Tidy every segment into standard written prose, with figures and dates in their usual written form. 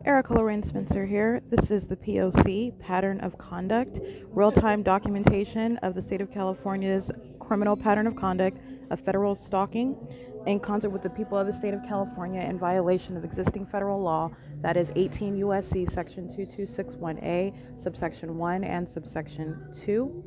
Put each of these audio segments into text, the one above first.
Erica Lorraine Spencer here. This is the P.O.C, Pattern of Conduct, real-time documentation of the state of California's criminal pattern of conduct of federal stalking in concert with the people of the state of California in violation of existing federal law, that is 18 U.S.C. section 2261A, subsection 1 and subsection 2.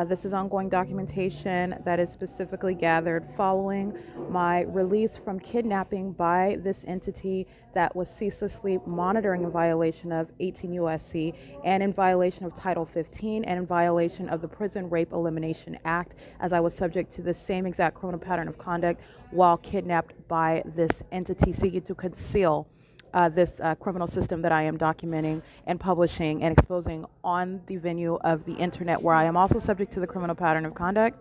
This is ongoing documentation that is specifically gathered following my release from kidnapping by this entity that was ceaselessly monitoring in violation of 18 U.S.C. and in violation of Title 15 and in violation of the Prison Rape Elimination Act, as I was subject to the same exact criminal pattern of conduct while kidnapped by this entity seeking to conceal this criminal system that I am documenting and publishing and exposing on the venue of the internet, where I am also subject to the criminal pattern of conduct,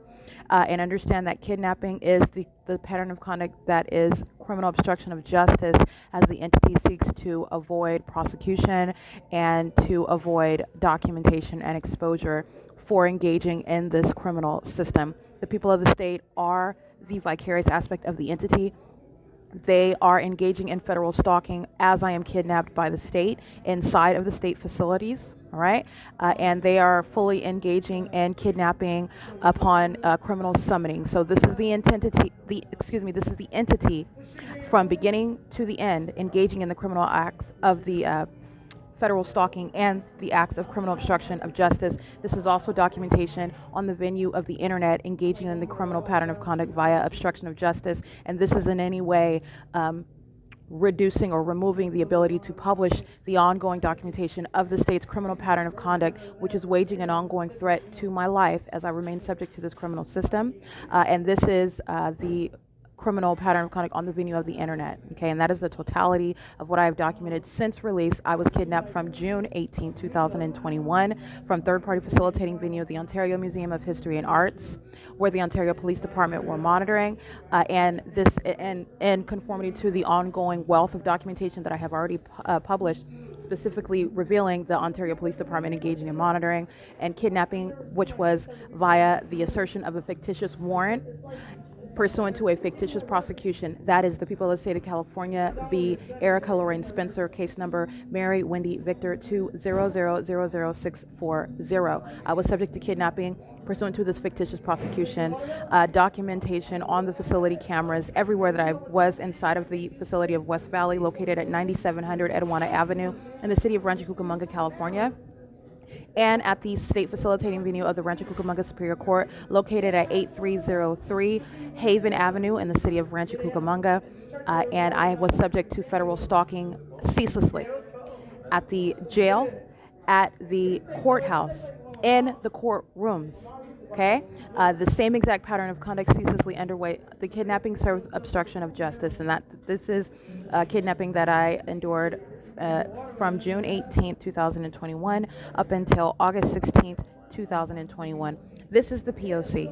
and understand that kidnapping is the pattern of conduct that is criminal obstruction of justice, as the entity seeks to avoid prosecution and to avoid documentation and exposure for engaging in this criminal system. The people of the state are the vicarious aspect of the entity. They are engaging in federal stalking as I am kidnapped by the state inside of the state facilities, all right? And they are fully engaging in kidnapping upon criminal summoning. So this is the entity from beginning to the end engaging in the criminal acts of the federal stalking and the acts of criminal obstruction of justice. This is also documentation on the venue of the internet engaging in the criminal pattern of conduct via obstruction of justice, and this is in any way reducing or removing the ability to publish the ongoing documentation of the state's criminal pattern of conduct, which is waging an ongoing threat to my life as I remain subject to this criminal system. And this is the criminal pattern of conduct on the venue of the internet, okay? And that is the totality of what I have documented since release. I was kidnapped from June 18, 2021 from third-party facilitating venue of the Ontario Museum of History and Arts, where the Ontario Police Department were monitoring, and this in conformity to the ongoing wealth of documentation that I have already published, specifically revealing the Ontario Police Department engaging in monitoring and kidnapping, which was via the assertion of a fictitious warrant pursuant to a fictitious prosecution. That is the people of the state of California v. Erica Lorraine Spencer, case number Mary Wendy Victor 2000640. I was subject to kidnapping pursuant to this fictitious prosecution, documentation on the facility cameras everywhere that I was inside of the facility of West Valley, located at 9700 Etiwana Avenue in the city of Rancho Cucamonga, California, and at the state facilitating venue of the Rancho Cucamonga Superior Court, located at 8303 Haven Avenue in the city of Rancho Cucamonga, and I was subject to federal stalking ceaselessly at the jail, at the courthouse, in the courtrooms, okay? The same exact pattern of conduct ceaselessly underway. The kidnapping serves obstruction of justice, and that this is kidnapping that I endured from June 18th, 2021 up until August 16th, 2021. This is the P.O.C.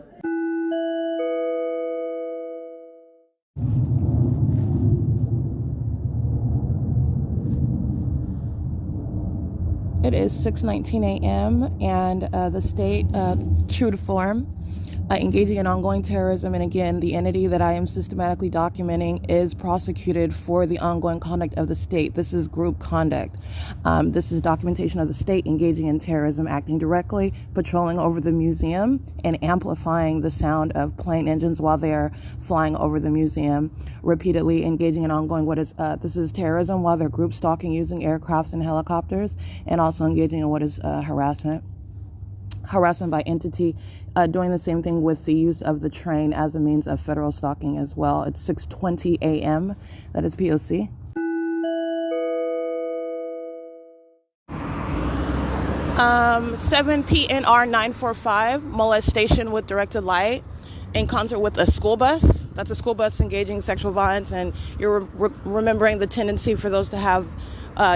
It is 6:19 a.m. and the state, true to form, engaging in ongoing terrorism, and again, the entity that I am systematically documenting is prosecuted for the ongoing conduct of the state. This is group conduct. This is documentation of the state engaging in terrorism, acting directly, patrolling over the museum, and amplifying the sound of plane engines while they are flying over the museum, repeatedly engaging in ongoing this is terrorism while they're group stalking using aircrafts and helicopters, and also engaging in what is harassment by entity, doing the same thing with the use of the train as a means of federal stalking as well. It's 6:20 a.m. That is P.O.C. Um, 7 PNR 945, molestation with directed light in concert with a school bus. That's a school bus engaging in sexual violence, and you're remembering the tendency for those to have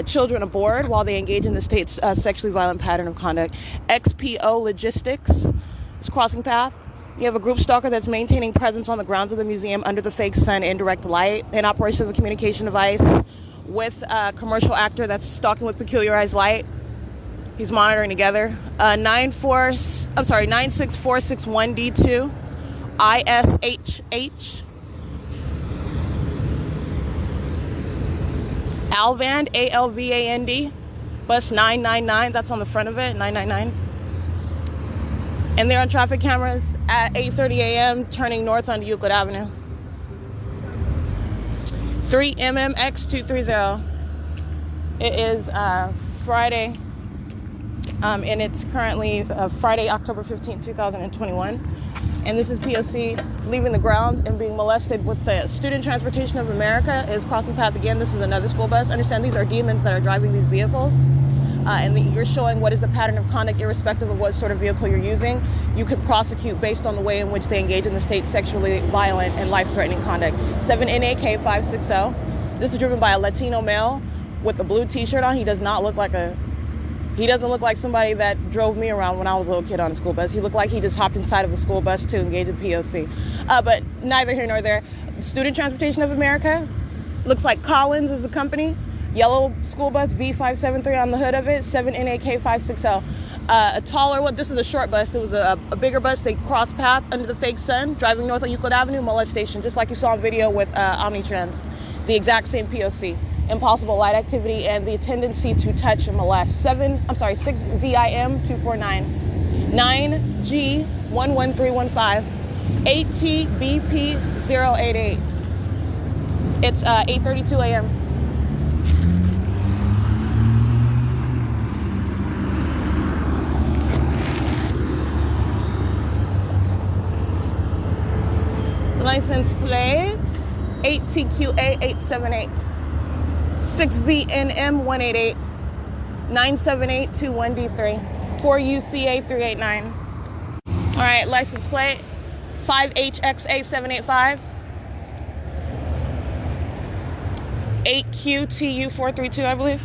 children aboard while they engage in the state's sexually violent pattern of conduct. XPO Logistics is crossing path. You have a group stalker that's maintaining presence on the grounds of the museum under the fake sun in direct light, an operation of a communication device with a commercial actor that's stalking with peculiarized light. He's monitoring together. 96461D2 ISHH Alvand, A-L-V-A-N-D, bus 999, that's on the front of it, 999. And they're on traffic cameras at 8:30 a.m. turning north onto Euclid Avenue. 3MMX230. It is Friday, and it's currently Friday, October 15th, 2021. And this is P.O.C. leaving the grounds and being molested with the Student Transportation of America is crossing path again. This is another school bus. Understand these are demons that are driving these vehicles. And you're showing what is the pattern of conduct irrespective of what sort of vehicle you're using. You could prosecute based on the way in which they engage in the state's sexually violent and life-threatening conduct. 7NAK 560. This is driven by a Latino male with a blue t-shirt on. He doesn't look like somebody that drove me around when I was a little kid on a school bus. He looked like he just hopped inside of a school bus to engage in P.O.C. But neither here nor there. Student Transportation of America. Looks like Collins is the company. Yellow school bus, V573 on the hood of it, 7NAK 560. A taller one, this is a short bus. It was a bigger bus. They crossed path under the fake sun, driving north on Euclid Avenue, molestation, just like you saw in video with Omnitrans. The exact same P.O.C. Impossible light activity and the tendency to touch and molest. 6ZIM 249, 9G11315, 8TBP 088. It's 8:32 a.m. License plates 8TQA 878, 6VNM 188, 97821D3, 4UCA 389. All right, license plate 5HXA 785, 8QTU 432, I believe.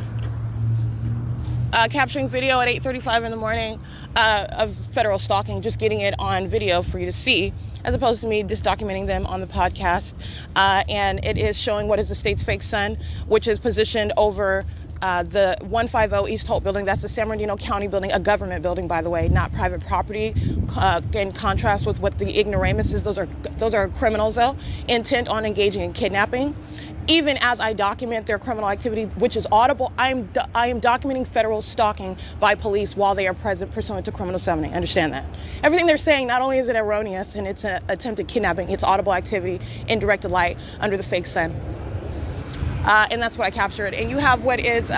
Capturing video at 8:35 in the morning of federal stalking, just getting it on video for you to see, as opposed to me just documenting them on the podcast. And it is showing what is the state's fake sun, which is positioned over the 150 East Holt building. That's the San Bernardino County building, a government building, by the way, not private property. In contrast with what the ignoramus is, those are criminals, though, intent on engaging in kidnapping. Even as I document their criminal activity, which is audible, I am documenting federal stalking by police while they are present pursuant to criminal summoning. Understand that. Everything they're saying, not only is it erroneous and it's an attempted kidnapping, it's audible activity in directed light under the fake sun. And that's what I captured. And you have what is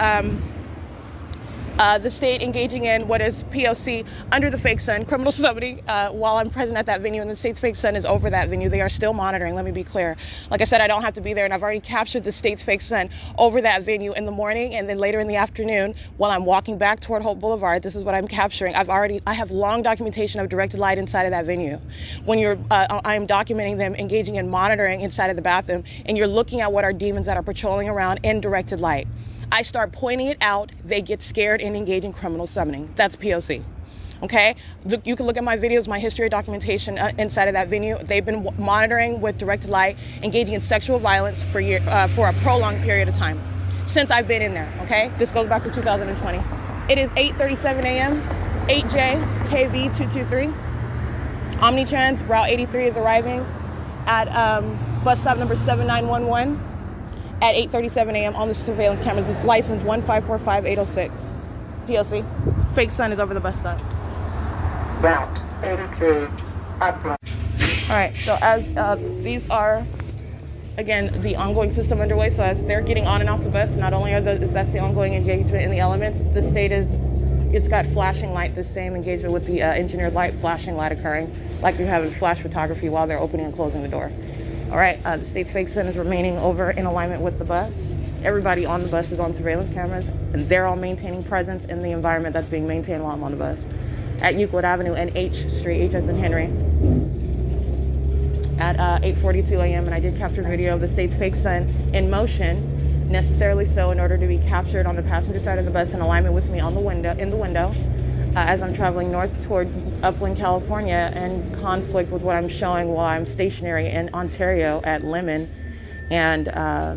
the state engaging in what is P.O.C. under the fake sun, criminal summoning, while I'm present at that venue, and the state's fake sun is over that venue. They are still monitoring, let me be clear. Like I said, I don't have to be there, and I've already captured the state's fake sun over that venue in the morning, and then later in the afternoon, while I'm walking back toward Hope Boulevard, this is what I'm capturing. I have long documentation of directed light inside of that venue. When I am documenting them engaging in monitoring inside of the bathroom, and you're looking at what are demons that are patrolling around in directed light. I start pointing it out, they get scared and engage in criminal summoning. That's P.O.C. Okay? You can look at my videos, my history of documentation inside of that venue. They've been monitoring with directed light, engaging in sexual violence for a prolonged period of time since I've been in there. Okay? This goes back to 2020. It is 8:37 a.m. 8J KV 223. Omnitrans Route 83 is arriving at bus stop number 7911. At 8:37 a.m. on the surveillance cameras. It's license 1545806. P.O.C. Fake sun is over the bus stop. Route 83, upland. All right, so as these are, again, the ongoing system underway, so as they're getting on and off the bus, not only that's the ongoing engagement in the elements, the state it's got flashing light, the same engagement with the engineered light, flashing light occurring, like you have in flash photography while they're opening and closing the door. All right, the state's fake sun is remaining over in alignment with the bus. Everybody on the bus is on surveillance cameras, and they're all maintaining presence in the environment that's being maintained while I'm on the bus. At Euclid Avenue and H Street, HS and Henry, at 8:42 a.m. And I did capture video of the state's fake sun in motion, necessarily so in order to be captured on the passenger side of the bus in alignment with me in the window, as I'm traveling north toward Upland, California, in conflict with what I'm showing while I'm stationary in Ontario at Lemon and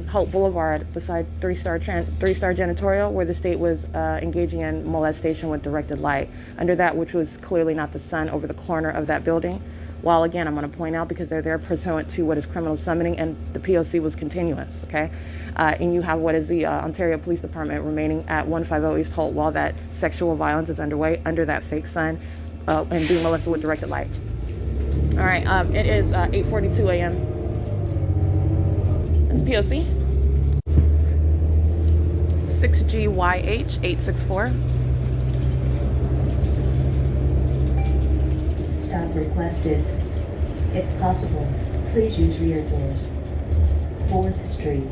Hope Boulevard beside three-star janitorial, where the state was engaging in molestation with directed light under that which was clearly not the sun over the corner of that building, While again, I'm going to point out because they're there pursuant to what is criminal summoning, and the P.O.C. was continuous, okay? And you have what is the Ontario Police Department remaining at 150 East Holt while that sexual violence is underway under that fake sun and being molested with directed light. All right, it is 8:42 a.m. It's P.O.C. 6GYH 864. Stop requested. If possible, please use rear doors. 4th Street.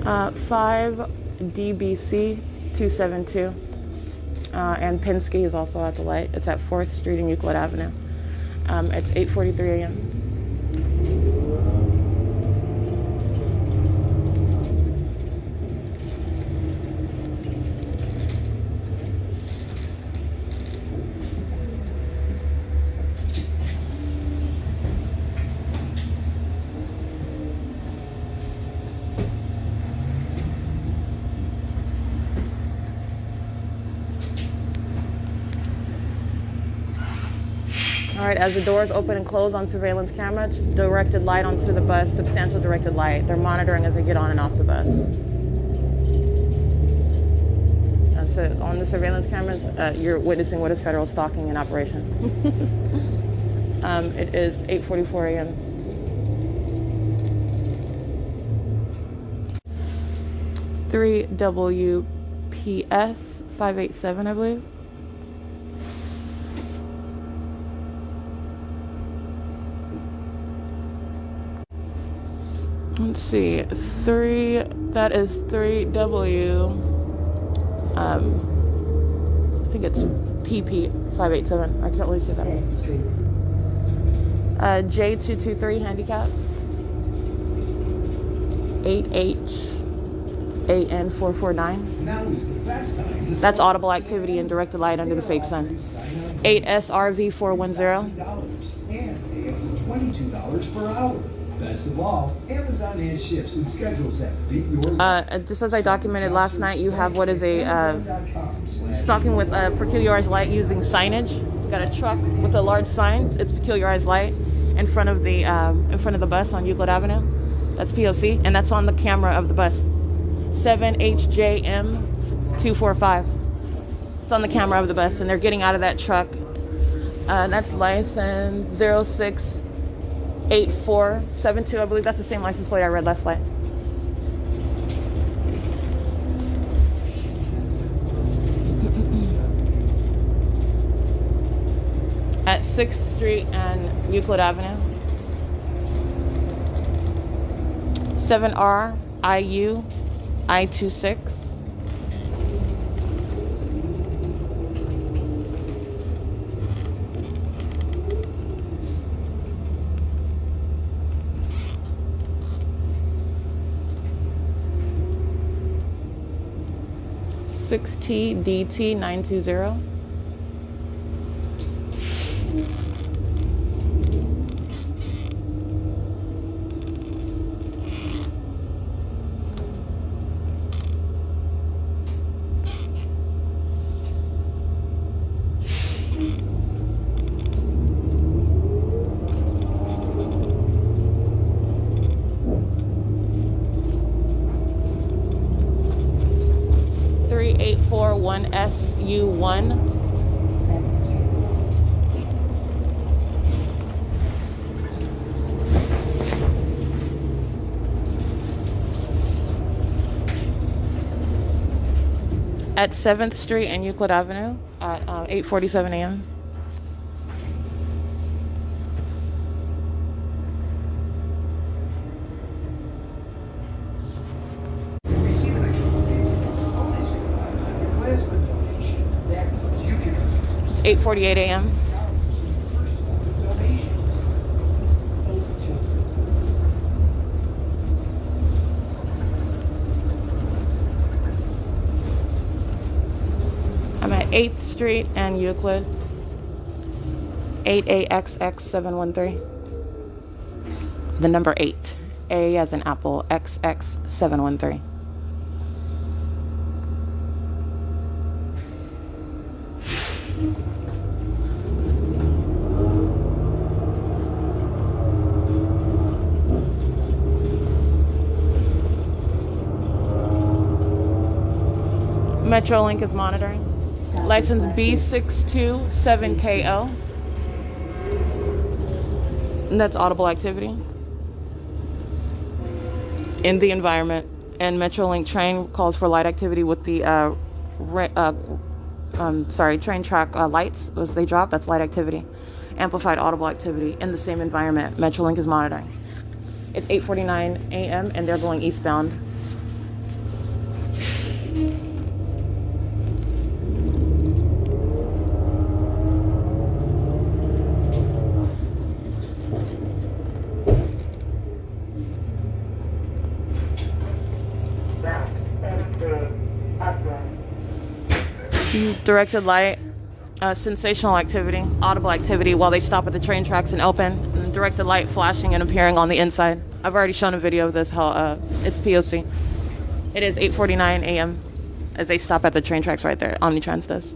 Uh, 5 DBC 272. And Penske is also at the light. It's at 4th Street and Euclid Avenue. It's 8:43 a.m. All right, as the doors open and close on surveillance camera, directed light onto the bus, substantial directed light. They're monitoring as they get on and off the bus. And so on the surveillance cameras, you're witnessing what is federal stalking in operation. It is 8:44 a.m. Three WPS 587, I believe. Let's see, that is 3W, I think it's PP 587, I can't really see that. J223 handicap, 8HAN449. That's audible activity and directed light under the fake sun. 8SRV410. And pay up to $22 per hour. Best of all, Amazon has shifts and schedules that fit your just as I documented last night, you have what is a stalking with a particularized light using signage. You've got a truck with a large sign. It's particularized light in front of the bus on Euclid Avenue. That's P.O.C. and that's on the camera of the bus. 7HJM245. It's on the camera of the bus, and they're getting out of that truck. That's license 068472. I believe that's the same license plate I read last night. At 6th Street and Euclid Avenue. 7RIU I26. TDT 920. SU1. At 7th Street and Euclid Avenue at 8:47 a.m. It's 8:48 a.m. I'm at 8th Street and Euclid. 8AXX713. The number 8. A as in apple, XX713. Metrolink is monitoring. License B627KO. And that's audible activity in the environment. And Metrolink train calls for light activity with the train track lights as they drop. That's light activity. Amplified audible activity in the same environment. Metrolink is monitoring. It's 8:49 a.m. and they're going eastbound. Directed light, sensational activity, audible activity while they stop at the train tracks and open, and directed light flashing and appearing on the inside. I've already shown a video of this, how it's P.O.C. It is 8:49 a.m. as they stop at the train tracks right there. Omnitrans does.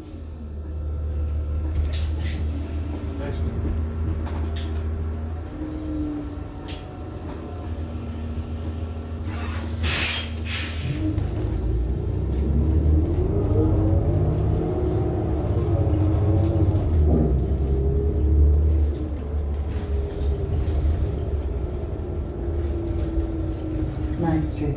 Street.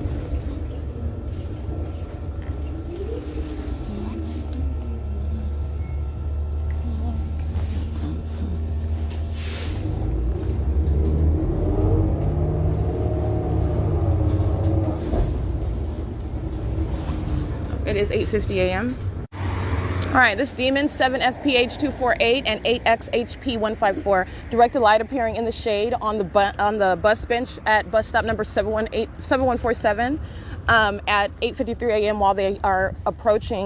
It is 8:50 a.m. All right, this Demon 7FPH248 and 8XHP154. Directed light appearing in the shade on the bus bench at bus stop number 7147 at 8:53 a.m. while they are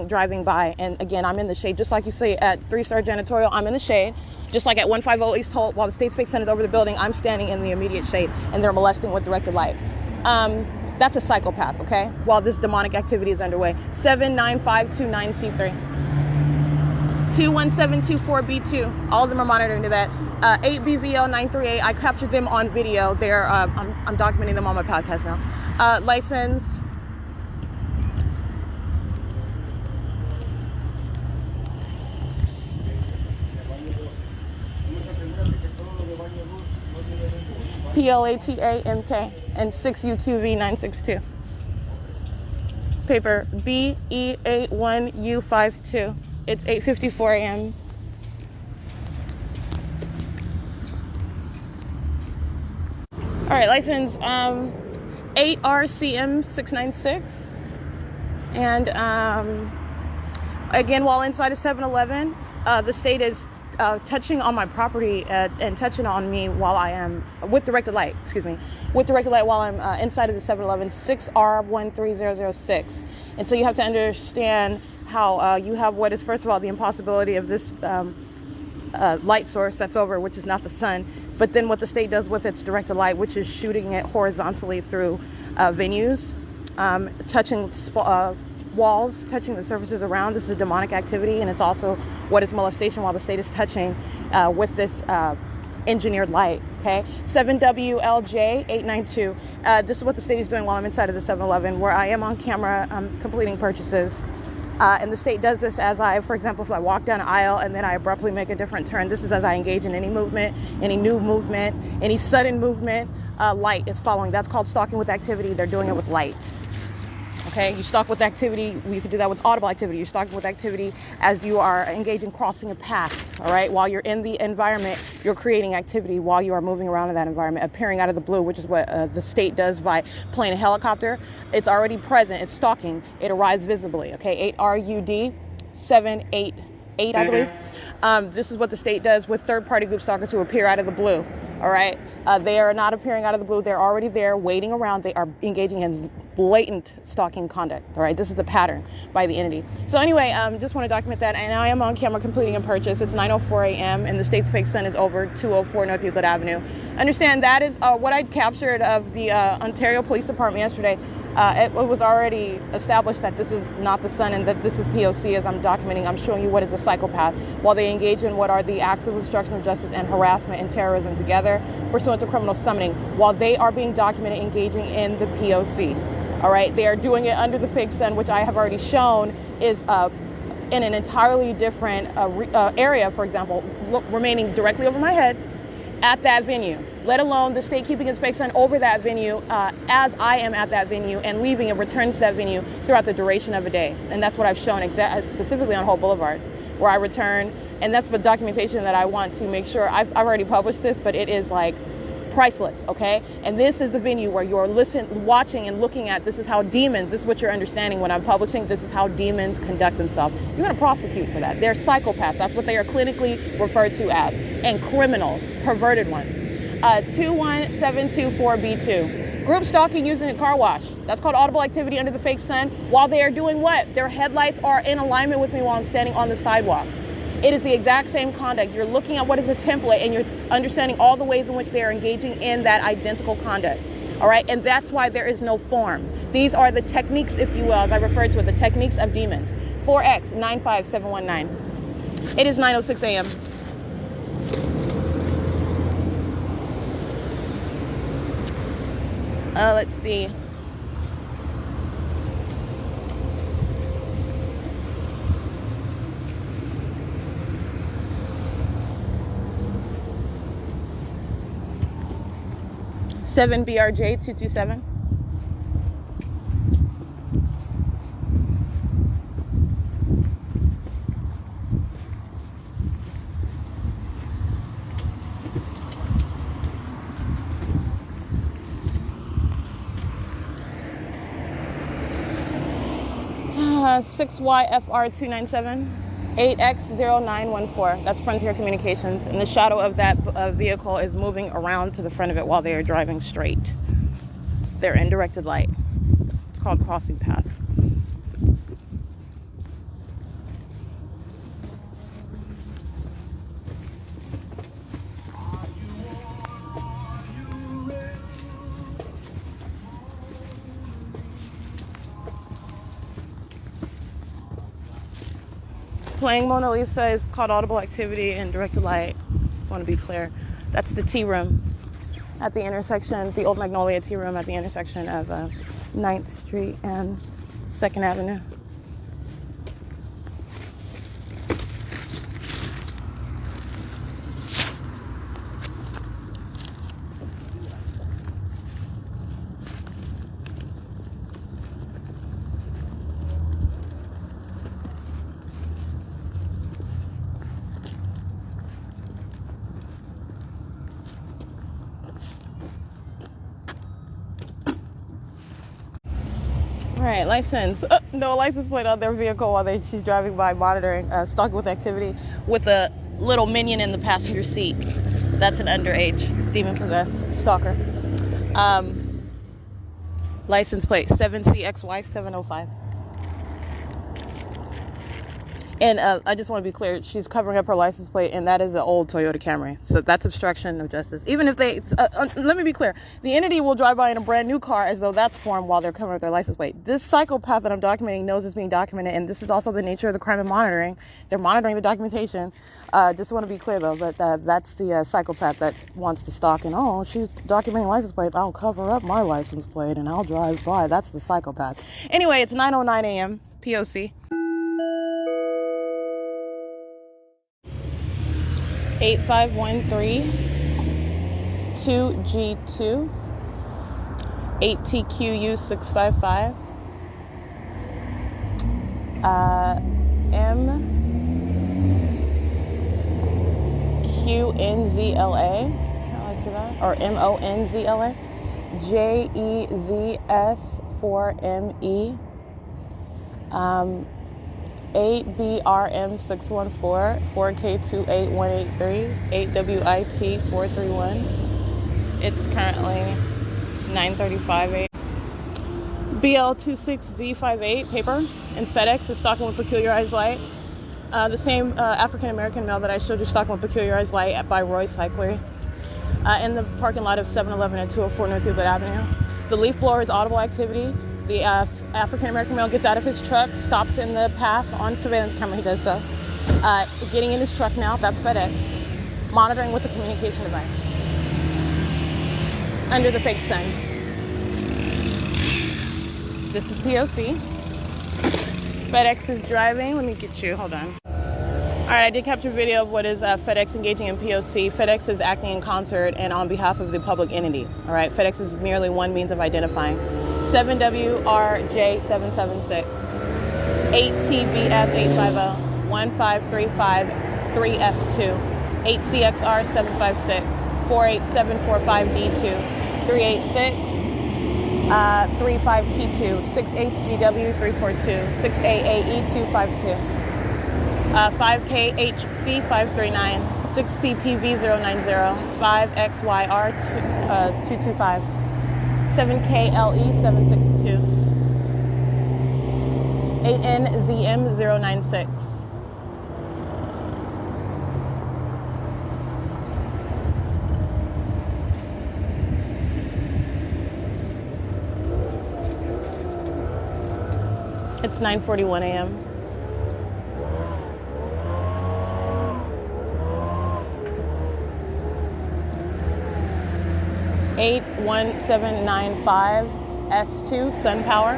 driving by. And again, I'm in the shade, just like you see at 3-Star Janitorial. I'm in the shade, just like at 150 East Holt. While the State's Fake Sun is over the building, I'm standing in the immediate shade, and they're molesting with directed light. That's a psychopath, okay? While this demonic activity is underway. 79529C3. 21724B2. All of them are monitoring to that. 8BVL938. I captured them on video. They're I'm documenting them on my podcast now. License. PLATAMK and 6UQV962. Paper BE81U52. It's 8:54 a.m. All right, license 8RCM696. And again, while inside a 7-Eleven, the state is touching on my property and touching on me while I am with directed light. With directed light while I'm inside of the 7-Eleven, 6R13006. And so you have to understand how you have what is, first of all, the impossibility of this light source that's over, which is not the sun, but then what the state does with its directed light, which is shooting it horizontally through venues, touching walls, touching the surfaces around. This is demonic activity, and it's also what is molestation while the state is touching with this engineered light. Okay, 7WLJ892. This is what the state is doing while I'm inside of the 7-Eleven, where I am on camera. I'm completing purchases. And the state does this as for example, if I walk down an aisle and then I abruptly make a different turn. This is as I engage in any movement, any new movement, any sudden movement. Light is following. That's called stalking with activity. They're doing it with light. Okay, you stalk with activity. You can do that with audible activity. You're stalking with activity as you are engaging, crossing a path. All right, while you're in the environment, you're creating activity while you are moving around in that environment, appearing out of the blue, which is what the state does by playing a helicopter. It's already present. It's stalking. It arrives visibly. Okay, 8RUD 788, I believe. This is what the state does with third-party group stalkers who appear out of the blue. All right, they are not appearing out of the blue. They're already there, waiting around. They are engaging in blatant stalking conduct. All right, this is the pattern by the entity. So anyway, just want to document that, and I am on camera completing a purchase. It's 9:04 a.m. and the State's Fake Sun is over 204 North Euclid Avenue. Understand that is what I captured of the Ontario Police Department yesterday. It was already established that this is not the sun and that this is P.O.C. As I'm documenting, I'm showing you what is a psychopath while they engage in what are the acts of obstruction of justice and harassment and terrorism together pursuant to criminal summoning while they are being documented engaging in the P.O.C. All right, they are doing it under the fake sun, which I have already shown is in an entirely different area, for example, remaining directly over my head at that venue, let alone the state keeping its fake sun over that venue as I am at that venue and leaving and returning to that venue throughout the duration of a day. And that's what I've shown specifically on Hope Boulevard, where I return. And that's the documentation that I want to make sure. I've already published this, but it is like priceless, okay? And this is the venue where you're watching and looking at, this is how demons, this is what you're understanding when I'm publishing, this is how demons conduct themselves. You're going to prosecute for that. They're psychopaths. That's what they are clinically referred to as. And criminals, perverted ones. 21724B2. Group stalking using a car wash. That's called audible activity under the fake sun while they are doing what? Their headlights are in alignment with me while I'm standing on the sidewalk. It is the exact same conduct. You're looking at what is a template and you're understanding all the ways in which they are engaging in that identical conduct. All right. And that's why there is no form. These are the techniques, if you will, as I refer to it, the techniques of demons. 4X 95719. It is 9:06 a.m. Let's see. Seven BRJ 227. Uh, 6YFR 297. 8X0914. That's Frontier Communications. And the shadow of that vehicle is moving around to the front of it while they are driving straight. They're in directed light. It's called crossing path. Playing Mona Lisa is called audible activity in directed light. I want to be clear. That's the tea room at the intersection, the old Magnolia tea room at the intersection of 9th Street and 2nd Avenue. All right, license. No license plate on their vehicle while she's driving by, monitoring, stalking with activity with a little minion in the passenger seat. That's an underage, demon-possessed stalker. License plate 7CXY705. And I just want to be clear, she's covering up her license plate, and that is an old Toyota Camry. So that's obstruction of justice. Even if they, let me be clear, the entity will drive by in a brand new car as though that's formed while they're covering up their license plate. This psychopath that I'm documenting knows it's being documented, and this is also the nature of the crime and monitoring. They're monitoring the documentation. Just want to be clear, though, that that's the psychopath that wants to stalk, and, oh, she's documenting license plate. I'll cover up my license plate, and I'll drive by. That's the psychopath. Anyway, it's 9:09 a.m., P.O.C. 8513 2G2 8TQU 655 MQNZLA, can I say that? Or MONZLA, JEZS4ME, 8BRM614, 4K28183, 8WIT431. It's currently 9:35 a.m. BL26Z58 paper and FedEx is stalking with peculiarized light. The same African-American male that I showed you stalking with peculiarized light by Roy Cyclery in the parking lot of 7-Eleven at 204 North Euclid Avenue. The leaf blower is audible activity. The African-American male gets out of his truck, stops in the path on surveillance camera. He does so. Getting in his truck now, that's FedEx. Monitoring with a communication device. Under the fake sun. This is P.O.C. FedEx is driving. Let me get you. Hold on. All right, I did capture video of what is FedEx engaging in P.O.C. FedEx is acting in concert and on behalf of the public entity. All right, FedEx is merely one means of identifying. 7WRJ776, 8TBF850, 15353F2, 8CXR756, 48745D2, 386, 35T2, 6HGW342, 6AAE252, 5KHC539, 6CPV090, 5XYR225, 7KLE762, 8NZM096. It's 9:41 a.m. $81795 S2 SunPower,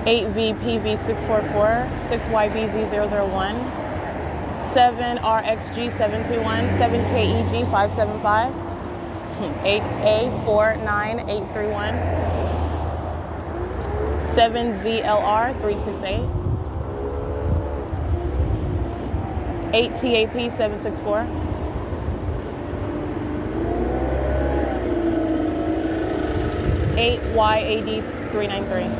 8VPV644, 6YBZ001, 7RXG721, 7KEG575, 8A49831, 7ZLR368, 8TAP764, 8YAD393.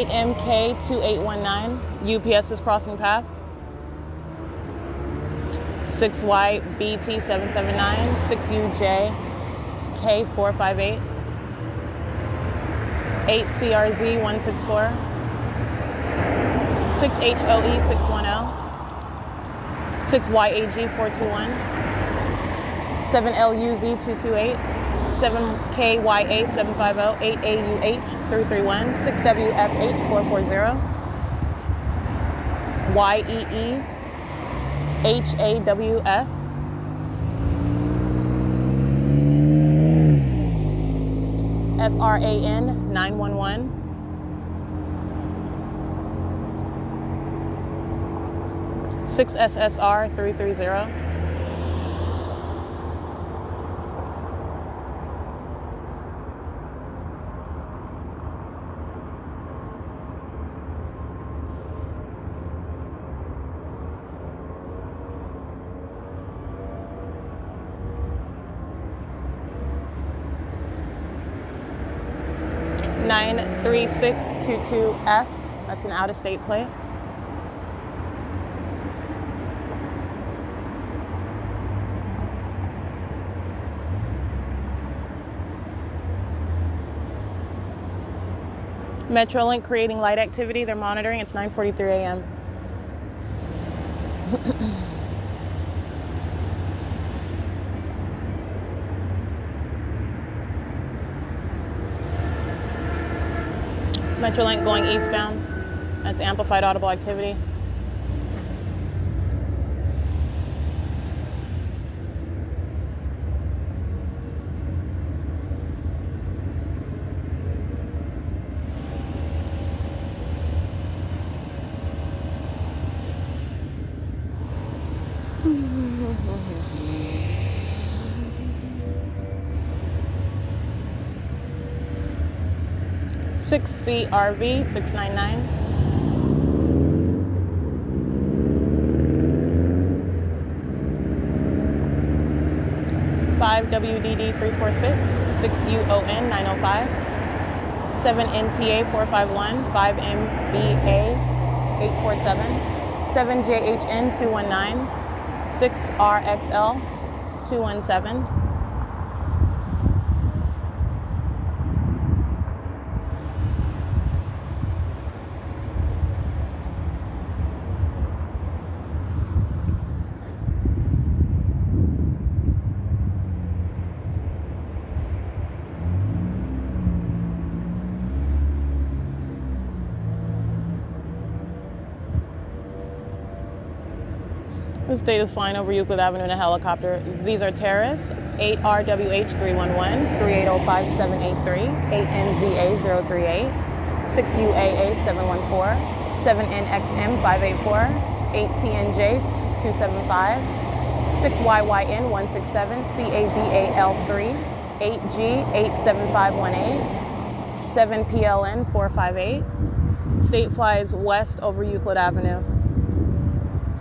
MK2819, UPS is crossing path. 6YBT779, 6UJK458, 8CRZ164, 6HOE610, 6YAG421, 7LUZ228, 7KYA750, 8AUH331, 6WFH440, YEEHAWS, FRAN911, 6SSR330, 93622F, that's an out-of-state plate. Metrolink creating light activity, they're monitoring, it's 9:43 a.m. Metrolink going eastbound. That's amplified audible activity. CRV 699, 5WDD 346, 6UON 905, 7NTA 451, 5MBA 847, 7JHN 219, 6RXL 217, The state is flying over Euclid Avenue in a helicopter. These are terrorists. 8RWH311, 3805783, 8NZA038, 6UAA714, 7NXM584, 8TNJ275, 6YYN167, CAVAL3, 8G87518, 7PLN458. State flies west over Euclid Avenue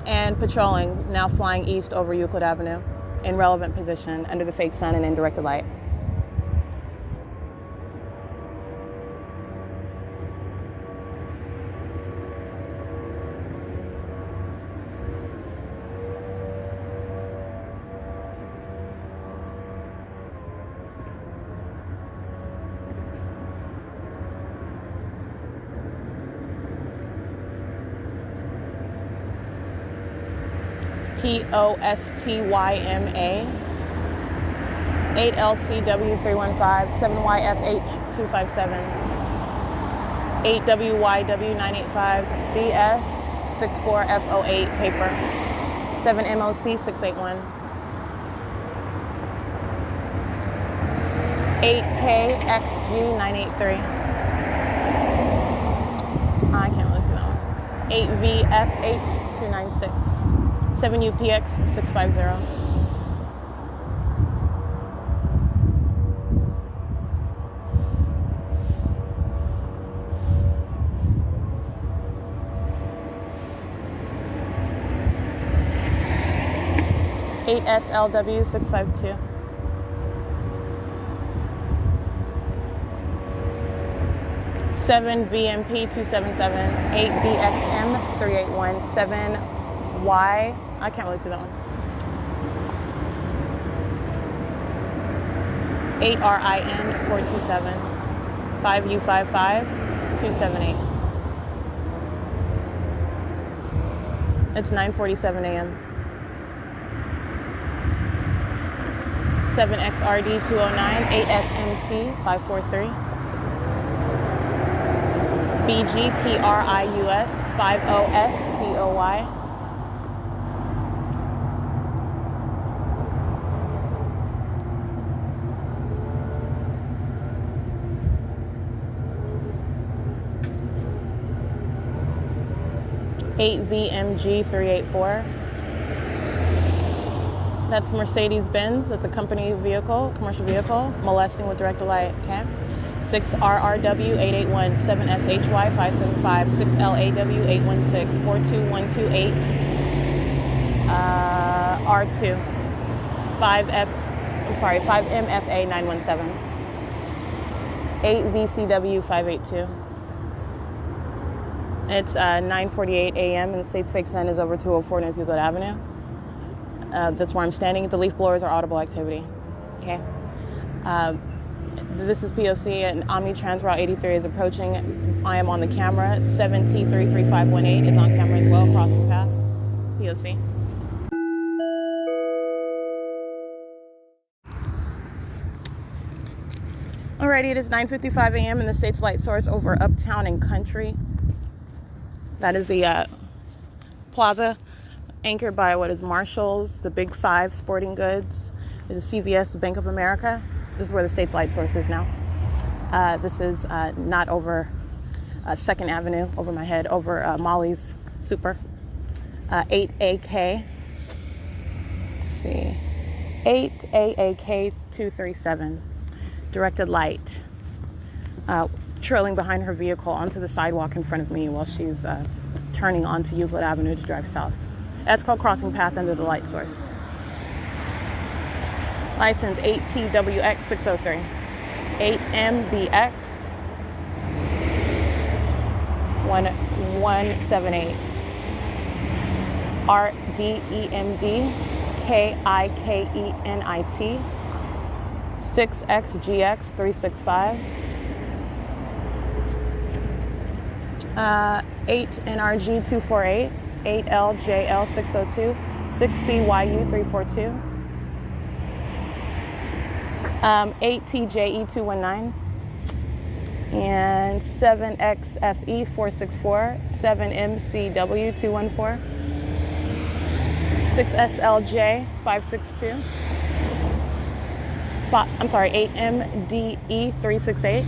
and patrolling, now flying east over Euclid Avenue in relevant position under the fake sun and in directed light. P.O.S.T.Y.M.A. 8LCW315, 7YFH257, 8WYW985, BS64F08 paper, 7MOC681, 8KXG983. I can't really see that one. 8VFH296, 7UPX650. 8SLW652. 7VMP277, 8BXM381, 7Y. I can't really see that one. 8RIN427, 5U55, 278. It's 9:47 a.m. 7XRD209, 8SMT543, BGPRIUS 50STOY, 8VMG384. That's Mercedes-Benz. That's a company vehicle, commercial vehicle, molesting with directed light. Okay. 6RRW881, 7SHY575, 6LAW816, 42128, R2, 5MFA917, 8VCW582. It's 9:48 a.m. and the state's fake sun is over 204 North Euclid Avenue. That's where I'm standing. The leaf blowers are audible activity. Okay. This is P.O.C. and Omnitrans Route 83 is approaching. I am on the camera. 7T33518 is on camera as well, crossing the path. It's P.O.C. Alrighty, it is 9:55 a.m. and the state's light source over Uptown and Country. That is the plaza anchored by what is Marshall's, the Big Five Sporting Goods. There's a CVS, the Bank of America. This is where the state's light source is now. This is not over 2nd Avenue, over my head, over Molly's Super. 8AK. Let's see. 8AAK237. Directed light. Trailing behind her vehicle onto the sidewalk in front of me while she's turning onto Euclid Avenue to drive south. That's called crossing path under the light source. License 8TWX603, 8MBX 1178, RDEMD KIKENIT 6XGX365, 8NRG248, 8LJL602, 6CYU342, 8TJE219, and 7XFE464, 7MCW214, 6SLJ 562. I'm sorry, 8MDE 368.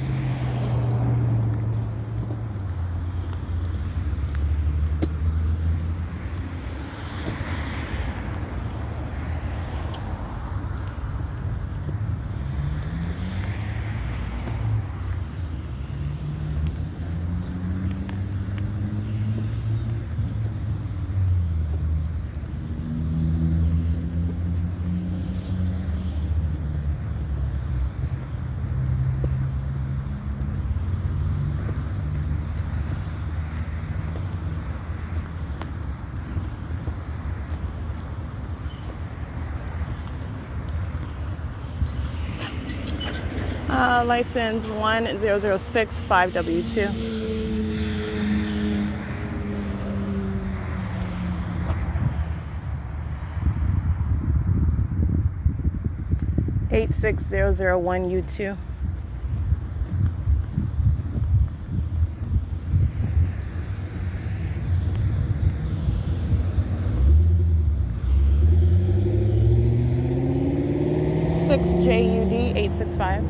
License 1006 5W2. U2. JUD 865.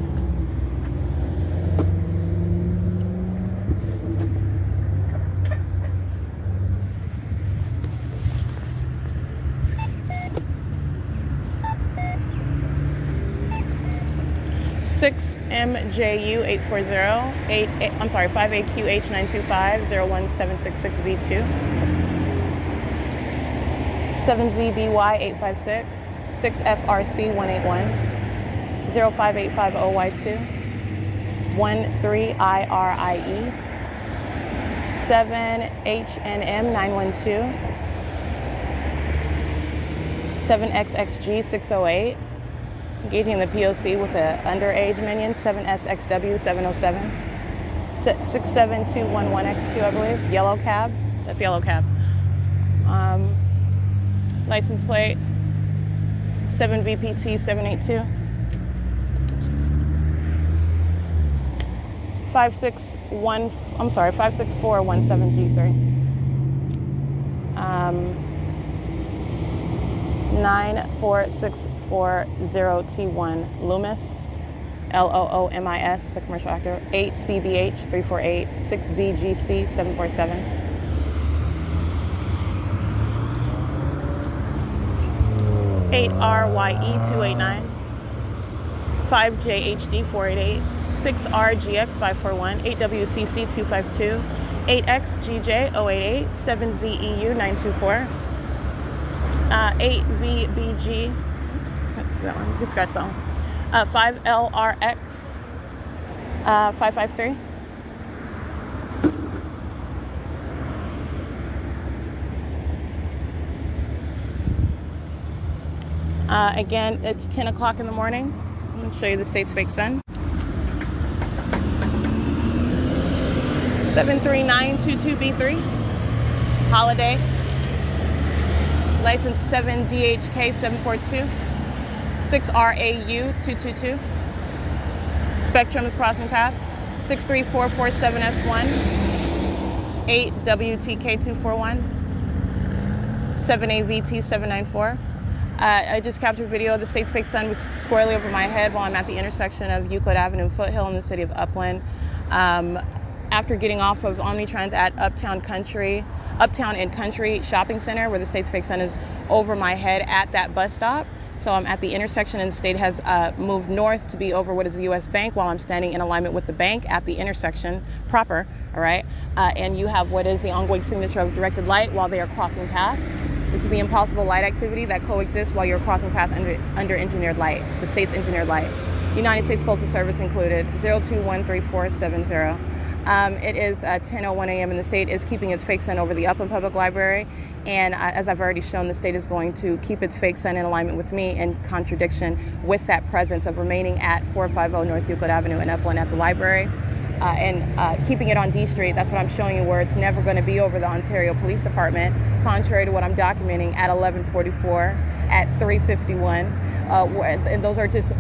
MJU 840 5AQH925 01766B2 7ZBY 856 6FRC 181 05850Y2 13IRIE 7HNM 912 7XXG 608. Engaging the P.O.C. with an underage minion, 7SXW 707, 67211X2, I believe. Yellow cab. That's yellow cab. License plate 7VPT 782. 56417G3. 94640T1 Loomis, LOOMIS, the commercial actor, 8CBH 348, 6ZGC 747. RYE 289, 5JHD 488, 6RGX 541, 8WCC 252, 8XGJ 088, 7ZEU 924, 8VBG, that's that one, you can scratch that one, 5LRX 553. Again, it's 10 o'clock in the morning. I'm going to show you the state's fake sun. 73922B3. Holiday. License 7DHK 742. 6RAU 222. Spectrum is crossing path. 63447S1. 8WTK 241. 7AVT 794. I just captured video of the state's fake sun, which is squarely over my head while I'm at the intersection of Euclid Avenue and Foothill in the city of Upland. After getting off of Omnitrans at Uptown and Country Shopping Center, where the state's fake sun is over my head at that bus stop. So I'm at the intersection, and the state has moved north to be over what is the U.S. Bank, while I'm standing in alignment with the bank at the intersection proper, all right? And you have what is the ongoing signature of directed light while they are crossing path. This is the impossible light activity that coexists while you're crossing path under engineered light, the state's engineered light. United States Postal Service included, 0213470. It is 10:01 a.m. and the state is keeping its fake sun over the Upland Public Library. And as I've already shown, the state is going to keep its fake sun in alignment with me in contradiction with that presence of remaining at 450 North Euclid Avenue in Upland at the library. And keeping it on D Street, that's what I'm showing you, where it's never going to be over the Ontario Police Department, contrary to what I'm documenting at 1144, at 351. And those are just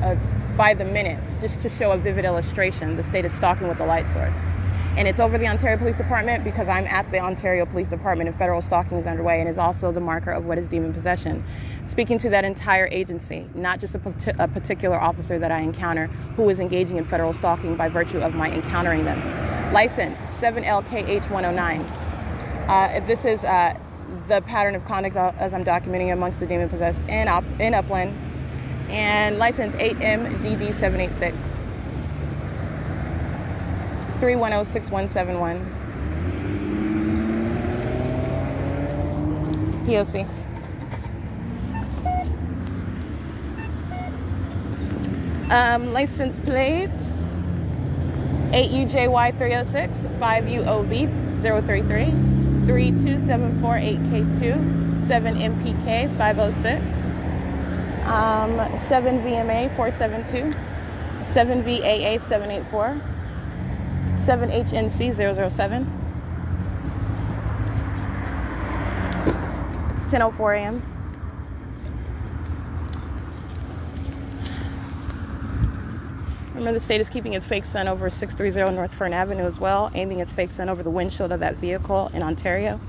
by the minute, just to show a vivid illustration. The state is stalking with a light source. And it's over the Ontario Police Department because I'm at the Ontario Police Department and federal stalking is underway, and is also the marker of what is demon possession. Speaking to that entire agency, not just a particular officer that I encounter who is engaging in federal stalking by virtue of my encountering them. License 7LKH109. This is the pattern of conduct as I'm documenting amongst the demon possessed in Upland. And license 8MDD786. 3106171. P.O.C. License plates 8UJY306, 5UOB033, 32748K2, 7MPK506, 7VMA472, 7VAA784, 7HNC007. It's 10:04 a.m. Remember, the state is keeping its fake sun over 630 North Fern Avenue as well, aiming its fake sun over the windshield of that vehicle in Ontario,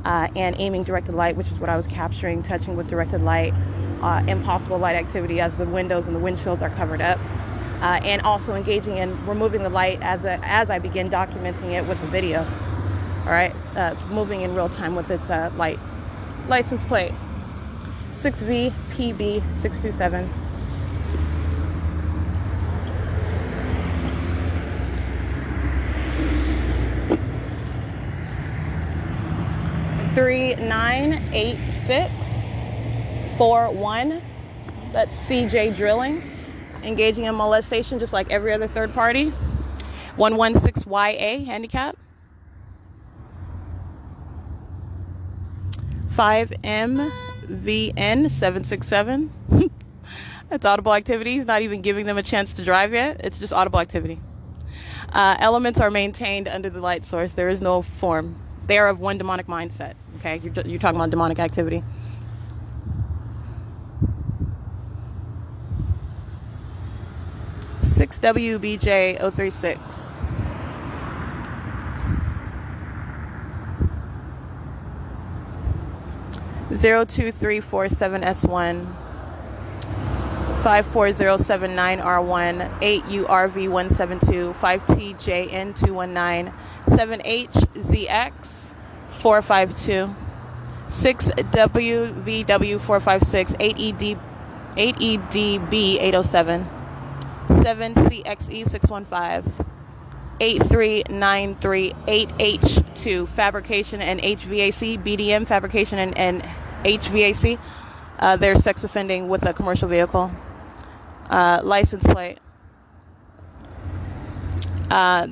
and aiming directed light, which is what I was capturing, touching with directed light, impossible light activity as the windows and the windshields are covered up. And also engaging in removing the light as I begin documenting it with a video. All right, moving in real time with its light. License plate 6VPB627. $398641. That's CJ Drilling. Engaging in molestation just like every other third party. 116YA handicap. 5MVN767. That's audible activity. He's not even giving them a chance to drive yet. It's just audible activity. Elements are maintained under the light source. There is no form. They are of one demonic mindset. Okay, you're talking about demonic activity. WBJ036. 02347S1. 54079R1. 8URV172. 5TJN219. 7HZX 452. 6WVW456. 8EDB807. 7CXE615. 83938H2. Fabrication and HVAC. BDM, fabrication and HVAC. They're sex offending with a commercial vehicle. License plate.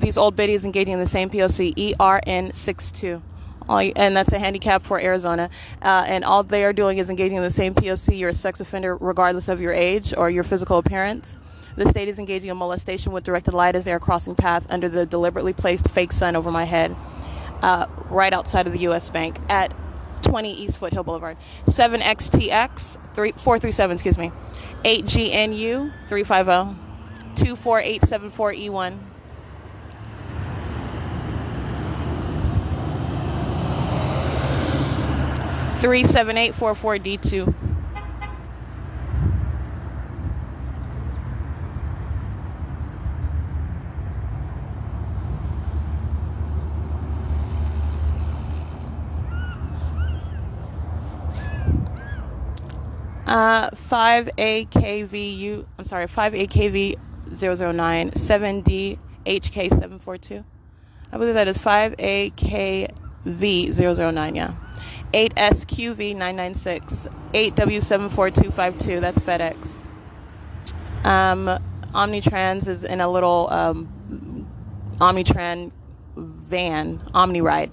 These old biddies engaging in the same P.O.C. ERN62. And that's a handicap for Arizona. And all they are doing is engaging in the same P.O.C. You're a sex offender regardless of your age or your physical appearance. The state is engaging in molestation with directed light as they are crossing path under the deliberately placed fake sun over my head, right outside of the U.S. Bank at 20 East Foothill Boulevard. 7XTX 437, 8GNU 350 24874E1. 37844D2. Five AKV 009 7DHK742. I believe that is 5AKV009, yeah. 8SQV996. 8W74252. That's FedEx. Omnitrans is in a little Omnitran van, OmniRide,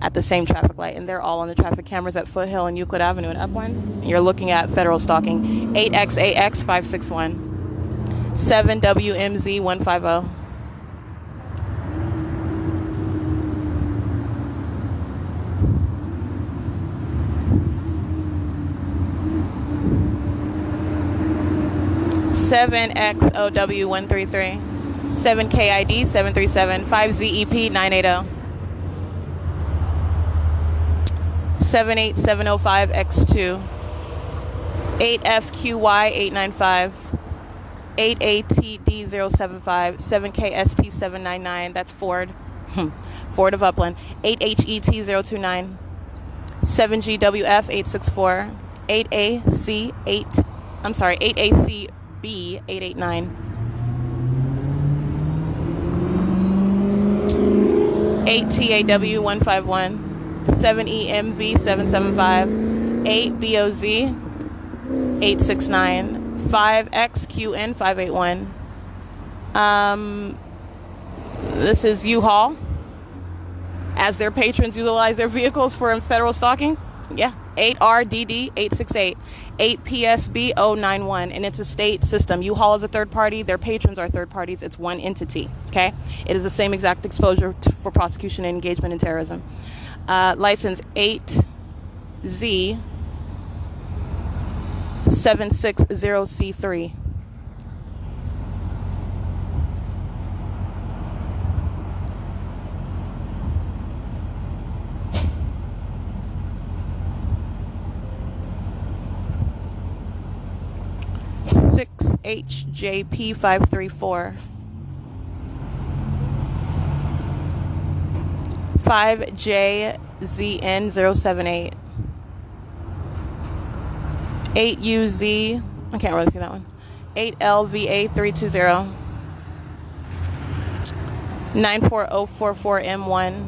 at the same traffic light, and they're all on the traffic cameras at Foothill and Euclid Avenue in Upland. You're looking at federal stalking. 8XAX561. 7WMZ150. 7XOW133. 7KID 737, 5ZEP 980, 78705X2, 8FQY 895, 8ATD 075, 7KST 799, that's Ford, Ford of Upland, 8HET 029, 7GWF 864, 8ACB 889, 8TAW 151, 7EMV 775, 8BOZ 869, 5XQN 581. This is U-Haul. As their patrons utilize their vehicles for federal stalking. Yeah. 8RDD 868, 8PSB 091, and it's a state system. U-Haul is a third party. Their patrons are third parties. It's one entity. Okay. It is the same exact exposure for prosecution and engagement in terrorism. License 8Z 760C3. HJP 534, 5JZN 078, 8UZ, I can't really see that one, 8LVA 320, 94044M1.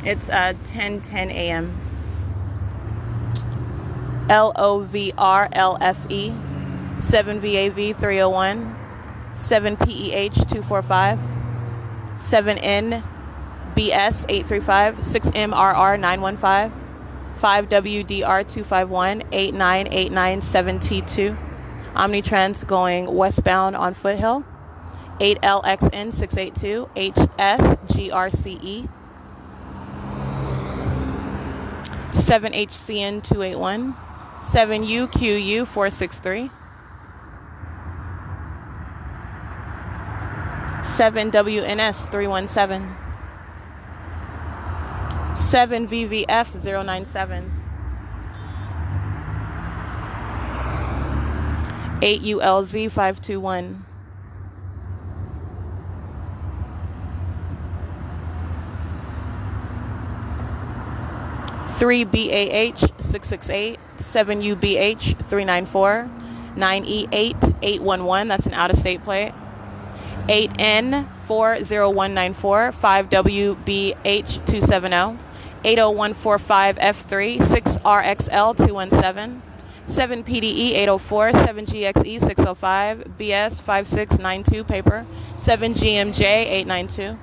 It's 10:10 a.m. LOVRLFE 7VAV 301, 7PEH 245, 7NBS 835, 6MRR 915, 5WDR 251, 89897T2. Omnitrans going westbound on Foothill, 8LXN 682, HSGRCE, 7HCN 281, 7UQU 463, 7WNS 317, 7VVF 097, 8ULZ 521, 3BAH 668, 7UBH 394, 9E8 811, that's an out-of-state plate, 8N 40194, 5WBH 270, 80145F3, 6RXL 217, 7PDE 804, 7GXE 605, BS 5692 paper, 7GMJ 892.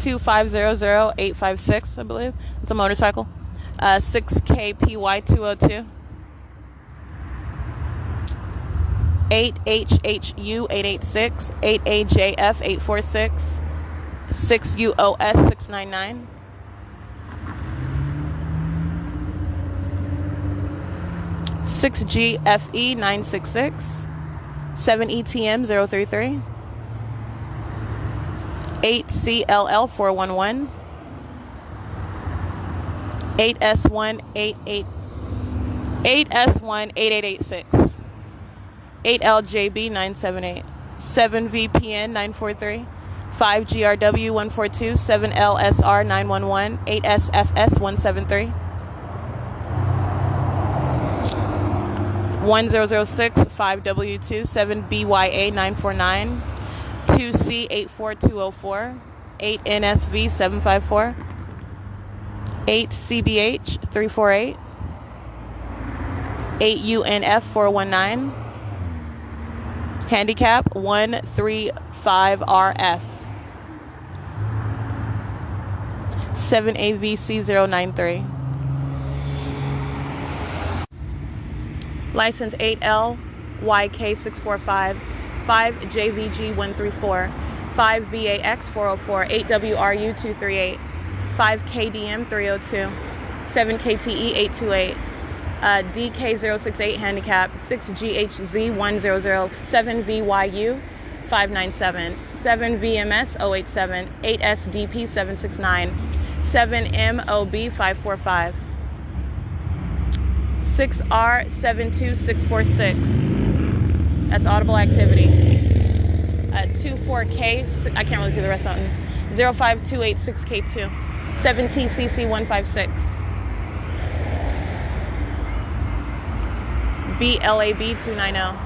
2500856, I believe. It's a motorcycle. 6KPY202. 8HHU 886. 8AJF 846. 6UOS 699. 6GFE 966. 7ETM 033. 8CLL 411, 8S1 8886, 8LJB 978, 7VPN 943, 5GRW 142, 7LSR 911, 8SFS 173, 1006, 5W2, 7BYA 949, 2C84204, 8NSV 754, 8CBH 348, 8UNF 419, handicap 135RF, 7AVC 093, license 8L YK645, 5JVG134, 5VAX404, 8WRU238, 5KDM302, 7KTE828, DK068 handicap, 6GHZ100, 7VYU 597, 7VMS 087, 8SDP 769, 7MOB 545, 6R72646. That's audible activity. 24K, I can't really see the rest of it. 05286K2, 7TCC156. BLAB 290,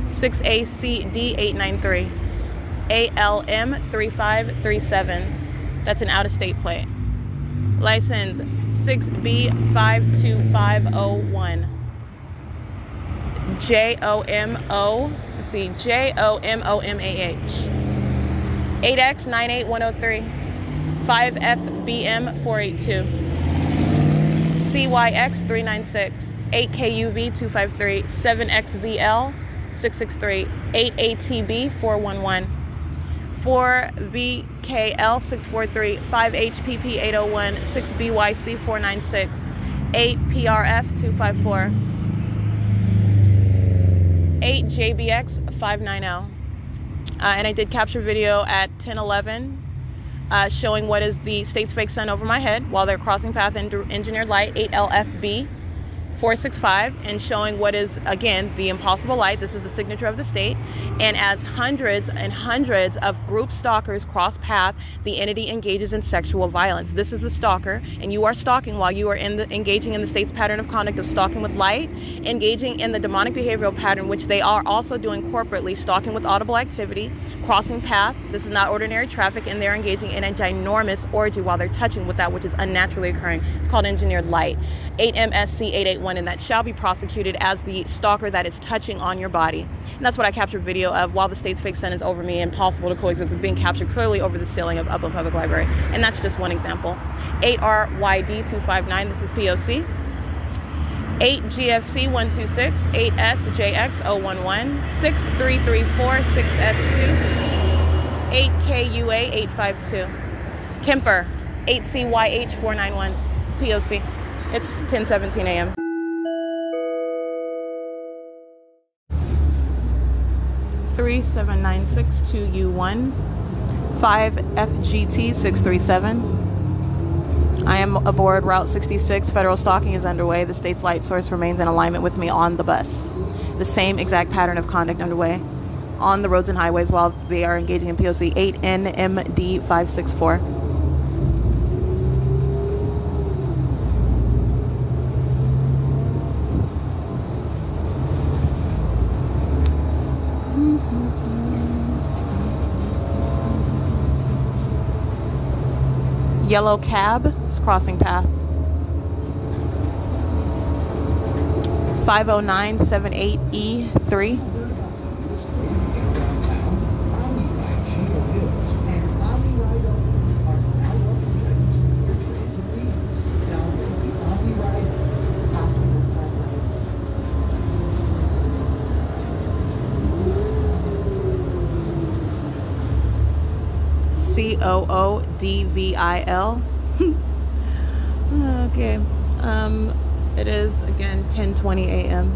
6ACD 893, ALM 3537. That's an out-of-state plate. License 6B52501. JOMO, let's see, JOMOMAH. 8X98103, 5FBM 482. CYX396, 8KUV253, 7XVL 663, 8ATB 411, 4VKL643, 5HPP801, 6BYC496, 8PRF254, 8JBX590. And I did capture video at 10:11. Showing what is the state's fake sun over my head while they're crossing path into engineered light 8LFB 465, and showing what is, again, the impossible light. This is the signature of the state. And as hundreds and hundreds of group stalkers cross path, the entity engages in sexual violence. This is the stalker, and you are stalking while you are engaging in the state's pattern of conduct of stalking with light, engaging in the demonic behavioral pattern, which they are also doing corporately, stalking with audible activity, crossing path. This is not ordinary traffic, and they're engaging in a ginormous orgy while they're touching with that which is unnaturally occurring. It's called engineered light. 8MSC881, and that shall be prosecuted as the stalker that is touching on your body. And that's what I captured video of while the state's fake sun is over me, impossible to coexist with, being captured clearly over the ceiling of Upland Public Library. And that's just one example. 8RYD259, this is P.O.C. 8GFC126, 8SJX011, 6334, 6S2, 8KUA852, Kemper, 8CYH491, P.O.C. It's 10:17 a.m. Three 796-2U1, 5FGT637. I am aboard Route 66. Federal stalking is underway. The state's light source remains in alignment with me on the bus. The same exact pattern of conduct underway on the roads and highways while they are engaging in P.O.C. 8NMD564. Yellow cab is crossing path. 50978E3. COODVIL. Okay. It is again 10:20 a.m.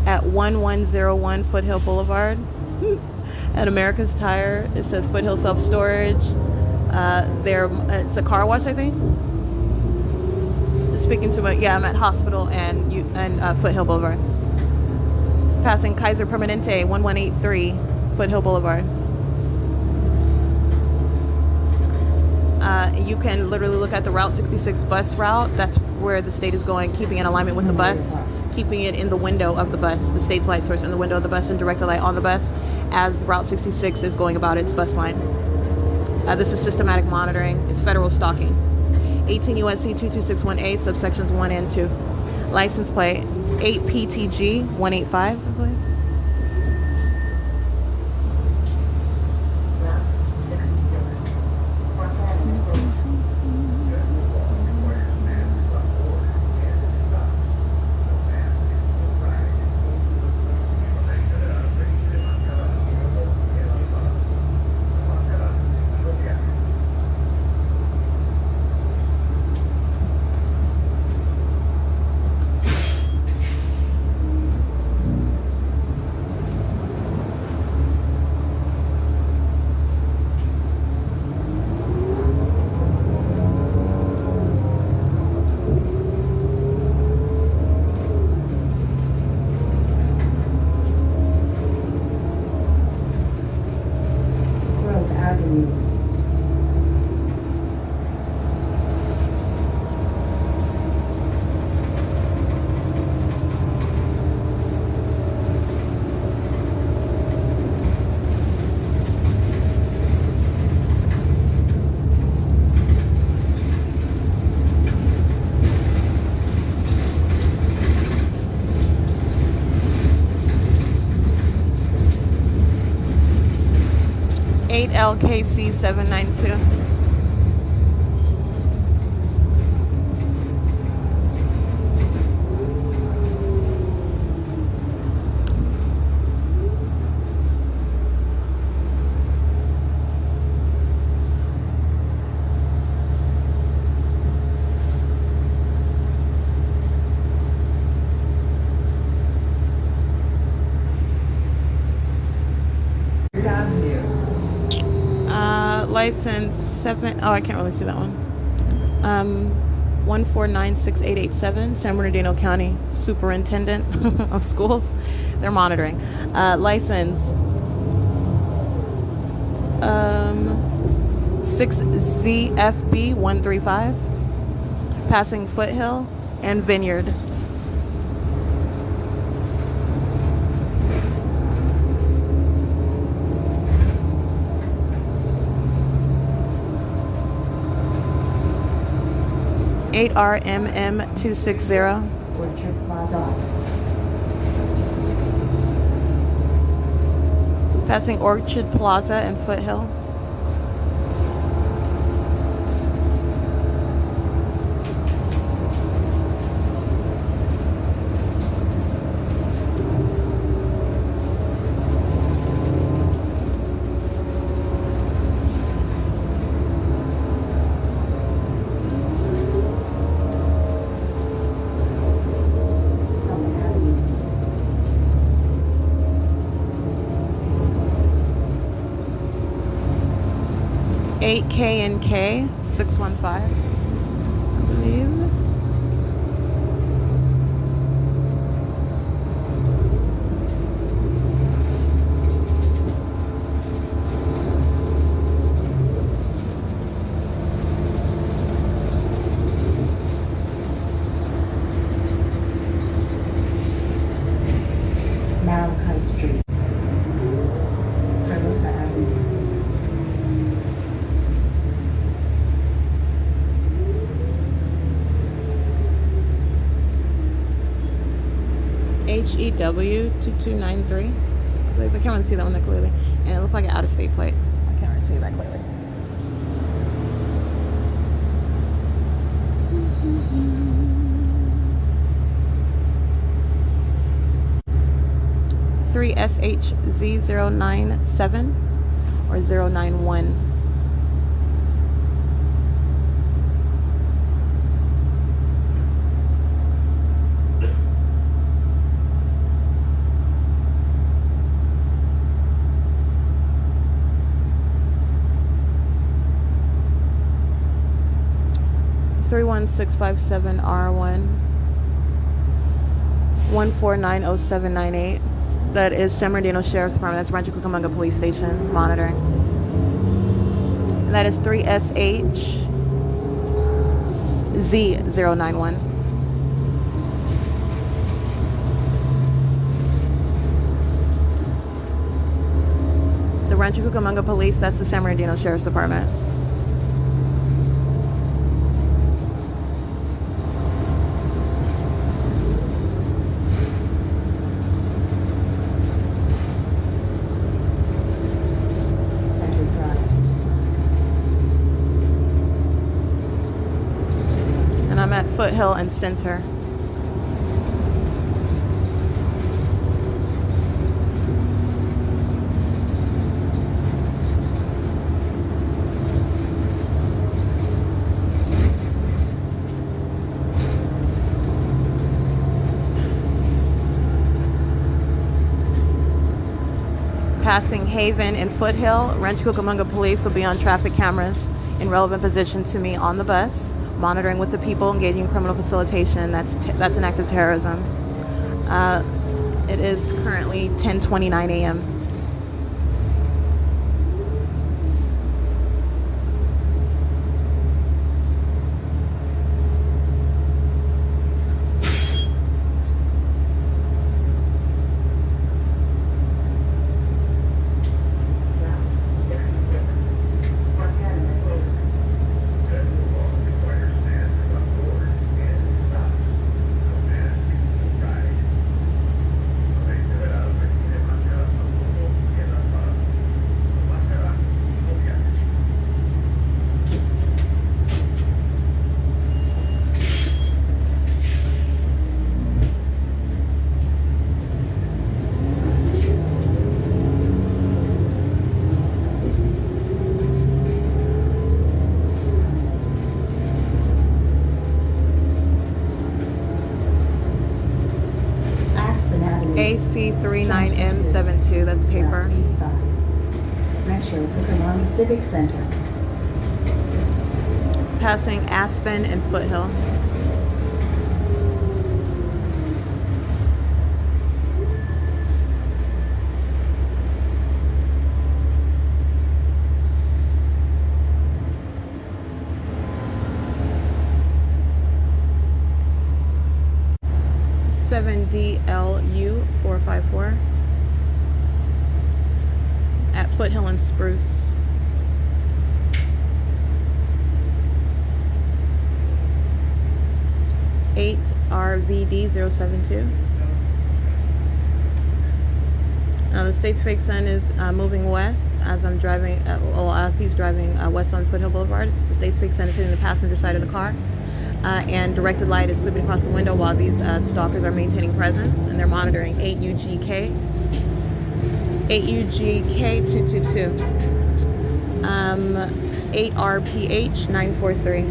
at 1101 Foothill Boulevard. At America's Tire, it says Foothill Self Storage. It's a car wash, I think. Speaking to I'm at Hospital and Foothill Boulevard. Passing Kaiser Permanente, 1183 Foothill Boulevard. You can literally look at the Route 66 bus route. That's where the state is going, keeping in alignment with the bus, keeping it in the window of the bus, the state's light source in the window of the bus and direct light on the bus as Route 66 is going about its bus line. This is systematic monitoring. It's federal stalking. 18 U.S.C. 2261A, subsections 1 and 2. License plate 8PTG 185, I believe. Avenue. 8LKC 792. License 7. Oh, I can't really see that one. 1496887, San Bernardino County Superintendent of Schools. They're monitoring. License 6ZFB135, passing Foothill and Vineyard. $8RMM260. Orchard Plaza. Passing Orchard Plaza and Foothill. Elm Avenue. 8K&K 615, I believe. Malachite Street. Hermosa Avenue. HEW 2293. I believe I can't really see that one that clearly. And it looked like an out-of-state plate. I can't really see that clearly. Three SHZ097 or 091. R1 1490798. That is San Bernardino Sheriff's Department. That's Rancho Cucamonga Police Station monitoring. And that is 3SHZ091. The Rancho Cucamonga Police, that's the San Bernardino Sheriff's Department. Center Drive. And I'm at Foothill and Center. Passing Haven and Foothill, Rancho Cucamonga Police will be on traffic cameras in relevant position to me on the bus, monitoring with the people engaging in criminal facilitation. That's an act of terrorism. It is currently 10:29 a.m. C39M72. That's paper. 85. Rancho Cucamonga Civic Center. Passing Aspen and Foothill. DLU 454 at Foothill and Spruce. RVD 072. Now the State's fake sun is moving west as I'm driving, as he's driving west on Foothill Boulevard. The State's fake sun is hitting the passenger side of the car. And directed light is sweeping across the window while these stalkers are maintaining presence, and they're monitoring 8UGK 222, 8RPH 943,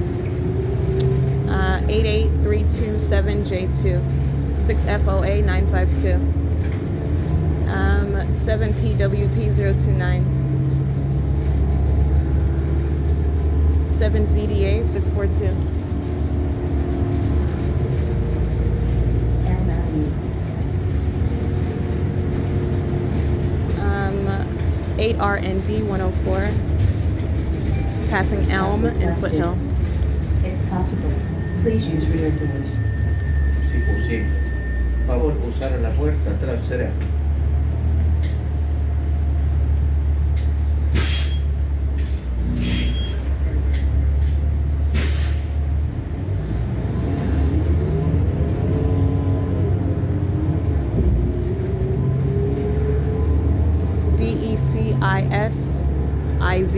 88327J2, 6FOA 952, 7PWP 029, 7ZDA 642. 8RND 104, passing Elm and Foothill. If possible, please use rear doors. Si posible, favor usar la puerta trasera. S.I.I.S IV.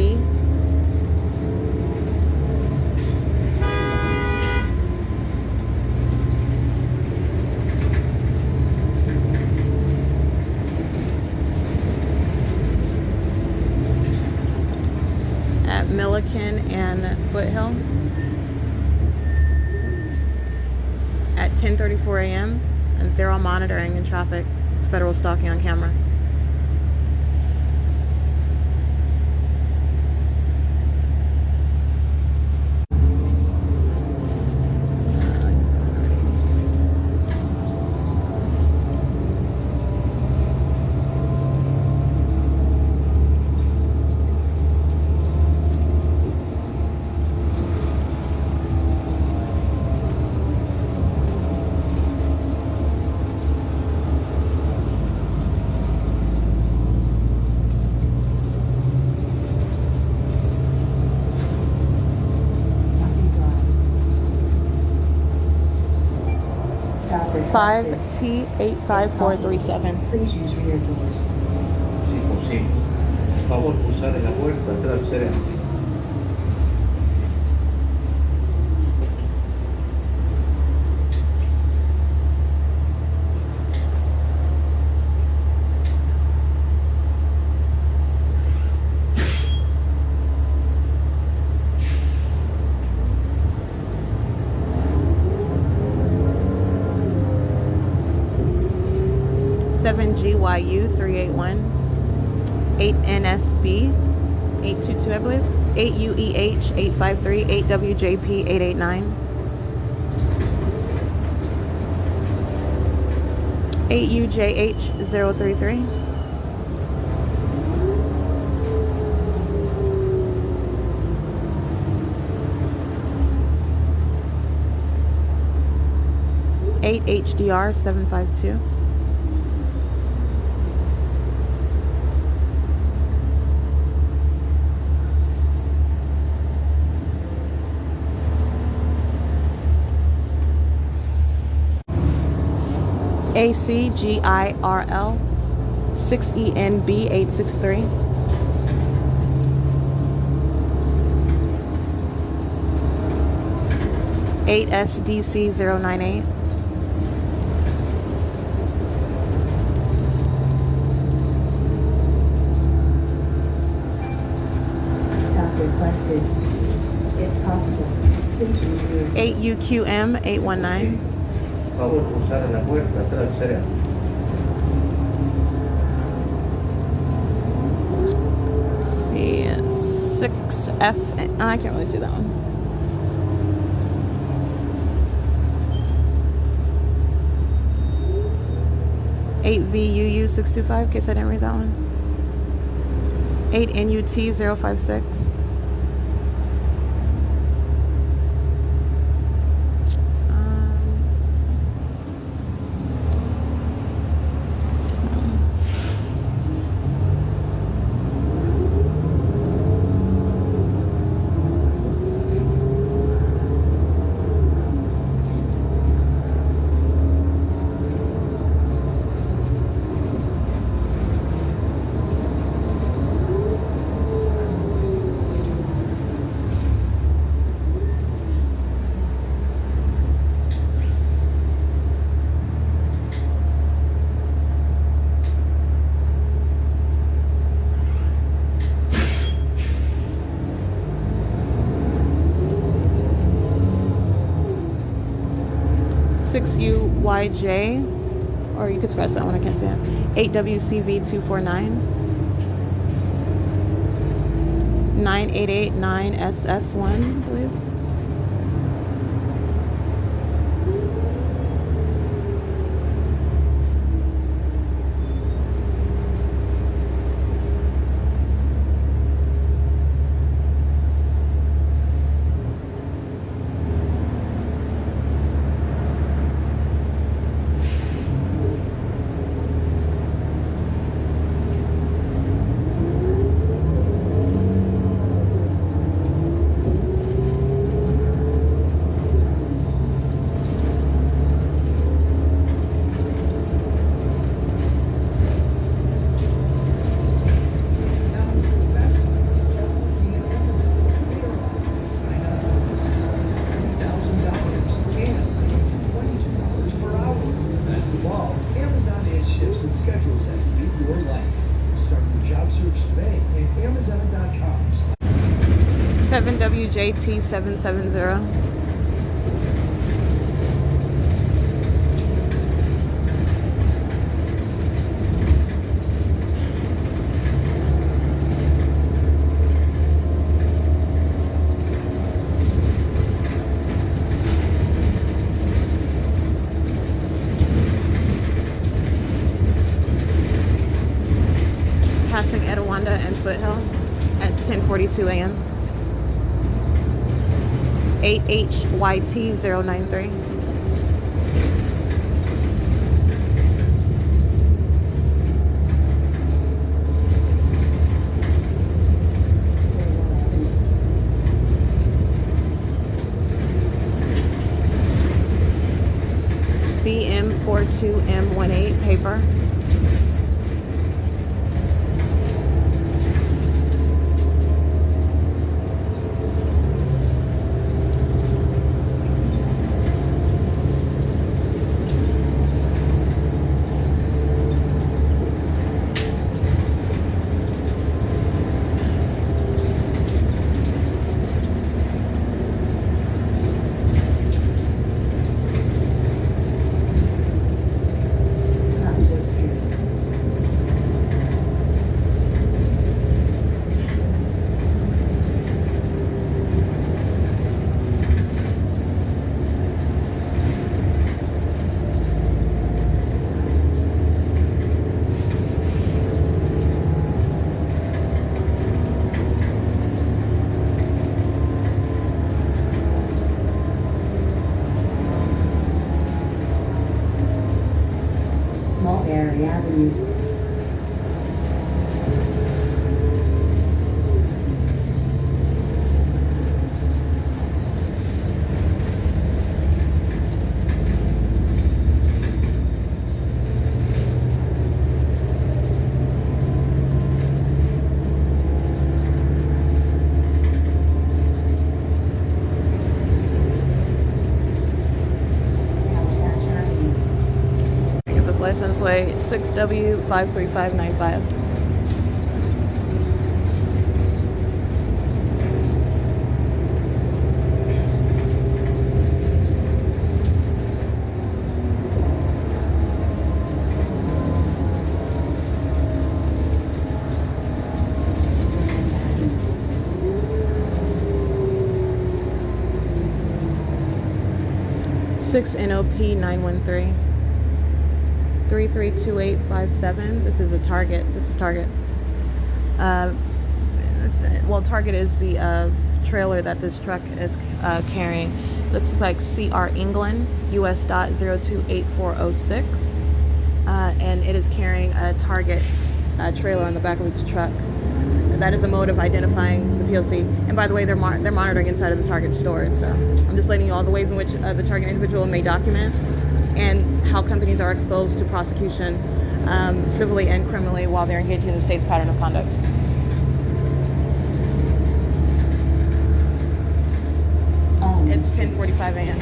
At Milliken and Foothill at 10:34 a.m. and they're all monitoring in traffic. It's federal stalking on camera. Stop at 5T85437. Please use rear doors. Si posible, favor usar la puerta trasera. 7GYU 381, 8NSB 822, I believe, 8UEH 853, 8WJP 889, 8UJH 033, 8HDR 752. ACGIRL 6ENB 863, 8SDC 098, 8UQM 819, Favor usar la puerta trasera. 6F. I can't really see that one. 8VUU625, in case I didn't read that one. 8NUT056. UYJ, or you could scratch that one, I can't see it. 8WCV249, 988-9SS1, I believe. Amazon has ships and schedules that fit your life. Start your job search today at Amazon.com. 7WJT770. Passing Etowanda and Foothill at 10:42 a.m. 8HYT093. BM42M18 paper. Mulberry Avenue. License plate 6W53595. 6NOP913 332857. This is a Target. This is Target. Well, Target is the trailer that this truck is carrying. Looks like CR England, US dot 028406. And it is carrying a Target trailer on the back of its truck. And that is a mode of identifying the P.O.C. And by the way, they're monitoring inside of the Target store. So I'm just letting you all the ways in which the Target individual may document and how companies are exposed to prosecution civilly and criminally while they're engaging in the state's pattern of conduct. It's 10:45 a.m.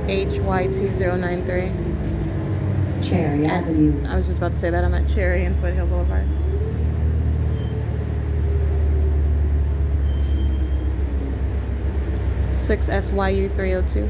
HYT093. Cherry Avenue. I was just about to say that. I'm at Cherry and Foothill Boulevard. SIU302.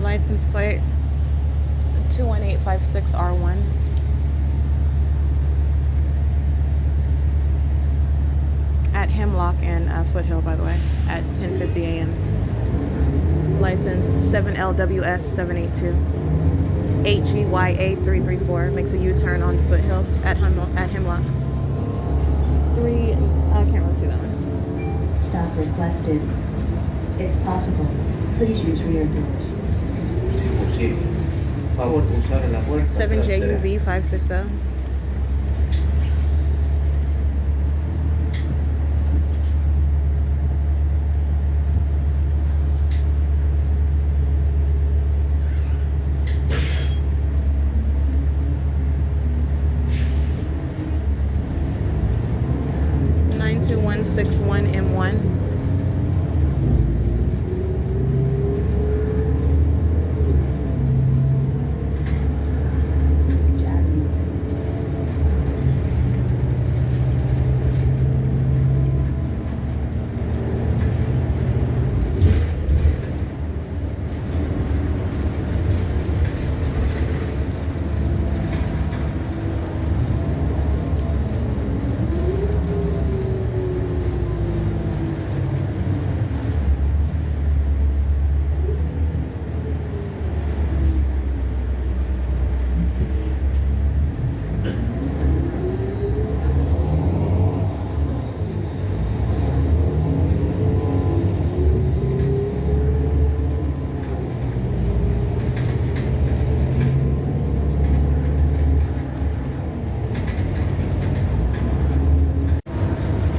License plate 21856R1. At Hemlock and Foothill, by the way, at 10:50 a.m. License 7LWS782. HGYA334 makes a U-turn on Foothill at Hemlock. I can't really see that one. Stop requested. If possible, please use rear doors. Favor usar la puerta 7JUV560. M1. Avenue.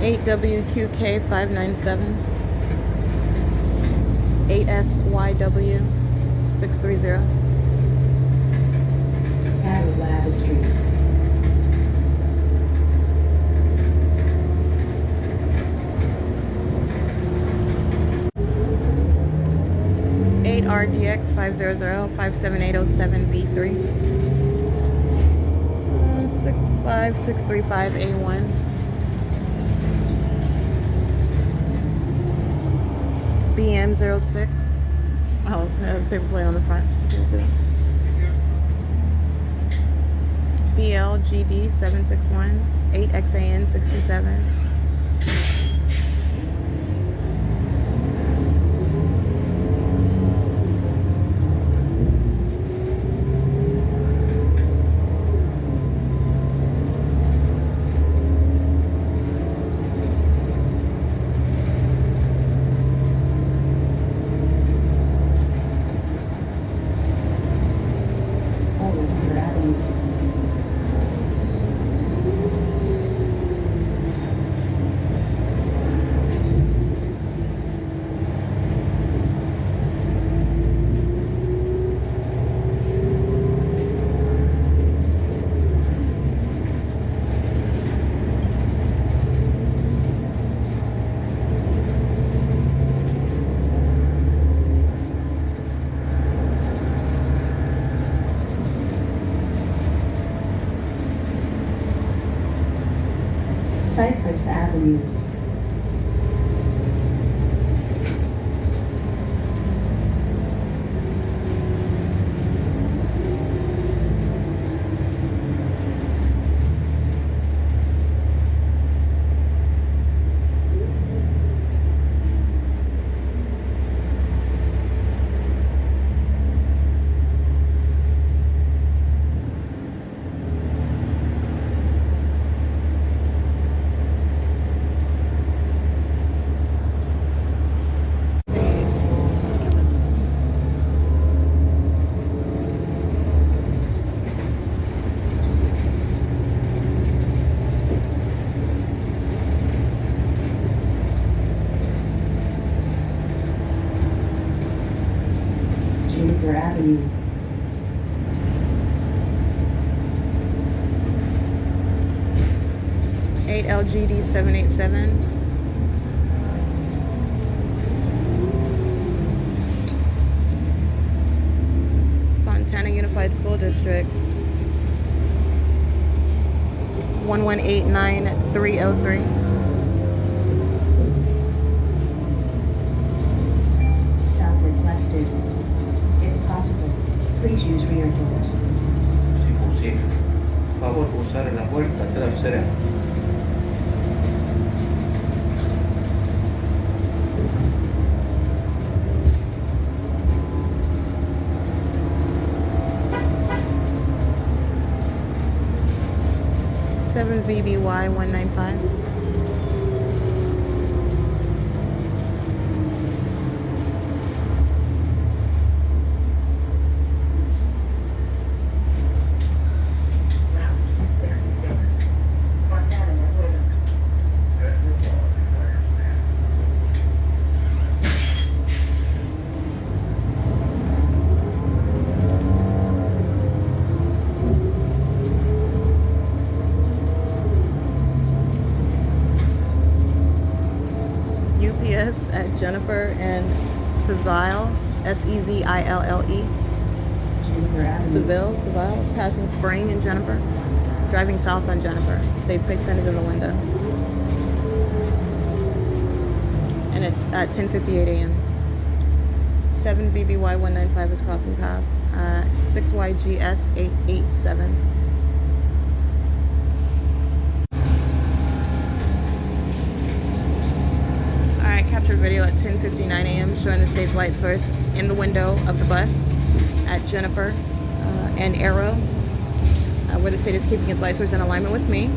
8WQK597. 8SYW630. Lab Street. RDX500-57807B3 65635A1 BM06. Oh, paper plate on the front. BLGD761 8XAN67 Paris Avenue. Juniper Avenue. LGD 787. Fontana Unified School District. 1189303. Stop requested. If possible, please use rear doors. Si posible, favor usar la puerta trasera. VBY 195. UPS at Jennifer and Seville, S-E-V-I-L-L-E. Seville, passing Spring and Jennifer. Driving south on Jennifer. State's Fixin is in the window. And it's at 10:58 a.m. 7 VBY 195 is crossing path. 6YGS 887. Captured video at 10:59 a.m. showing the state's light source in the window of the bus at Jennifer and Arrow, where the state is keeping its light source in alignment with me,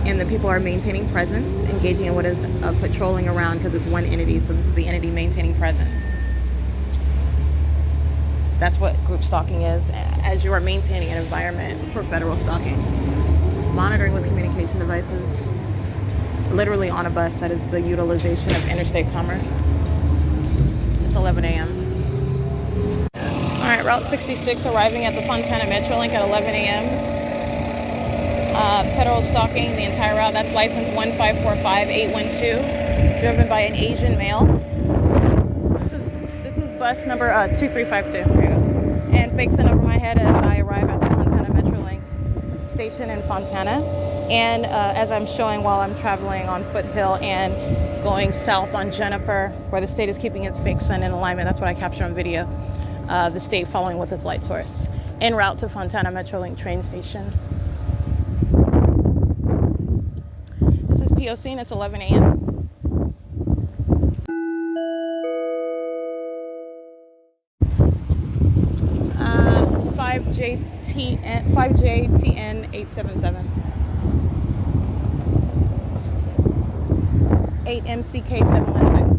and the people are maintaining presence, engaging in what is patrolling around, because it's one entity, so this is the entity maintaining presence. That's what group stalking is, as you are maintaining an environment for federal stalking. Monitoring with communication devices. Literally on a bus. That is the utilization of interstate commerce. It's 11 a.m. Alright, Route 66 arriving at the Fontana Metrolink at 11 a.m. Federal stalking the entire route. That's license 1545812, driven by an Asian male. This is bus number 2352. Here you go. And fixing over my head as I arrive at the Fontana Metrolink station in Fontana. And as I'm showing while I'm traveling on Foothill and going south on Jennifer, where the state is keeping its fake sun in alignment. That's what I captured on video. The state following with its light source. En route to Fontana Metrolink train station. This is P.O.C. and it's 11 a.m. 5JTN 877. 8MCK 716.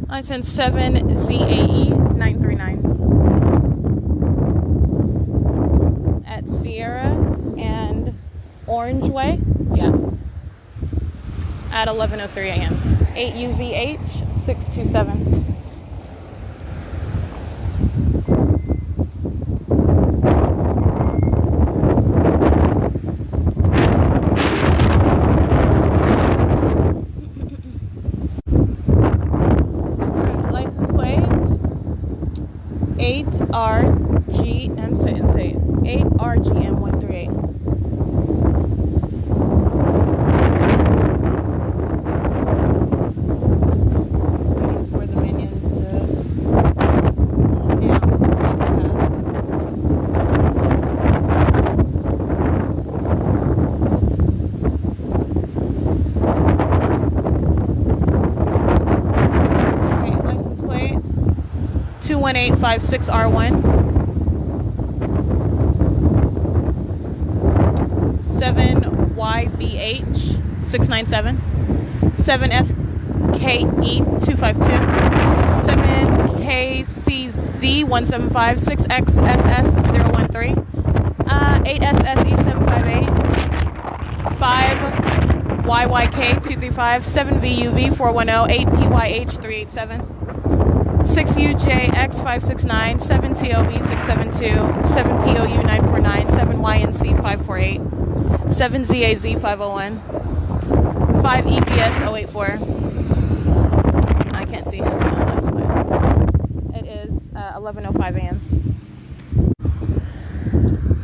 License 7ZAE 939 at Sierra and Orange Way, yeah, at 11:03 a.m. 8UZH 627. 8RGM, say it. 8RGM138. Waiting for the minions to down. Alright, license plate 21856R1. 7YBH697, 7FKE252, 7KCZ175, 6XSS013, 8SSE758, 5YYK235, 7VUV410, 8PYH387, 6UJX569, 7TOB672, 7POU949, 7YNC548, 7ZAZ501, 5EBS084. I can't see his lights, but it is 11:05 a.m.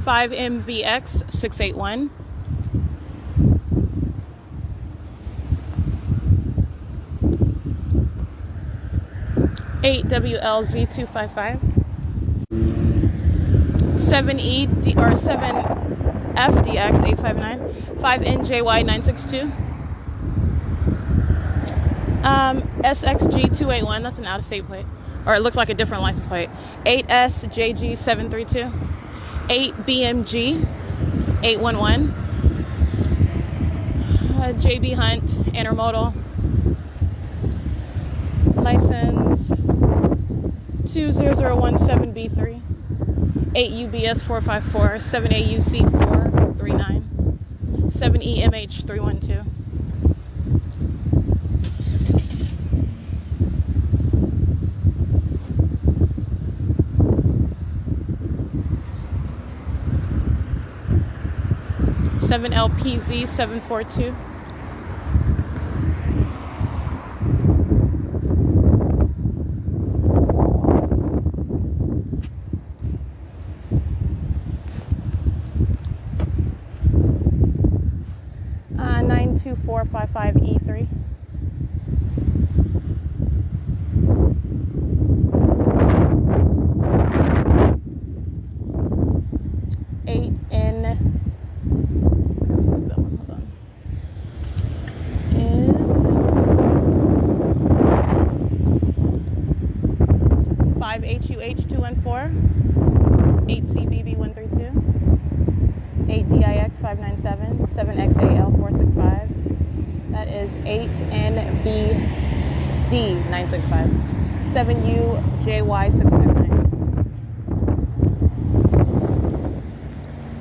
5MVX681, 8WLZ255, 7ED or 7FDX859, 5NJY962, SXG281, that's an out-of-state plate, or it looks like a different license plate, 8SJG732, 8BMG811, JB Hunt Intermodal, license 20017B3, 8UBS454, 7AUC439, 7EMH312. Seven LPZ 742, 92455E3, 8N. HUH214, 8CBB132, 8DIX597, 7XAL465. That is 8NBD965, 7UJY659,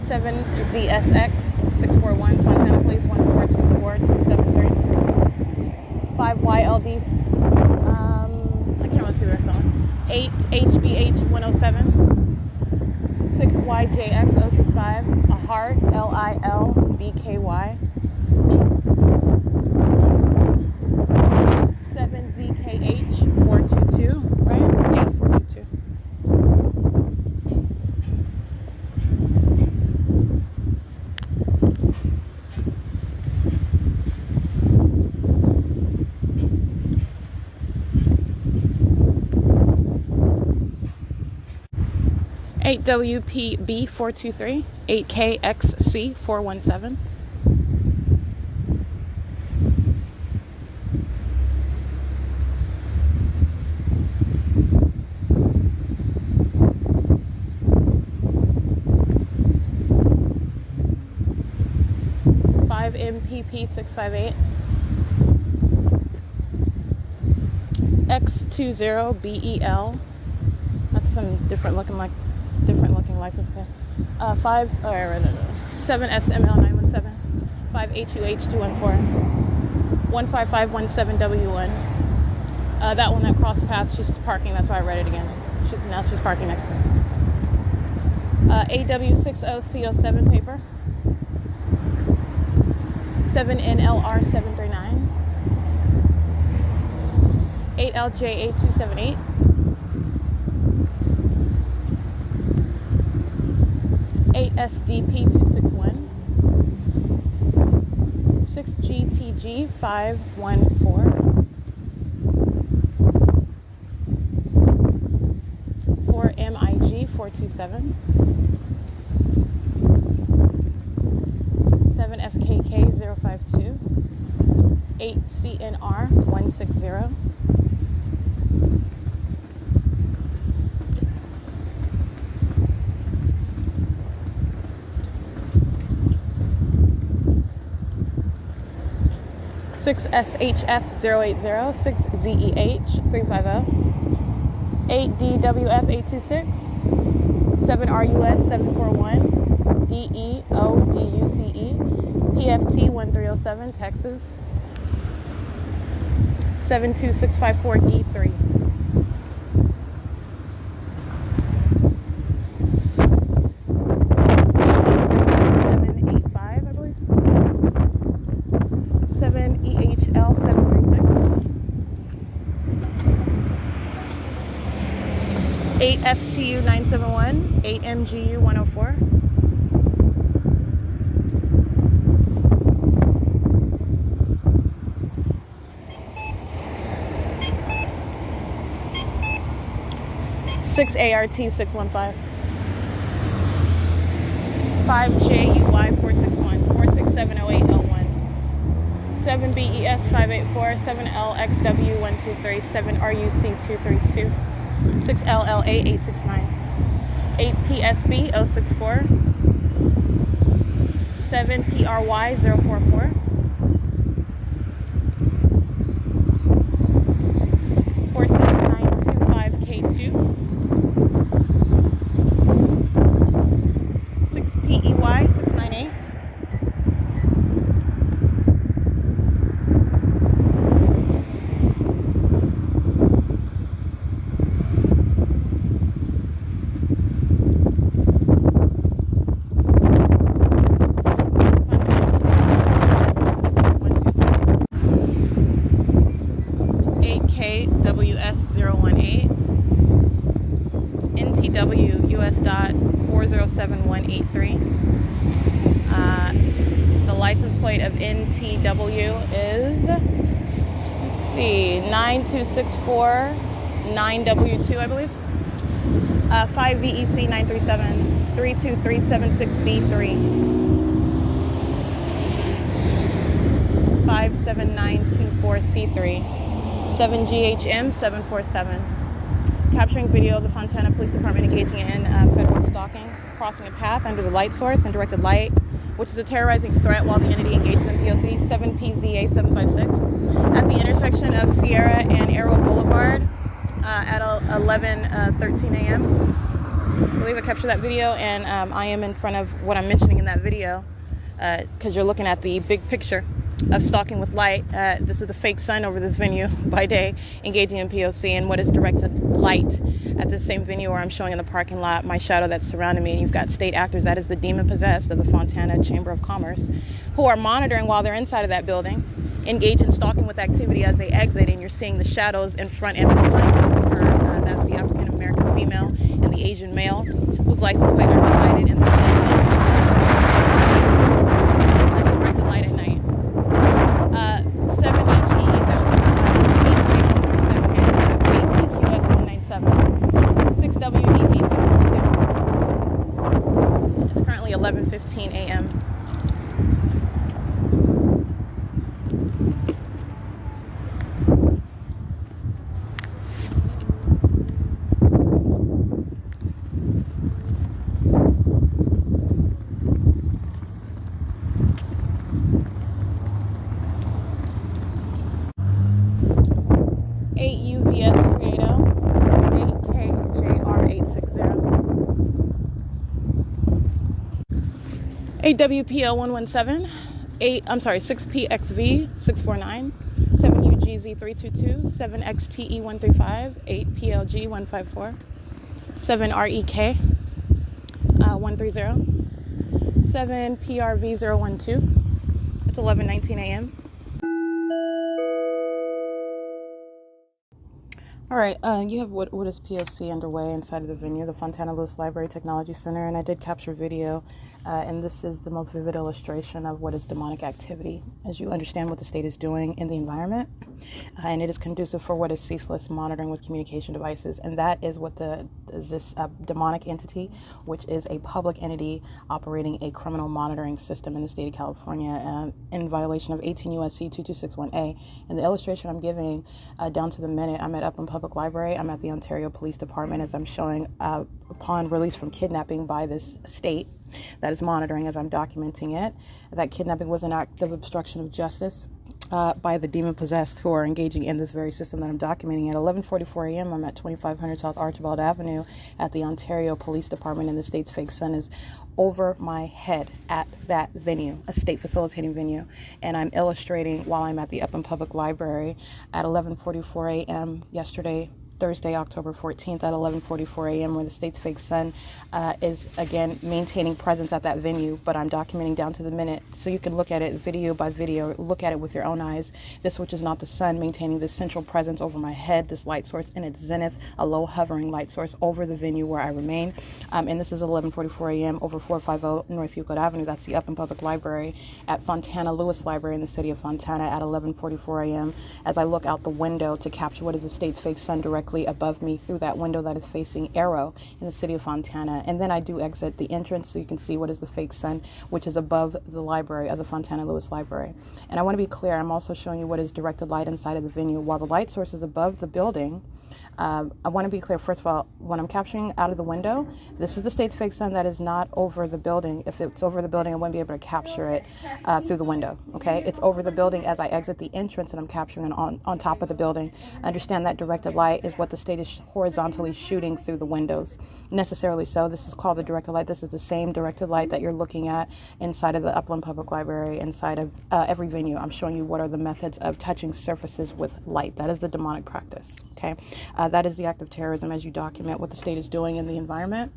7ZSX641, Fontana Place 1424273, 5YLD. I can't really see the rest of them. 8HBH107, 6YJX065, a heart, LILBKY, 7ZKH422, right? Yeah, 422. WPB423, 8KXC417, 5MPP658, X20BEL. That's some different looking license plate. 7SML917, 5HUH214, 15517W1. That one that crossed paths, she's parking. That's why I read it again. She's parking next to me. AW60C07 paper. 7NLR739, 8LJ8278, 8SDP261, 6GTG514, 4MIG427, 7FKK052, 8CNR160, 6SHF080, 6ZEH350, 8DWF826, 7RUS741, DEODUCE, PFT1307, Texas, 72654D3. 785, I believe. 7EHL736. 8FTU971, 8MGU104. 6ART615. 5JUY461, 46708L1. 7BES584, 7LXW123, 7RUC232, 6LLA869, 8PSB064, 7PRY044, 47925K2, 6PEY698, 8KWS018, NTW US.407183. The license plate of NTW is, let's see, 92649W2, I believe. 5VEC937, 32376B3. 57924C3. 7GHM747. Capturing video of the Fontana Police Department engaging in federal stalking, crossing a path under the light source and directed light, which is a terrorizing threat while the entity engages in P.O.C. 7PZA756 at the intersection of Sierra and Arrow Boulevard at 11:13 a.m. I believe I captured that video, and I am in front of what I'm mentioning in that video because you're looking at the big picture of stalking with light. This is the fake sun over this venue by day, engaging in P.O.C. and what is directed light at the same venue where I'm showing in the parking lot, my shadow that's surrounding me. And you've got state actors, that is the demon possessed of the Fontana Chamber of Commerce, who are monitoring while they're inside of that building, engage in stalking with activity as they exit, and you're seeing the shadows in front and behind her. That's the African American female and the Asian male, whose license plate are decided in the light at night. 6WDP242. It's currently 11:15 a.m. AWPL117, 6PXV649, 7UGZ322, 7XTE135, 8PLG154, 7REK130, 7PRV012. It's 11:19 a.m. All right, you have what is P.O.C underway inside of the venue, the Fontana Lewis Library Technology Center, and I did capture video, and this is the most vivid illustration of what is demonic activity, as you understand what the state is doing in the environment, and it is conducive for what is ceaseless monitoring with communication devices, and that is what this demonic entity, which is a public entity operating a criminal monitoring system in the state of California, in violation of 18 U.S.C. 2261A, and the illustration I'm giving down to the minute, I'm at Upland Public Library. I'm at the Ontario Police Department as I'm showing upon release from kidnapping by this state that is monitoring as I'm documenting it. That kidnapping was an act of obstruction of justice by the demon-possessed who are engaging in this very system that I'm documenting. At 11:44 a.m., I'm at 2500 South Archibald Avenue at the Ontario Police Department, and the state's fake sun is over my head at that venue, a state facilitating venue, and I'm illustrating while I'm at the Upland Public Library at 11:44 a.m. yesterday, Thursday, October 14th at 11:44 a.m. where the state's fake sun is again maintaining presence at that venue, but I'm documenting down to the minute so you can look at it video by video, look at it with your own eyes. This which is not the sun maintaining this central presence over my head, this light source in its zenith, a low hovering light source over the venue where I remain. And this is 11:44 a.m. over 450 North Euclid Avenue. That's the Upland Public Library at Fontana Lewis Library in the city of Fontana at 11:44 a.m. as I look out the window to capture what is the state's fake sun directly above me through that window that is facing Arrow in the city of Fontana. And then I do exit the entrance so you can see what is the fake sun, which is above the library of the Fontana Lewis Library. And I want to be clear, I'm also showing you what is directed light inside of the venue. While the light source is above the building, I want to be clear, first of all, when I'm capturing out of the window, this is the state's fake sun that is not over the building. If it's over the building, I wouldn't be able to capture it through the window, okay? It's over the building as I exit the entrance and I'm capturing it on top of the building. Understand that directed light is what the state is horizontally shooting through the windows. Necessarily so. This is called the directed light. This is the same directed light that you're looking at inside of the Upland Public Library, inside of every venue. I'm showing you what are the methods of touching surfaces with light. That is the demonic practice, okay? That is the act of terrorism as you document what the state is doing in the environment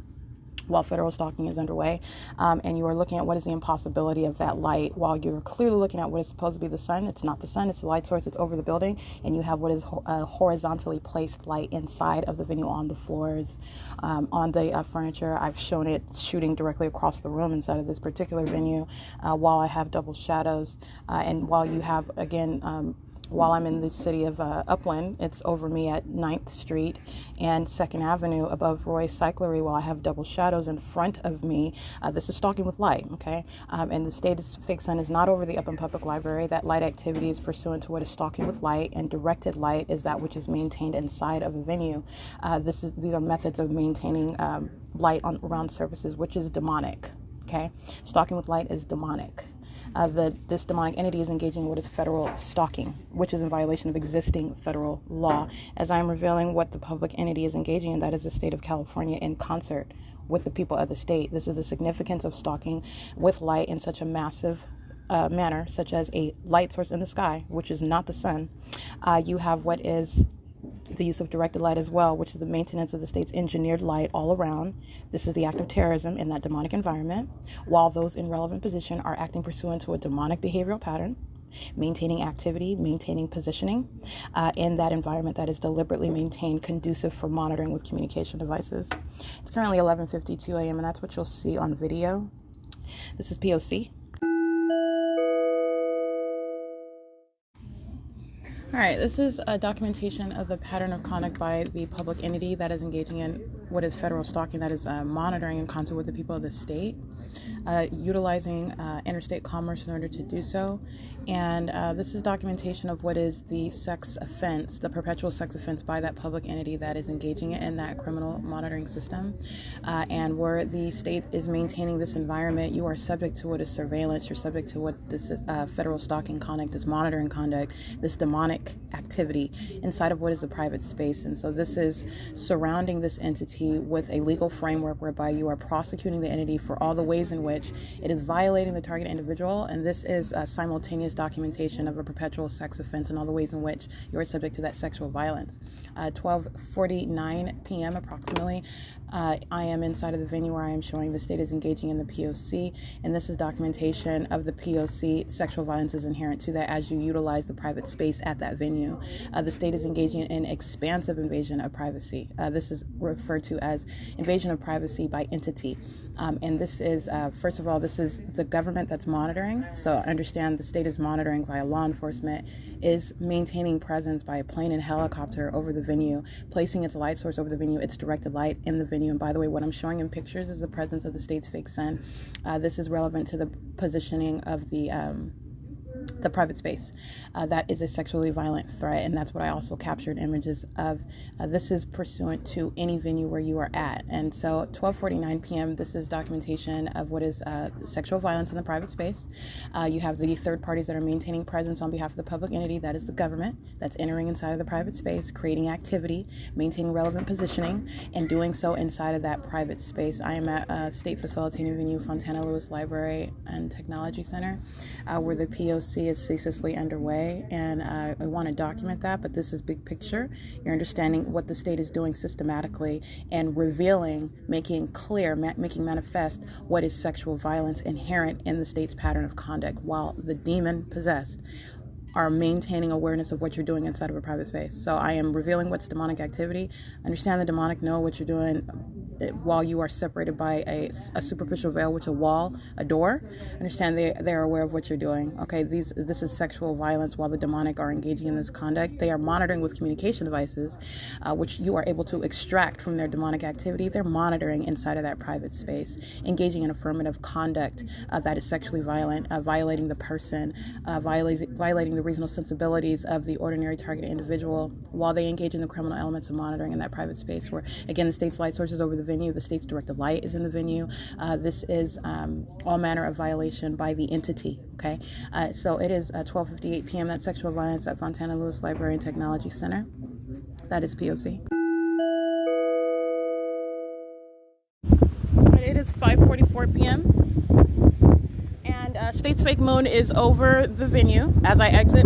while federal stalking is underway, and you are looking at what is the impossibility of that light while you're clearly looking at what is supposed to be the sun. It's not the sun, it's the light source, it's over the building, and you have what is horizontally placed light inside of the venue, on the floors, on the furniture. I've shown it shooting directly across the room inside of this particular venue while I have double shadows, and while you have, again, while I'm in the city of Upland, it's over me at 9th Street and 2nd Avenue above Roy Cyclery while I have double shadows in front of me. This is stalking with light, okay? And the state's fake sun is not over the Upland Public Library. That light activity is pursuant to what is stalking with light, and directed light is that which is maintained inside of a venue. These are methods of maintaining light around surfaces, which is demonic, okay? Stalking with light is demonic. This demonic entity is engaging in what is federal stalking, which is in violation of existing federal law. As I'm revealing what the public entity is engaging in, that is the state of California in concert with the people of the state. This is the significance of stalking with light in such a massive manner, such as a light source in the sky, which is not the sun. You have what is the use of directed light as well, which is the maintenance of the state's engineered light all around. This is the act of terrorism in that demonic environment, while those in relevant position are acting pursuant to a demonic behavioral pattern, maintaining activity, maintaining positioning in that environment that is deliberately maintained, conducive for monitoring with communication devices. It's currently 11:52 a.m., and that's what you'll see on video. This is P.O.C. All right, this is a documentation of the pattern of conduct by the public entity that is engaging in what is federal stalking, that is monitoring in concert with the people of the state, utilizing interstate commerce in order to do so. And this is documentation of what is the sex offense, the perpetual sex offense by that public entity that is engaging in that criminal monitoring system. And where the state is maintaining this environment, you are subject to what is surveillance, you're subject to what this federal stalking conduct, this monitoring conduct, this demonic activity inside of what is a private space. And so this is surrounding this entity with a legal framework whereby you are prosecuting the entity for all the ways in which it is violating the target individual, and this is a simultaneous documentation of a perpetual sex offense and all the ways in which you are subject to that sexual violence. 12:49 p.m. approximately, I am inside of the venue where I am showing the state is engaging in the P.O.C, and this is documentation of the P.O.C. Sexual violence is inherent to that as you utilize the private space at that venue. The state is engaging in expansive invasion of privacy. This is referred to as invasion of privacy by entity. And this is, first of all, this is the government that's monitoring. So understand the state is monitoring via law enforcement, is maintaining presence by a plane and helicopter over the venue, placing its light source over the venue, its directed light in the venue. And by the way, what I'm showing in pictures is the presence of the state's fake sun. This is relevant to the positioning of the private space. That is a sexually violent threat, and that's what I also captured images of. This is pursuant to any venue where you are at. And so 12:49 p.m., this is documentation of what is sexual violence in the private space. You have the third parties that are maintaining presence on behalf of the public entity, that is the government, that's entering inside of the private space, creating activity, maintaining relevant positioning, and doing so inside of that private space. I am at State Facilitating Venue, Fontana Lewis Library and Technology Center, where the P.O.C. is ceaselessly underway, and I want to document that, but this is big picture. You're understanding what the state is doing systematically and revealing, making clear, making manifest what is sexual violence inherent in the state's pattern of conduct, while the demon-possessed are maintaining awareness of what you're doing inside of a private space. So I am revealing what's demonic activity. Understand the demonic know what you're doing while you are separated by a superficial veil, which is a wall, a door. Understand they're aware of what you're doing. Okay, this is sexual violence while the demonic are engaging in this conduct. They are monitoring with communication devices, which you are able to extract from their demonic activity. They're monitoring inside of that private space, engaging in affirmative conduct that is sexually violent, violating the person, violating the reasonable sensibilities of the ordinary targeted individual while they engage in the criminal elements of monitoring in that private space, where, again, the state's light source is over the venue, the state's directed light is in the venue. This is all manner of violation by the entity, okay? So it is 12:58 p.m. That's sexual violence at Fontana Lewis Library and Technology Center. That is P.O.C. It is 5:44 p.m. and State's Fake Moon is over the venue as I exit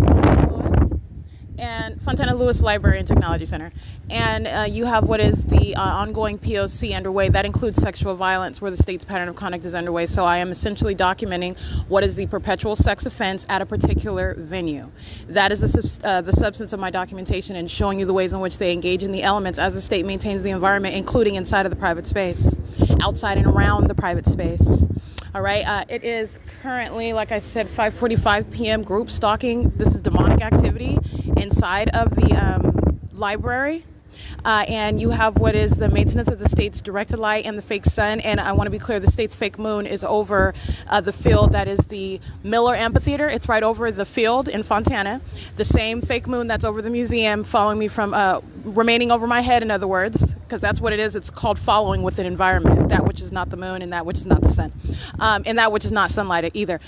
Fontana Lewis Library and Technology Center. And you have what is the ongoing P.O.C. underway. That includes sexual violence where the state's pattern of conduct is underway. So I am essentially documenting what is the perpetual sex offense at a particular venue. That is the substance of my documentation, and showing you the ways in which they engage in the elements as the state maintains the environment, including inside of the private space, outside and around the private space. All right, it is currently, like I said, 5:45 p.m. group stalking. This is demonic activity inside of the library. And you have what is the maintenance of the state's directed light and the fake sun. And I want to be clear, the state's fake moon is over the field that is the Miller Amphitheater. It's right over the field in Fontana. The same fake moon that's over the museum, following me from, remaining over my head, in other words, because that's what it is. It's called following with an environment, that which is not the moon and that which is not the sun, and that which is not sunlight either.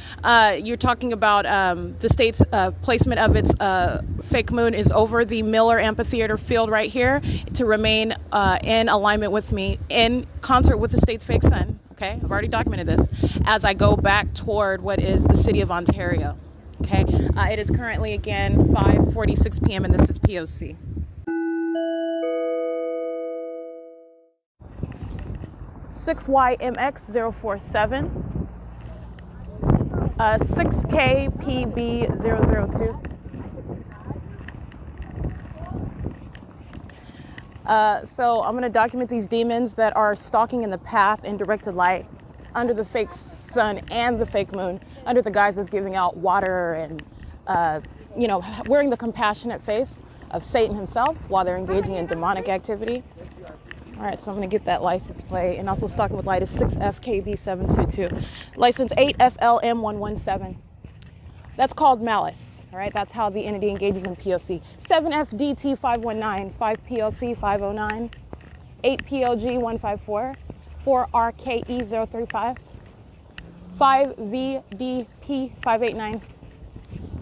You're talking about the state's placement of its fake moon is over the Miller Amphitheater field right here to remain in alignment with me, in concert with the state's fake sun. Okay, I've already documented this as I go back toward what is the city of Ontario. Okay, it is currently again 5:46 p.m. and this is P.O.C. (6YMX047) 6KPB002. So I'm going to document these demons that are stalking in the path in directed light under the fake sun and the fake moon, under the guise of giving out water and, wearing the compassionate face of Satan himself while they're engaging in demonic activity. All right, so I'm going to get that license plate. And also stalking with light is 6FKB722. License 8FLM117. That's called malice. All right, that's how the entity engages in P.O.C. 7FDT519, 5PLC509, 8PLG154, 4RKE035, 5VDP589,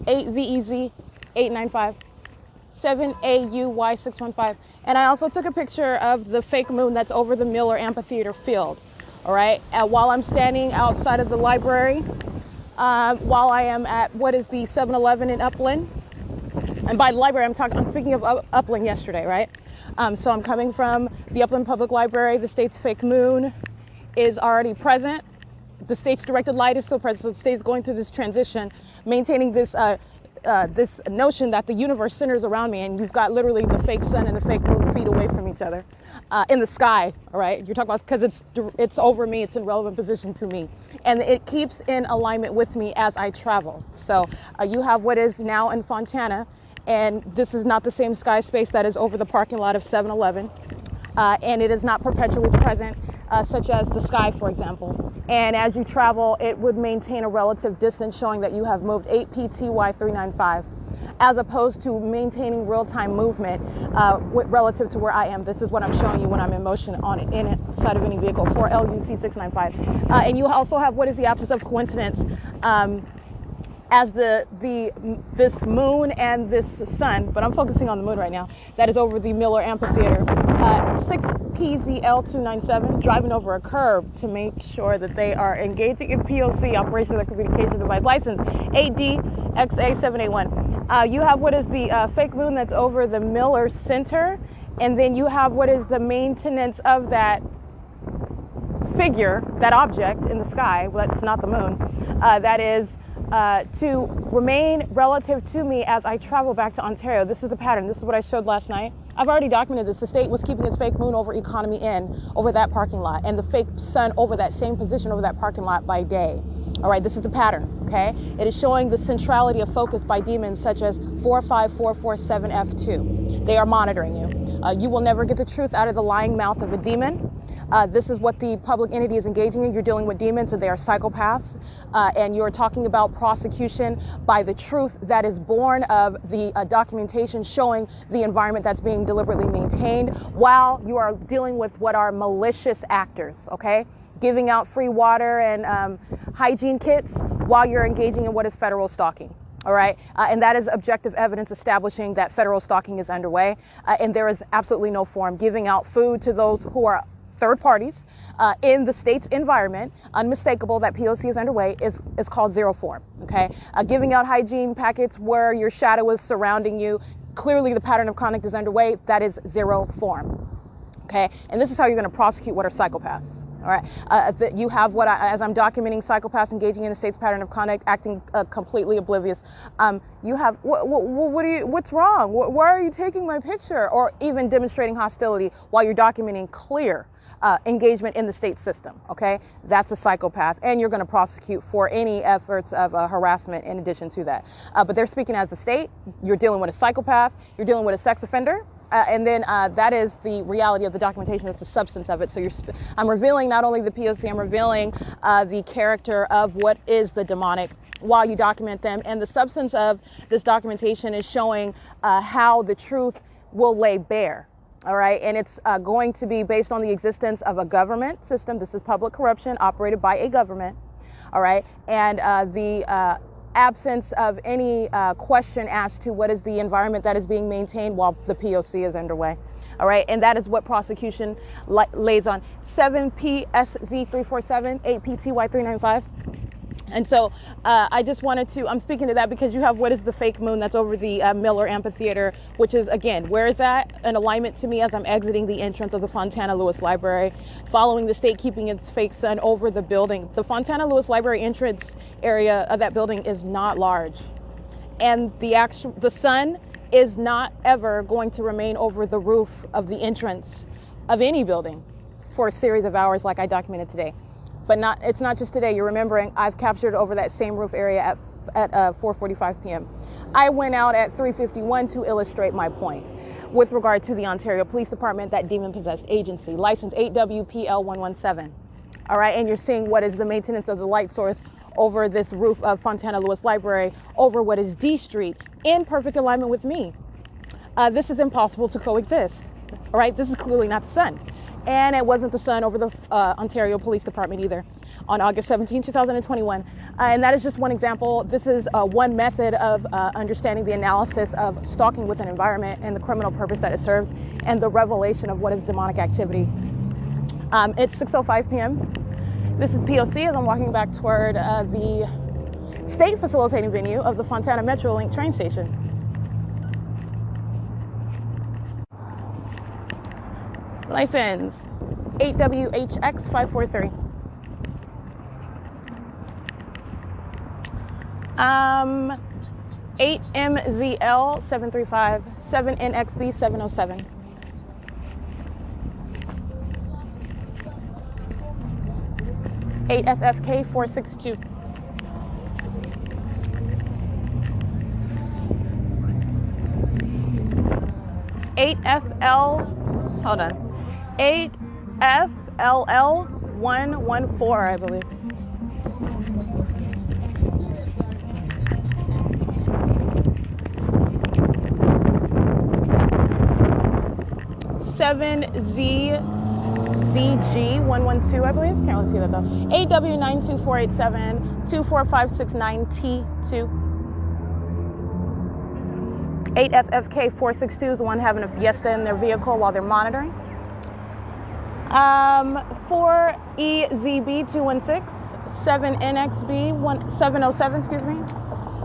8VEZ895, 7AUY615. And I also took a picture of the fake moon that's over the Miller Amphitheater field. All right, while I'm standing outside of the library, while I am at what is the 7-Eleven in Upland. And by the library, I'm speaking of Upland yesterday, right? So I'm coming from the Upland Public Library. The state's fake moon is already present. The state's directed light is still present. So the state's going through this transition, maintaining this this notion that the universe centers around me, and you've got literally the fake sun and the fake moon feet away from each other in the sky. All right, you're talking about because it's over me. It's in relevant position to me, and it keeps in alignment with me as I travel. So you have what is now in Fontana, and this is not the same sky space that is over the parking lot of 7-Eleven, and it is not perpetually present, such as the sky, for example. And as you travel, it would maintain a relative distance showing that you have moved 8 PTY 395, as opposed to maintaining real-time movement relative to where I am. This is what I'm showing you when I'm in motion inside of any vehicle for LUC 695. And you also have what is the absence of coincidence, as this moon and this sun, but I'm focusing on the moon right now, that is over the Miller Amphitheater. 6PZL297, driving over a curb to make sure that they are engaging in P.O.C, operation of the communication device, license ADXA781. You have what is the fake moon that's over the Miller Center, and then you have what is the maintenance of that figure, that object in the sky, well, that's not the moon, that is to remain relative to me as I travel back to Ontario. This is the pattern. This is what I showed last night. I've already documented this. The state was keeping its fake moon over Economy Inn, over that parking lot, and the fake sun over that same position over that parking lot by day. All right, this is the pattern, okay? It is showing the centrality of focus by demons such as 45447F2. They are monitoring you. You will never get the truth out of the lying mouth of a demon. This is what the public entity is engaging in. You're dealing with demons, and they are psychopaths. And you're talking about prosecution by the truth that is born of the documentation showing the environment that's being deliberately maintained, while you are dealing with what are malicious actors, okay? Giving out free water and hygiene kits while you're engaging in what is federal stalking. All right. And that is objective evidence establishing that federal stalking is underway. And there is absolutely no form. Giving out food to those who are third parties in the state's environment, unmistakable that P.O.C is underway, is called zero form. Okay. Giving out hygiene packets where your shadow is surrounding you, clearly the pattern of conduct is underway. That is zero form. Okay. And this is how you're going to prosecute what are psychopaths. All right. You have what, as I'm documenting psychopaths engaging in the state's pattern of conduct, acting completely oblivious. You have what's wrong? Why are you taking my picture? Or even demonstrating hostility while you're documenting clear engagement in the state system. Okay, that's a psychopath, and you're going to prosecute for any efforts of harassment in addition to that. But they're speaking as the state. You're dealing with a psychopath. You're dealing with a sex offender. And then that is the reality of the documentation. That's the substance of it. So I'm revealing not only the P.O.C, I'm revealing the character of what is the demonic while you document them. And the substance of this documentation is showing how the truth will lay bare. All right. And it's going to be based on the existence of a government system. This is public corruption operated by a government. All right. And the absence of any question as to what is the environment that is being maintained while the P.O.C is underway. All right, and that is what prosecution lays on. 7PSZ347, 8PTY395. And so I just wanted to, I'm speaking to that because you have what is the fake moon that's over the Miller Amphitheater, which is, again, where is that? An alignment to me as I'm exiting the entrance of the Fontana Lewis Library, following the state keeping its fake sun over the building. The Fontana Lewis Library entrance area of that building is not large. And the sun is not ever going to remain over the roof of the entrance of any building for a series of hours like I documented today. But it's not just today. You're remembering I've captured over that same roof area at 4:45 p.m. I went out at 3:51 to illustrate my point with regard to the Ontario Police Department, that demon-possessed agency, license 8WPL117. All right, and you're seeing what is the maintenance of the light source over this roof of Fontana Lewis Library, over what is D Street, in perfect alignment with me. This is impossible to coexist. All right, this is clearly not the sun. And it wasn't the sun over the Ontario Police Department either on August 17, 2021. And that is just one example. This is one method of understanding the analysis of stalking with an environment and the criminal purpose that it serves and the revelation of what is demonic activity. It's 6:05 p.m. This is P.O.C as I'm walking back toward the state facilitating venue of the Fontana Metrolink train station. License 8WHX543. 8MZL735 7NXB707. 8FFK462. 8FL, hold on, 8FLL114, I believe. 7ZG112, I believe. Can't really see that though. 8W92487 24569T2. 8FFK462 is the one having a Fiesta in their vehicle while they're monitoring. 4EZB216 7NXB707, excuse me.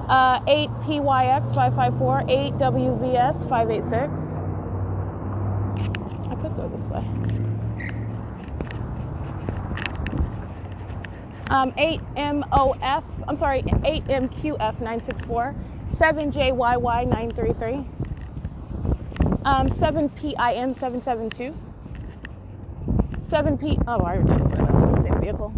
8PYX554 8WVS586. I could go this way. 8MOF, I'm sorry, 8MQF964, 7JYY933, 7PIM772, 7P, oh, I already did this one, that's the same vehicle.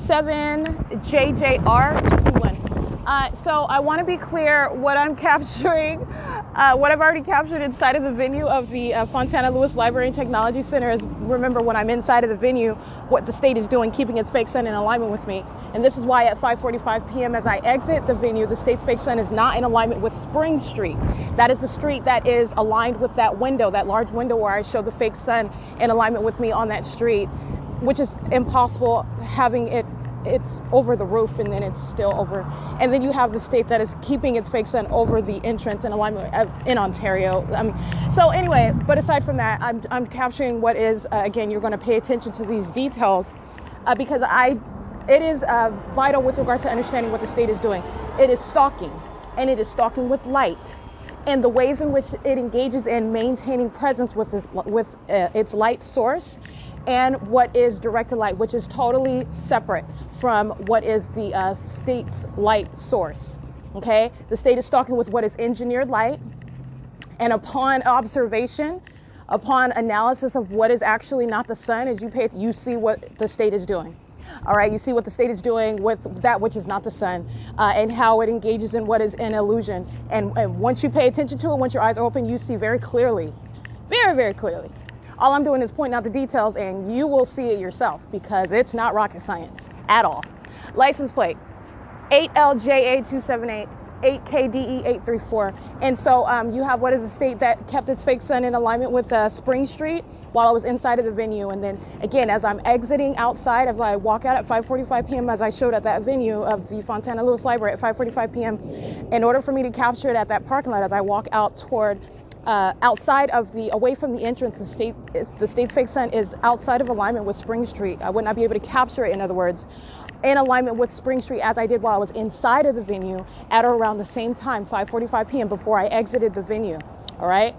7JJR221. So I want to be clear what I'm capturing, what I've already captured inside of the venue of the Fontana Lewis Library and Technology Center is, remember, when I'm inside of the venue, what the state is doing, keeping its fake sun in alignment with me. And this is why at 5:45 p.m. as I exit the venue, the state's fake sun is not in alignment with Spring Street. That is the street that is aligned with that window, that large window where I show the fake sun in alignment with me on that street, which is impossible having it's over the roof and then it's still over. And then you have the state that is keeping its fake sun over the entrance in alignment in Ontario. So anyway, but aside from that, I'm capturing what is, again, you're going to pay attention to these details because it is vital with regard to understanding what the state is doing. It is stalking, and it is stalking with light. And the ways in which it engages in maintaining presence with its light source and what is directed light, which is totally separate from what is the state's light source. Okay, the state is stalking with what is engineered light, and upon observation, upon analysis of what is actually not the sun, as you see what the state is doing. All right, you see what the state is doing with that which is not the sun, and how it engages in what is an illusion. And once you pay attention to it, once your eyes are open, you see very clearly, very, very clearly. All I'm doing is pointing out the details, and you will see it yourself because it's not rocket science at all. License plate 8LJA278 8KDE834. And so you have what is a state that kept its fake sun in alignment with Spring Street while I was inside of the venue. And then again, as I'm exiting outside, as I walk out at 5:45 p.m. as I showed at that venue of the Fontana Lewis Library at 5:45 p.m. in order for me to capture it at that parking lot, as I walk out toward outside of away from the entrance, the state's fake sun is outside of alignment with Spring Street. I would not be able to capture it, in other words, in alignment with Spring Street as I did while I was inside of the venue at or around the same time, 5:45 p.m. before I exited the venue. All right.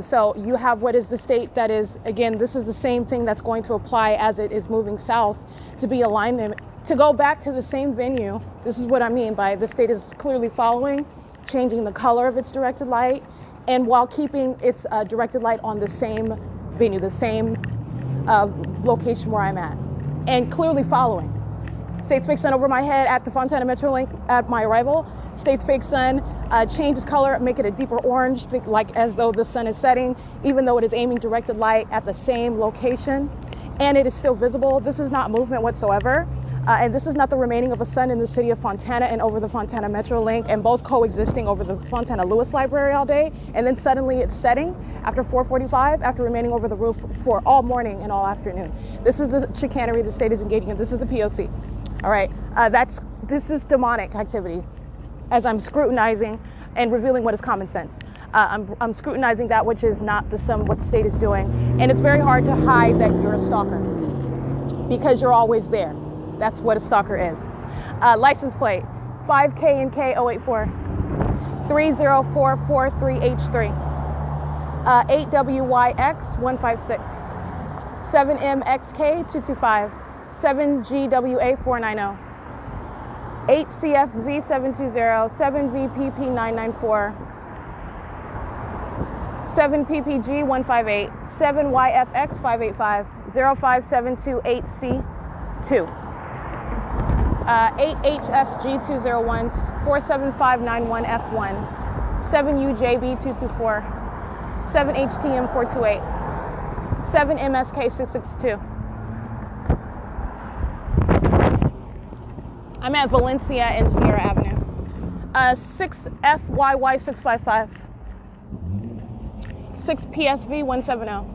So you have what is the state that is, again, this is the same thing that's going to apply as it is moving south to be alignment, to go back to the same venue. This is what I mean by the state is clearly following, changing the color of its directed light, and while keeping its directed light on the same venue, the same location where I'm at, and clearly following. State's fake sun over my head at the Fontana Metrolink at my arrival. State's fake sun changes color, make it a deeper orange, like as though the sun is setting, even though it is aiming directed light at the same location, and it is still visible. This is not movement whatsoever. And this is not the remaining of a sun in the city of Fontana and over the Fontana Metrolink, and both coexisting over the Fontana Lewis Library all day, and then suddenly it's setting after 4:45, after remaining over the roof for all morning and all afternoon. This is the chicanery the state is engaging in. This is the P.O.C. All right, this is demonic activity. As I'm scrutinizing and revealing what is common sense, I'm scrutinizing that which is not the sum of what the state is doing, and it's very hard to hide that you're a stalker because you're always there. That's what a stalker is. License plate 5KNK084 30443H3 8WYX 156, 7MXK 225, 7GWA 490, 8CFZ 720, 7VPP 994, 7PPG 158, 7YFX 585, 05728C 2, 8HSG 201, 47591F1, 7UJB 224, 7HTM 428, 7MSK 662. I'm at Valencia and Sierra Avenue. 6FYY 655, 6PSV 170.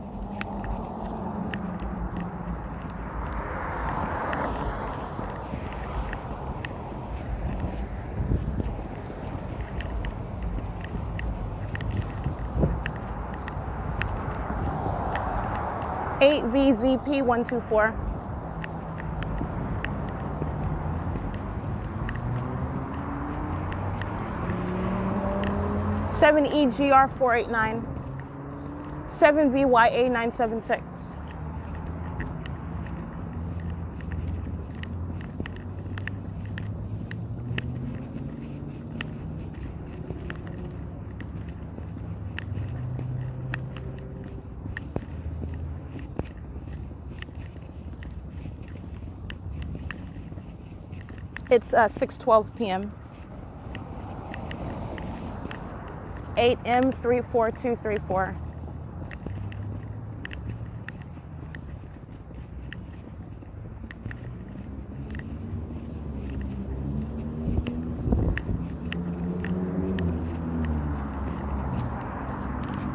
Eight VZP 124. 7EGR 489, 7VYA 976. It's 6:12 p.m. 8M 34234.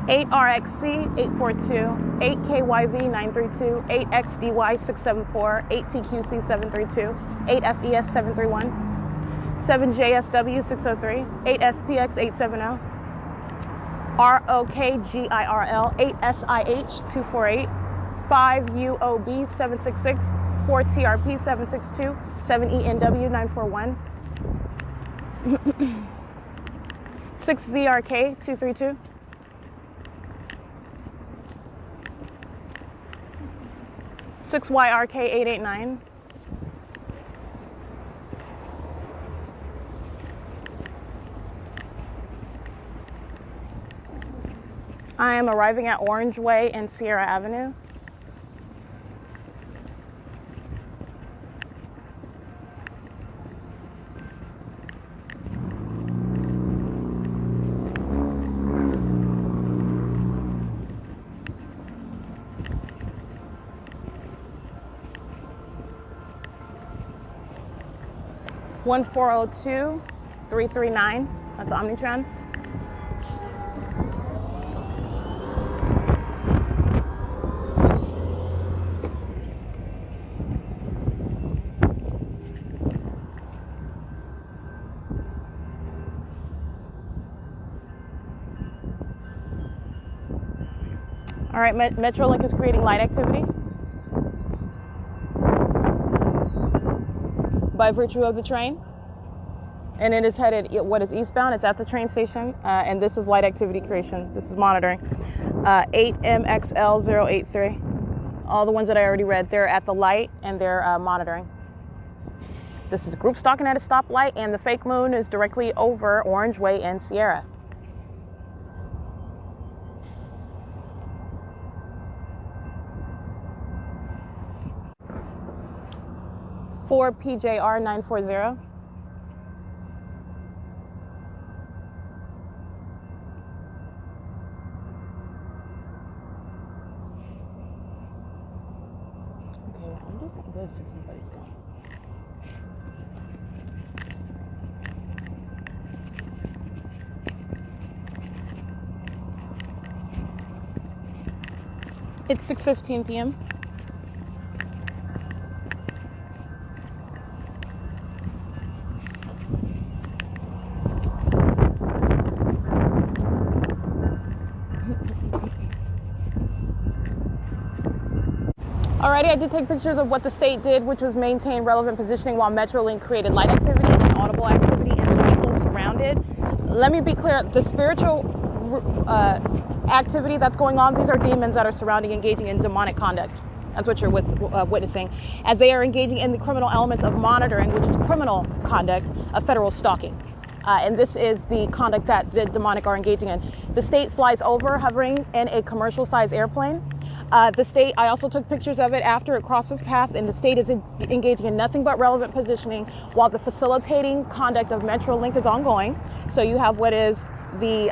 Eight RXC 842, 8 KYV 932, 8 XDY 674, 8 TQC 732, 8 FES 731, 7 JSW 603, 8 SPX 870, ROKGIRL 8 SIH 248, 5 UOB 766, 4 TRP 762, 7 ENW 941, 6 VRK 232, 6 YRK 889, I am arriving at Orange Way and Sierra Avenue. One 402-339. That's Omnitron. All right, Metrolink is creating light activity by virtue of the train, and it is headed what is eastbound. It's at the train station, and this is light activity creation. This is monitoring. 8MXL083. All the ones that I already read, they're at the light and they're monitoring. This is group stalking at a stoplight, and the fake moon is directly over Orange Way and Sierra. For PJR 940. Okay, I'm just gonna go see somebody's gone. It's 6:15 p.m. Alrighty, I did take pictures of what the state did, which was maintain relevant positioning while Metrolink created light activity and audible activity and the people surrounded. Let me be clear, the spiritual activity that's going on. These are demons that are surrounding, engaging in demonic conduct. That's what you're witnessing, as they are engaging in the criminal elements of monitoring, which is criminal conduct of federal stalking. And this is the conduct that the demonic are engaging in. The state flies over, hovering in a commercial-sized airplane. The state, I also took pictures of it after it crosses path, and the state is engaging in nothing but relevant positioning while the facilitating conduct of Metrolink is ongoing. So you have what is the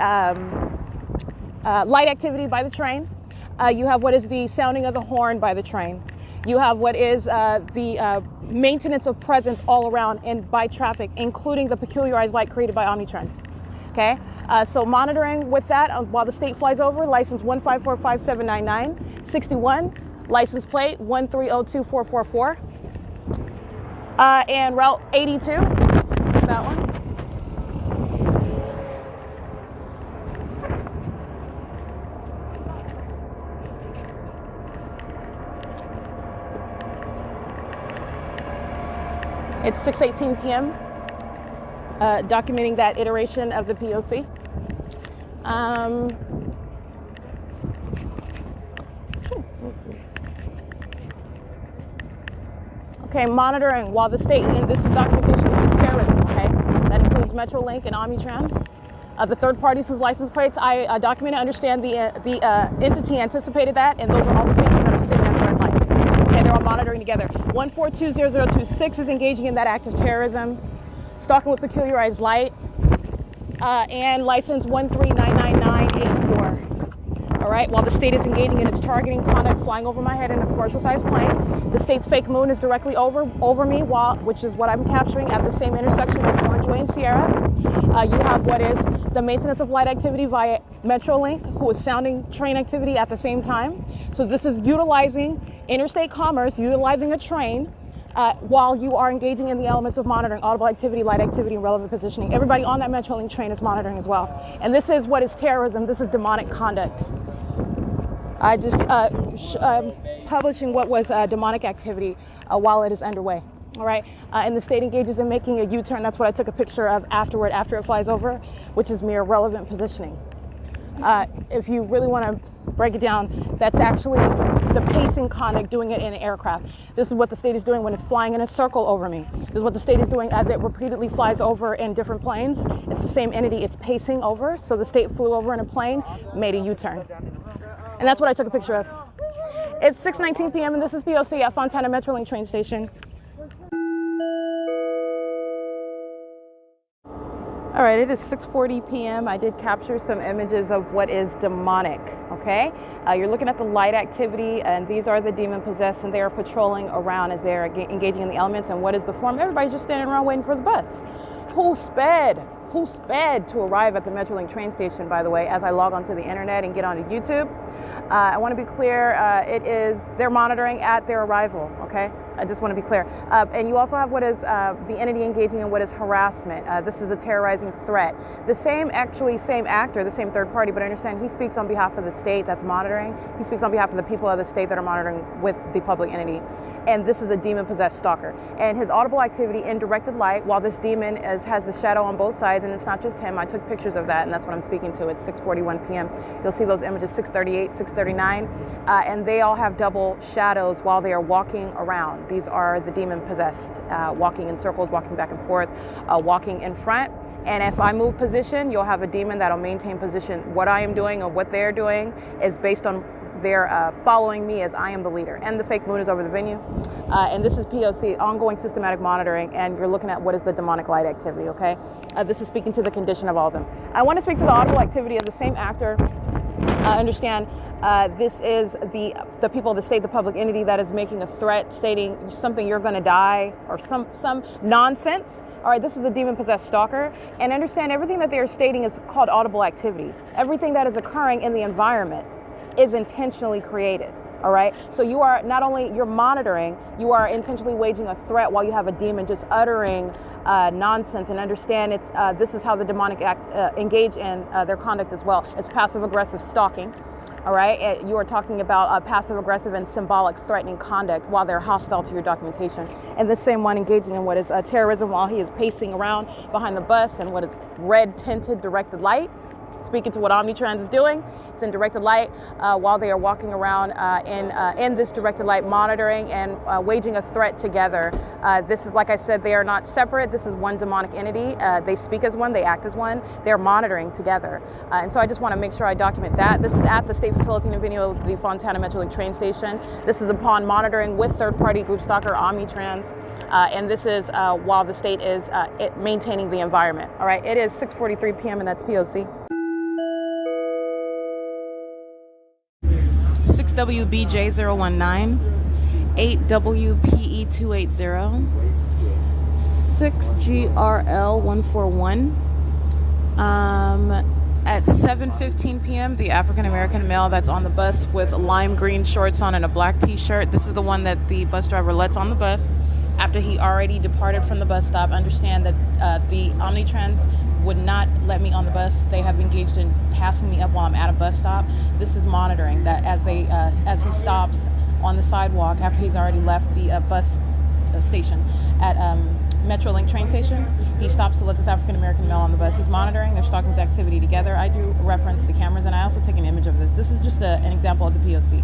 light activity by the train. You have what is the sounding of the horn by the train. You have what is the maintenance of presence all around and by traffic, including the peculiarized light created by Omnitrends. Okay, so monitoring with that while the state flies over, license 1545799, 61, license plate 1302444, and route 82, that one. It's 6:18 p.m., documenting that iteration of the P.O.C. Okay, monitoring while the state, and this is documentation, this is terrorism, okay? That includes Metrolink and Omnitrans. The third parties whose license plates I documented, understand the entity anticipated that, and those are all the same that are sitting at the red light. Okay, they're all monitoring together. 1420026 is engaging in that act of terrorism, stalking with peculiarized light, and license 1399984. All right, while the state is engaging in its targeting conduct, flying over my head in a commercial-sized plane, the state's fake moon is directly over me, which is what I'm capturing at the same intersection of Orangeway and Sierra. You have what is the maintenance of light activity via Metrolink, who is sounding train activity at the same time. So this is utilizing interstate commerce, utilizing a train, while you are engaging in the elements of monitoring, audible activity, light activity, and relevant positioning. Everybody on that Metrolink train is monitoring as well. And this is what is terrorism. This is demonic conduct. I just publishing what was demonic activity while it is underway. All right, and the state engages in making a U-turn. That's what I took a picture of afterward, after it flies over, which is mere relevant positioning. If you really want to break it down, that's actually the pacing conduct, doing it in an aircraft. This is what the state is doing when it's flying in a circle over me. This is what the state is doing as it repeatedly flies over in different planes. It's the same entity, it's pacing over. So the state flew over in a plane, made a U-turn. And that's what I took a picture of. It's 6:19 p.m. and this is P.O.C. at Fontana Metrolink train station. All right, it is 6:40 p.m. I did capture some images of what is demonic, okay? You're looking at the light activity, and these are the demon-possessed, and they are patrolling around as they're engaging in the elements. And what is the form? Everybody's just standing around waiting for the bus. Who sped to arrive at the Metrolink train station, by the way, as I log onto the internet and get onto YouTube? I want to be clear, they're monitoring at their arrival, okay? I just want to be clear. And you also have what is the entity engaging in what is harassment. This is a terrorizing threat. The same actor, the same third party, but I understand he speaks on behalf of the state that's monitoring. He speaks on behalf of the people of the state that are monitoring with the public entity. And this is a demon-possessed stalker. And his audible activity in directed light, while this demon has the shadow on both sides, and it's not just him. I took pictures of that, and that's what I'm speaking to. It's 6:41 p.m. You'll see those images, 6:38, 6:39, and they all have double shadows while they are walking around. These are the demon-possessed, walking in circles, walking back and forth, walking in front. And if I move position, you'll have a demon that'll maintain position. What I am doing or what they're doing is based on their following me as I am the leader. And the fake moon is over the venue. And this is P.O.C, ongoing systematic monitoring, and you're looking at what is the demonic light activity, okay? This is speaking to the condition of all of them. I want to speak to the audible activity of the same actor. Understand this is the people of the state, the public entity that is making a threat, stating something, you're going to die, or some nonsense. All right, this is a demon-possessed stalker. And understand everything that they are stating is called audible activity. Everything that is occurring in the environment is intentionally created. All right, so you are not only, you're monitoring, you are intentionally waging a threat while you have a demon just uttering nonsense. And understand this is how the demonic engage in their conduct as well. It's passive-aggressive stalking. All right, you are talking about passive-aggressive and symbolic threatening conduct while they're hostile to your documentation. And the same one engaging in what is terrorism while he is pacing around behind the bus and what is red-tinted directed light. speaking to what Omnitrans is doing. It's in directed light while they are walking around in this directed light, monitoring and waging a threat together. This is, like I said, they are not separate. This is one demonic entity. They speak as one, they act as one. They're monitoring together. And so I just want to make sure I document that. This is at the state facility and venue of the Fontana Metrolink train station. This is upon monitoring with third-party group stalker Omnitrans. And this is while the state is maintaining the environment. All right, it is 6:43 p.m. and that's P.O.C. 6WBJ019, 8WPE280, 6GRL141. At 7:15 p.m., the African-American male that's on the bus with lime green shorts on and a black t-shirt. This is the one that the bus driver lets on the bus after he already departed from the bus stop. Understand that the Omnitrans would not let me on the bus. They have engaged in passing me up while I'm at a bus stop. This is monitoring that as he stops on the sidewalk after he's already left the bus station at Metrolink train station. He stops to let this African-American male on the bus. He's monitoring. They're stalking with activity together. I do reference the cameras, and I also take an image of this. This is just an example of the P.O.C.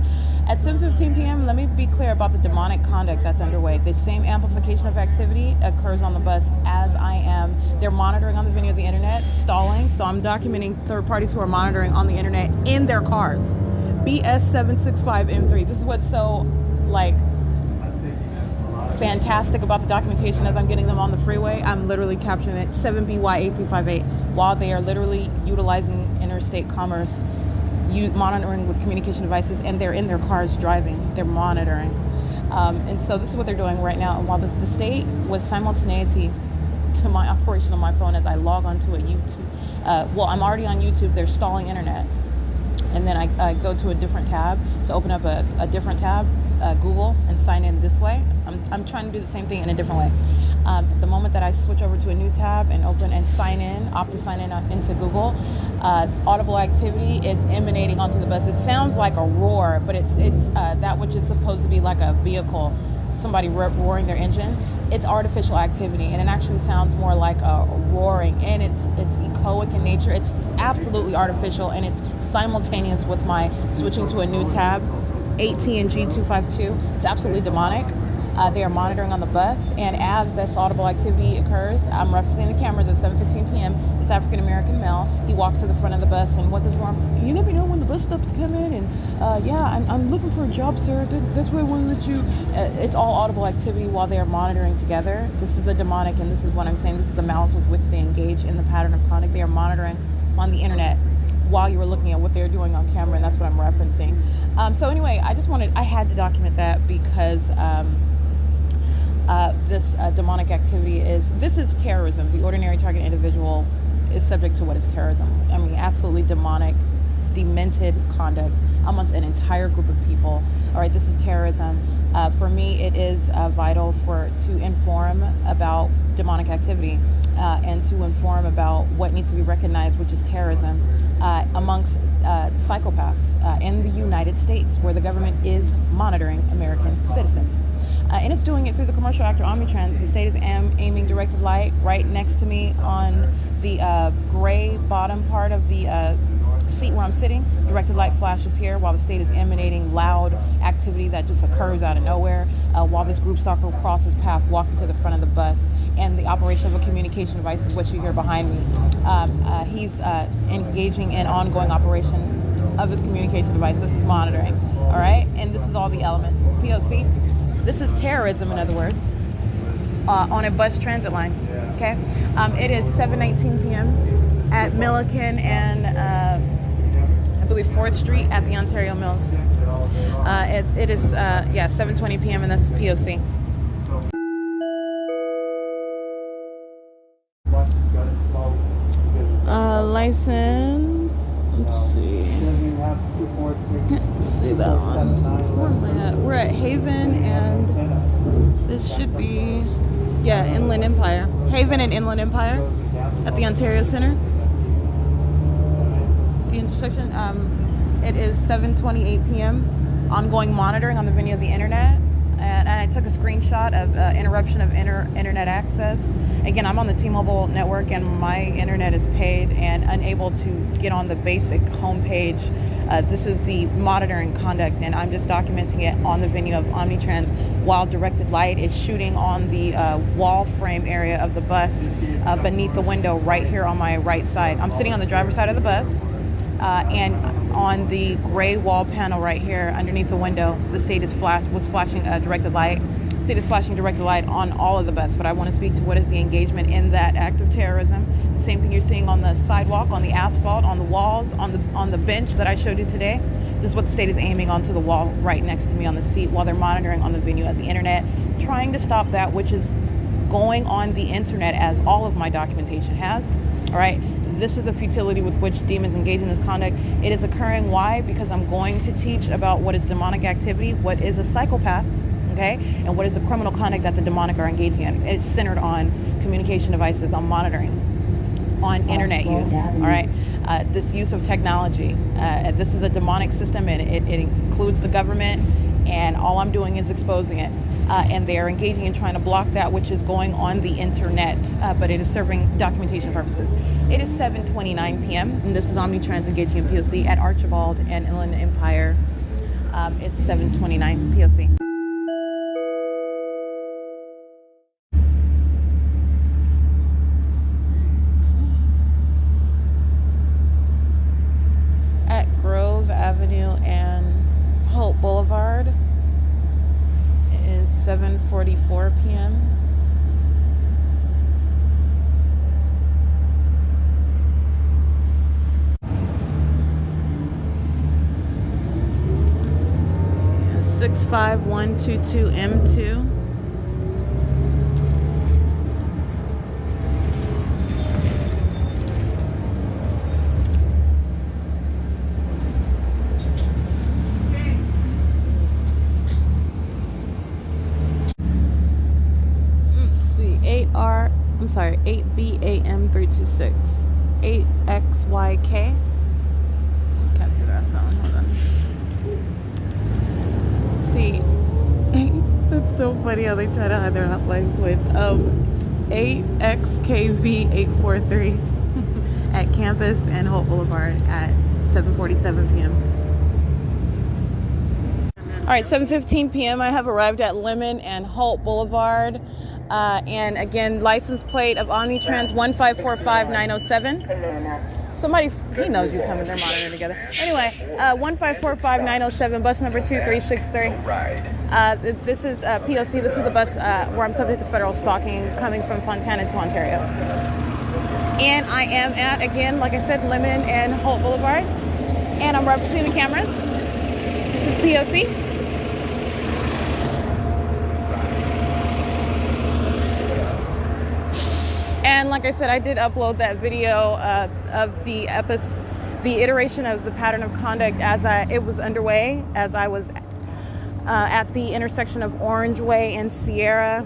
At 7:15 p.m., let me be clear about the demonic conduct that's underway. The same amplification of activity occurs on the bus as I am. They're monitoring on the video of the internet, stalling. So I'm documenting third parties who are monitoring on the internet in their cars. BS765M3. This is what's so, fantastic about the documentation. As I'm getting them on the freeway, I'm literally capturing it. 7BY8358 while they are literally utilizing interstate commerce, monitoring with communication devices, and they're in their cars driving. They're monitoring. And so this is what they're doing right now. And while the state was simultaneity to my operation on my phone as I log onto a YouTube, I'm already on YouTube. They're stalling internet. And then I go to a different tab to open up a different tab, Google, and sign in this way. I'm trying to do the same thing in a different way. The moment that I switch over to a new tab and open and sign in, opt to sign in into Google, audible activity is emanating onto the bus. It sounds like a roar, but it's that which is supposed to be like a vehicle, somebody roaring their engine. It's artificial activity, and it actually sounds more like a roaring, and it's echoic in nature. It's absolutely artificial, and it's simultaneous with my switching to a new tab, ATNG252. It's absolutely demonic. They are monitoring on the bus, and as this audible activity occurs, I'm referencing the cameras at 7:15 p.m. This African-American male, he walks to the front of the bus, and what's his form? Can you let me know when the bus stops coming? And I'm looking for a job, sir. That's why I want to let you. It's all audible activity while they are monitoring together. This is the demonic, and this is what I'm saying. This is the malice with which they engage in the pattern of conduct. They are monitoring on the internet while you were looking at what they're doing on camera, and that's what I'm referencing. So anyway, I had to document that because this demonic activity this is terrorism. The ordinary target individual is subject to what is terrorism. I mean, absolutely demonic, demented conduct amongst an entire group of people. All right, this is terrorism. For me, it is vital to inform about demonic activity and to inform about what needs to be recognized, which is terrorism, amongst psychopaths in the United States, where the government is monitoring American citizens. And it's doing it through the commercial actor Omnitrans. The state is aiming directed light right next to me on the gray bottom part of the seat where I'm sitting. Directed light flashes here while the state is emanating loud activity that just occurs out of nowhere while this group stalker crosses path walking to the front of the bus. And the operation of a communication device is what you hear behind me. He's engaging in ongoing operation of his communication device. This is monitoring. All right? And this is all the elements. It's P.O.C. This is terrorism, in other words, on a bus transit line. Okay, it is 7:19 p.m. at Milliken and I believe 4th Street at the Ontario Mills. It is 7:20 p.m. and that's P.O.C. License. Let's see. Can't see that one. Where am I at? We're at Haven, and this should be, Inland Empire. Haven and Inland Empire at the Ontario Center. The intersection. It is 7:28 p.m. Ongoing monitoring on the venue of the internet. And I took a screenshot of interruption of internet access Again, I'm on the T-Mobile network and my internet is paid and unable to get on the basic homepage. This is the monitoring conduct, and I'm just documenting it on the venue of Omnitrans while directed light is shooting on the wall frame area of the bus beneath the window right here on my right side. I'm sitting on the driver's side of the bus, and on the gray wall panel right here underneath the window, the state was flashing directed light. State is flashing directed light on all of the bus, but I want to speak to what is the engagement in that act of terrorism. The same thing you're seeing on the sidewalk, on the asphalt, on the walls, on the bench that I showed you today. This is what the state is aiming onto the wall right next to me on the seat while they're monitoring on the venue at the internet, trying to stop that which is going on the internet, as all of my documentation has. All right. This is the futility with which demons engage in this conduct. It is occurring. Why? Because I'm going to teach about what is demonic activity, what is a psychopath, okay, and what is the criminal conduct that the demonic are engaging in. It's centered on communication devices, on monitoring, on internet use. All right, this use of technology. This is a demonic system, and it includes the government. And all I'm doing is exposing it. And they are engaging in trying to block that which is going on the internet, but it is serving documentation purposes. It is 7:29 p.m. and this is Omnitrans engaging in P.O.C. at Archibald and Inland Empire. It's 7:29 P.O.C. At Grove Avenue and Holt Boulevard. It is 7:44 p.m. Yeah, 65122 M2. I'm sorry, 8BAM326, 8XYK. Can't see the rest of that one. Hold on. See, it's so funny how they try to hide their legs with 8XKV843 at Campus and Holt Boulevard at 7:47 p.m. All right, 7:15 p.m. I have arrived at Lemon and Holt Boulevard. And again, license plate of Omnitrans 1545907. Somebody, he knows you coming, they're monitoring together. Anyway, 1545907, bus number 2363. This is P.O.C. This is the bus where I'm subject to federal stalking coming from Fontana to Ontario. And I am at, again, like I said, Lemon and Holt Boulevard. And I'm representing the cameras. This is P.O.C. And like I said, I did upload that video of the iteration of the pattern of conduct as it was underway, as I was at the intersection of Orange Way and Sierra.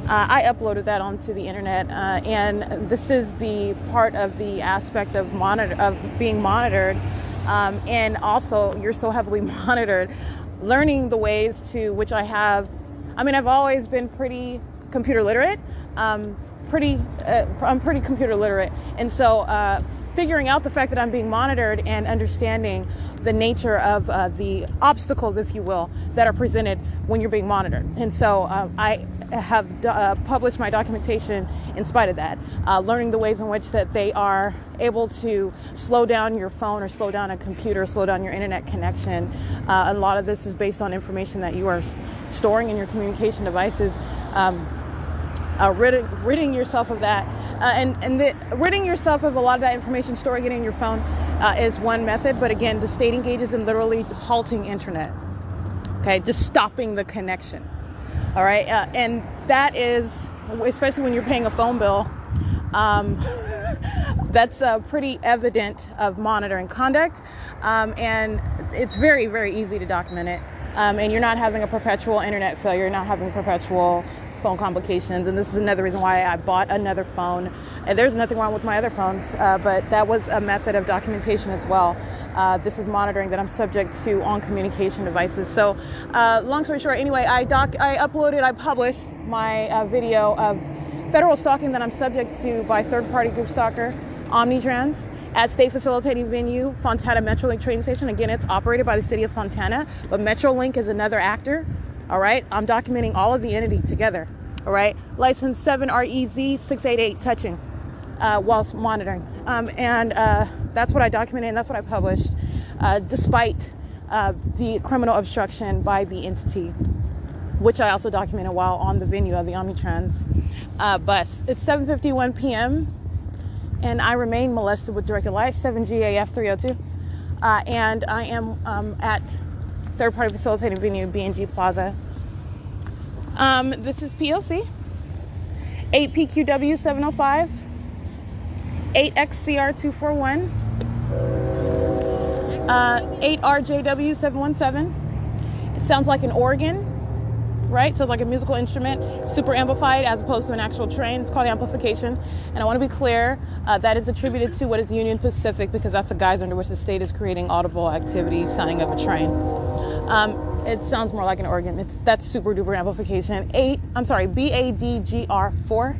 I uploaded that onto the internet, and this is the part of the aspect of being monitored, and also you're so heavily monitored, learning the ways to which I've always been pretty computer literate. I'm pretty computer literate, and so figuring out the fact that I'm being monitored and understanding the nature of the obstacles, if you will, that are presented when you're being monitored. And so I have published my documentation in spite of that, learning the ways in which that they are able to slow down your phone or slow down a computer, slow down your internet connection. A lot of this is based on information that you are storing in your communication devices. Ridding yourself of that, ridding yourself of a lot of that information, storing it in your phone is one method. But again, the state engages in literally halting internet. Okay, just stopping the connection. All right, and that is, especially when you're paying a phone bill, that's pretty evident of monitoring conduct, and it's very, very easy to document it. And you're not having a perpetual internet failure, you're not having perpetual phone complications, and this is another reason why I bought another phone. And there's nothing wrong with my other phones, but that was a method of documentation as well. This is monitoring that I'm subject to on communication devices. So long story short, anyway, I published my video of federal stalking that I'm subject to by third-party group stalker Omnitrans at state facilitating venue, Fontana Metrolink train station. Again, it's operated by the city of Fontana, but Metrolink is another actor. All right, I'm documenting all of the entity together. All right, license 7REZ688 touching whilst monitoring. That's what I documented and that's what I published, despite the criminal obstruction by the entity, which I also documented while on the venue of the Omnitrans bus. It's 7:51 p.m. and I remain molested with directed light, 7GAF 302. And I am at third-party facilitating venue, B&G Plaza. This is P.O.C. 8PQW 705, 8XCR 241, 8RJW 717. It sounds like an organ, right? So like a musical instrument, super amplified as opposed to an actual train. It's called amplification. And I want to be clear, that is attributed to what is Union Pacific, because that's the guise under which the state is creating audible activity, sounding of a train. It sounds more like an organ. That's super duper amplification. BADGR 4.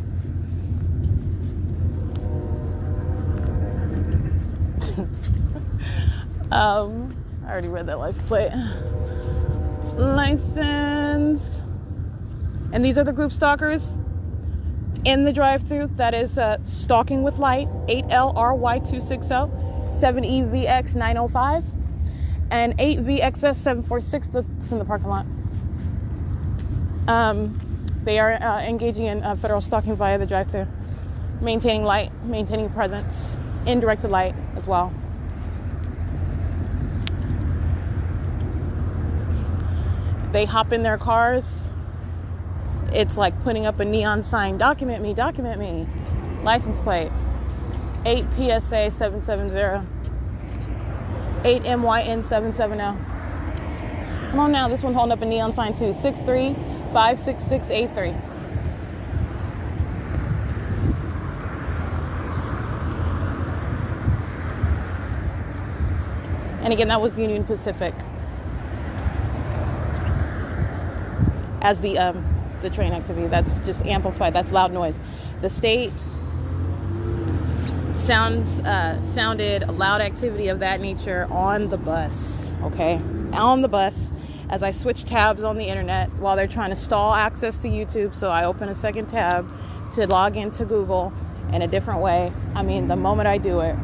I already read that license plate. License. And these are the group stalkers in the drive-thru. That is Stalking with Light, 8LRY260, 7EVX905, and 8VXS746 that's in the parking lot. They are engaging in federal stalking via the drive-thru, maintaining light, maintaining presence, indirected light as well. They hop in their cars. It's like putting up a neon sign, document me, license plate, 8PSA 770, 8MYN 770. Come on now, this one holding up a neon sign too, 6356683. And again, that was Union Pacific as the train activity. That's just amplified. That's loud noise. The state sounded loud activity of that nature on the bus. Okay, on the bus, as I switch tabs on the internet while they're trying to stall access to YouTube. So I open a second tab to log into Google in a different way. I mean, the moment I do it,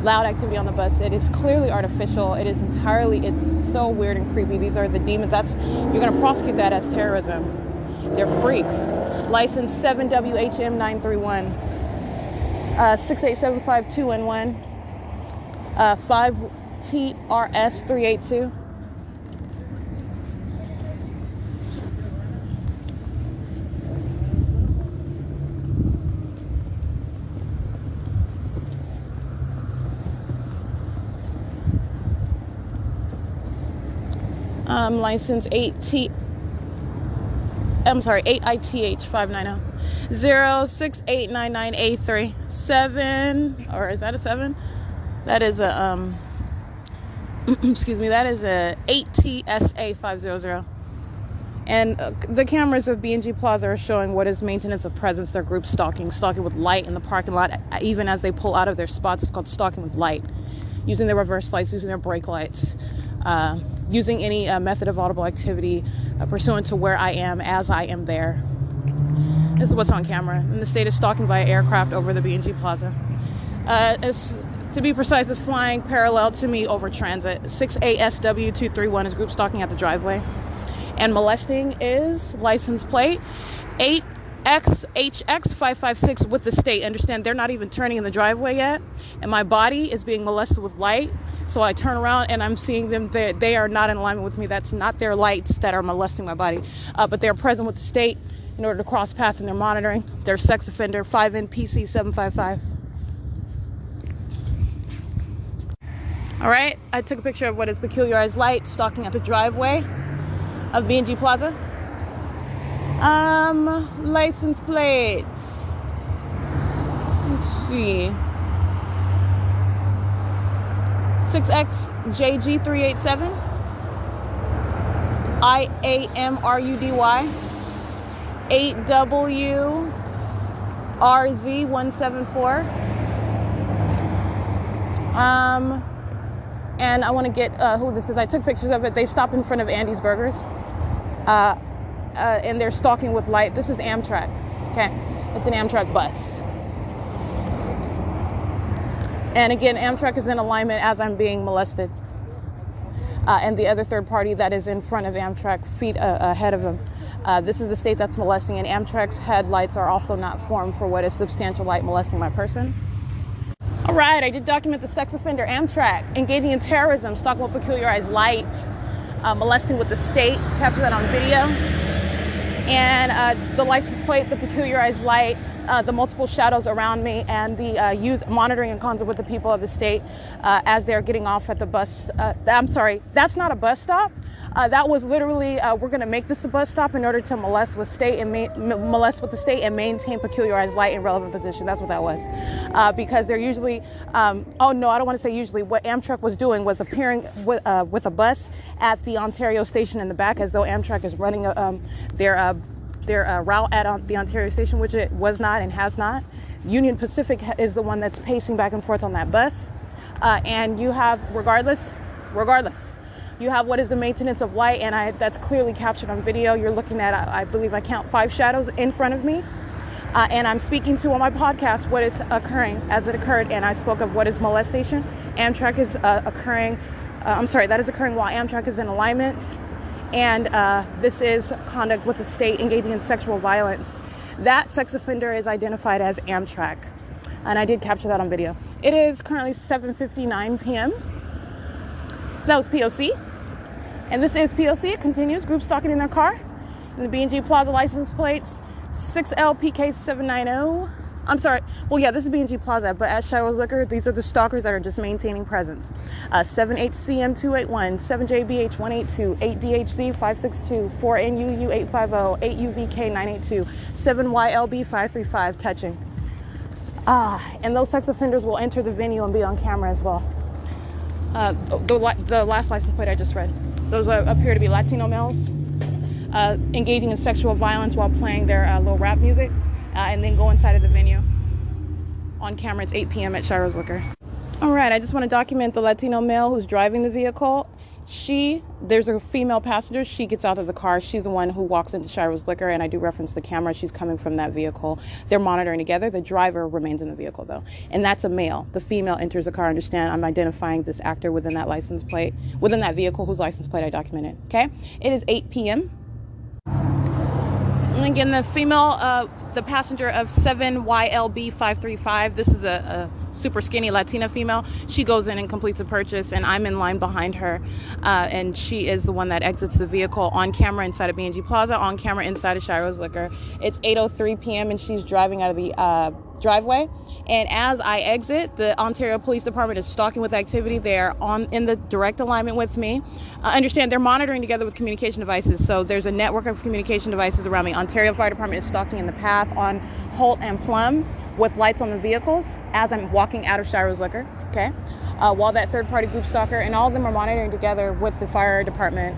loud activity on the bus. It is clearly artificial. It is entirely, it's so weird and creepy. These are the demons. You're going to prosecute that as terrorism. They're freaks. License 7WHM931, 68752N1, 5TRS382. License 8ITH 590 06899A3 7, or is that a 7? That is a excuse me, that is a 8TSA 500. And the cameras of B&G Plaza are showing what is maintenance of presence. Their group stalking with light in the parking lot, even as they pull out of their spots. It's called stalking with light, using their reverse lights, using their brake lights, using any method of audible activity pursuant to where I am as I am there. This is what's on camera. And the state is stalking via aircraft over the B&G Plaza. To be precise, it's flying parallel to me over transit. 6ASW231 is group stalking at the driveway. And molesting is license plate 8XHX556 with the state. Understand, they're not even turning in the driveway yet. And my body is being molested with light. So I turn around and I'm seeing them. They are not in alignment with me. That's not their lights that are molesting my body. But they're present with the state in order to cross path, and they're monitoring. They're sex offender 5NPC 755. All right, I took a picture of what is peculiarized light stalking at the driveway of B&G Plaza. License plates. Let's see. 6XJG387. IAMRUDY. 8W RZ174. And I want to get who this is. I took pictures of it. They stop in front of Andy's Burgers. And they're stalking with light. This is Amtrak. Okay. It's an Amtrak bus. And again, Amtrak is in alignment as I'm being molested. And the other third party that is in front of Amtrak, feet ahead of him. This is the state that's molesting, and Amtrak's headlights are also not formed for what is substantial light molesting my person. All right, I did document the sex offender Amtrak engaging in terrorism, stalking with peculiarized light, molesting with the state, captured that on video. And the license plate, the peculiarized light, the multiple shadows around me, and the monitoring in concert with the people of the state as they're getting off at the bus. I'm sorry, that's not a bus stop. That was literally, we're going to make this a bus stop in order to molest with the state and maintain peculiarized light in relevant position. That's what that was. Because they're usually, oh no, I don't want to say usually. What Amtrak was doing was appearing with a bus at the Ontario station in the back, as though Amtrak is running their route at the Ontario station, which it was not and has not. Union Pacific is the one that's pacing back and forth on that bus. And you have, regardless, you have what is the maintenance of light, and that's clearly captured on video. You're looking at, I believe I count 5 shadows in front of me. And I'm speaking to on my podcast what is occurring as it occurred, and I spoke of what is molestation. Amtrak is occurring, that is occurring while Amtrak is in alignment. And this is conduct with the state engaging in sexual violence. That sex offender is identified as Amtrak. And I did capture that on video. It is currently 7:59 p.m. That was P.O.C. And this is P.O.C. It continues. Group stalking in their car. And the B&G Plaza license plates, 6LPK790. I'm sorry. Well, yeah, this is B&G Plaza, but at S.I.I.S Liquor, these are the stalkers that are just maintaining presence. 7HCM281, 7JBH182, 8DHZ562, 4NUU850, 8UVK982, 7YLB535, touching. And those sex offenders will enter the venue and be on camera as well. The last license plate I just read. Those appear to be Latino males engaging in sexual violence while playing their little rap music. And then go inside of the venue. On camera, it's 8 p.m. at S.I.I.S Liquor. All right, I just want to document the Latino male who's driving the vehicle. There's a female passenger. She gets out of the car. She's the one who walks into S.I.I.S Liquor, and I do reference the camera. She's coming from that vehicle. They're monitoring together. The driver remains in the vehicle, though. And that's a male. The female enters the car. Understand, I'm identifying this actor within that license plate, within that vehicle whose license plate I documented, okay? It is 8 p.m. And again, the female, the passenger of 7YLB535, this is a super skinny Latina female. She goes in and completes a purchase, and I'm in line behind her. And she is the one that exits the vehicle on camera inside of B&G Plaza, on camera inside of S.I.I.S Liquor. It's 8:03 p.m. and she's driving out of the driveway. And as I exit, the Ontario Police Department is stalking with activity. They're in the direct alignment with me. Understand, they're monitoring together with communication devices. So there's a network of communication devices around me. Ontario Fire Department is stalking in the path on Holt and Plum with lights on the vehicles as I'm walking out of S.I.I.S Liquor, okay? While that third-party group stalker, and all of them are monitoring together with the fire department.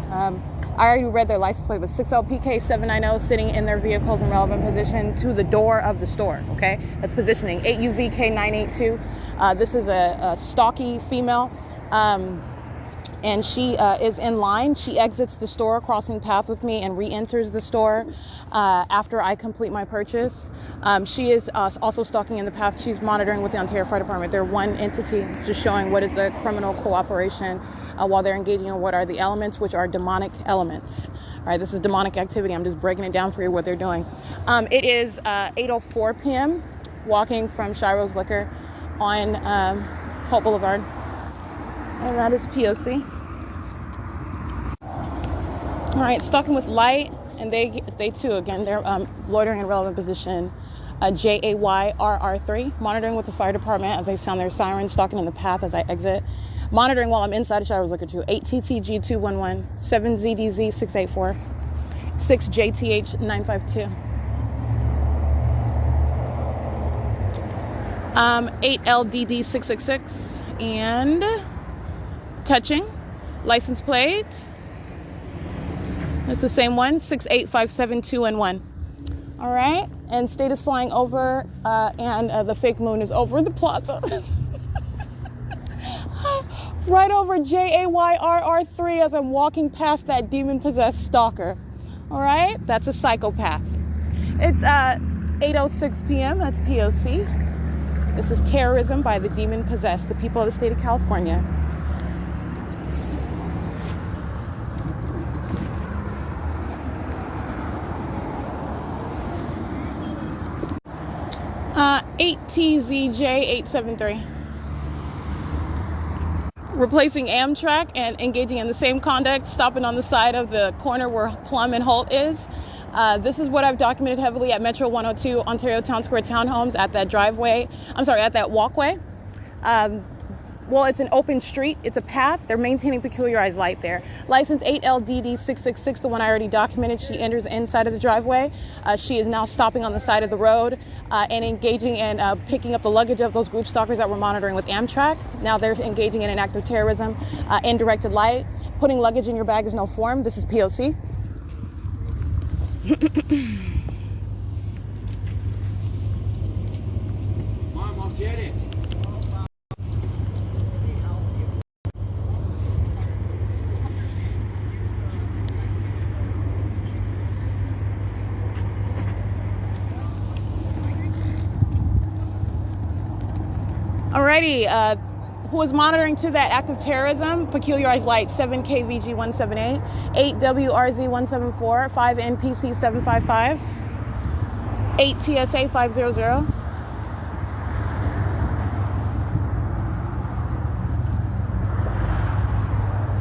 I already read their license plate, but 6LPK790 sitting in their vehicles in relevant position to the door of the store, okay? That's positioning. 8UVK982. This is a stocky female, and she is in line. She exits the store, crossing path with me, and re-enters the store after I complete my purchase. She is also stalking in the path. She's monitoring with the Ontario Fire Department. They're one entity, just showing what is the criminal cooperation while they're engaging in what are the elements, which are demonic elements. All right, this is demonic activity. I'm just breaking it down for you what they're doing. It is 8:04 p.m. walking from S.I.I.S Liquor on Holt Boulevard. And that is P.O.C. All right, stalking with light, and they too, again, they're loitering in relevant position. JAYRR3, monitoring with the fire department as they sound their sirens, stalking in the path as I exit. Monitoring while I'm inside of S.I.I.S Liquor too. 8TTG211, 7ZDZ684, 6JTH952. 8LDD666, and touching, license plate. That's the same one, 68572 and 1. All right, and state is flying over, and the fake moon is over the plaza. Right over JAYRR3 as I'm walking past that demon-possessed stalker. All right, that's a psychopath. It's 8:06 p.m. That's P.O.C. This is terrorism by the demon-possessed, the people of the state of California. Uh, 8TZJ873. Replacing Amtrak and engaging in the same conduct, stopping on the side of the corner where Plum and Holt is. This is what I've documented heavily at Metro 102, Ontario Town Square Townhomes at that driveway. At that walkway. Well, it's an open street. It's a path. They're maintaining peculiarized light there. License 8LDD666, the one I already documented. She enters inside of the driveway. She is now stopping on the side of the road and engaging in picking up the luggage of those group stalkers that we're monitoring with Amtrak. Now they're engaging in an act of terrorism, in directed light. Putting luggage in your bag is no form. This is P.O.C. Mom, I'll get it. Alrighty, who is monitoring to that act of terrorism? Peculiarized light 7KVG178, 8WRZ174, 5NPC755, 8TSA500.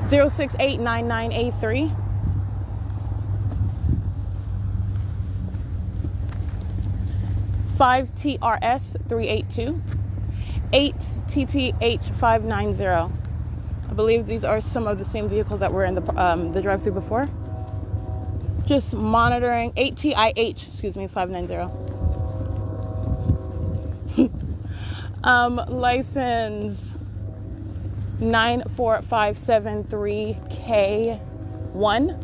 Zero 6899A3. Five TRS 382. 8TTH590. I believe these are some of the same vehicles that were in the drive-thru before. Just monitoring 8TIH, 590. License 94573K1.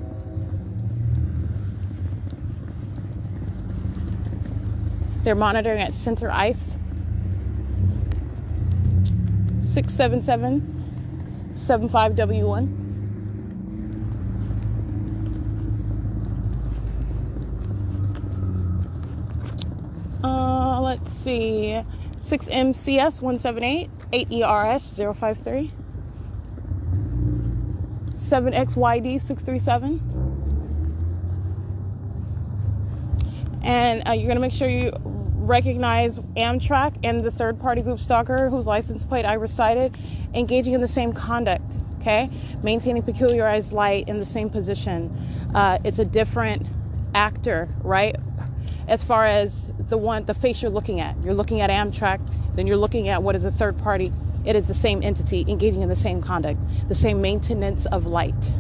They're monitoring at Center ICE. 67775W1. Let's see. 6MCS 178, 8ERS 053, 7XYD 637. And you're going to make sure you recognize Amtrak and the third-party group stalker whose license plate I recited, engaging in the same conduct, okay? Maintaining peculiarized light in the same position. It's a different actor, right? As far as the face you're looking at. You're looking at Amtrak, then you're looking at what is a third party. It is the same entity engaging in the same conduct, the same maintenance of light.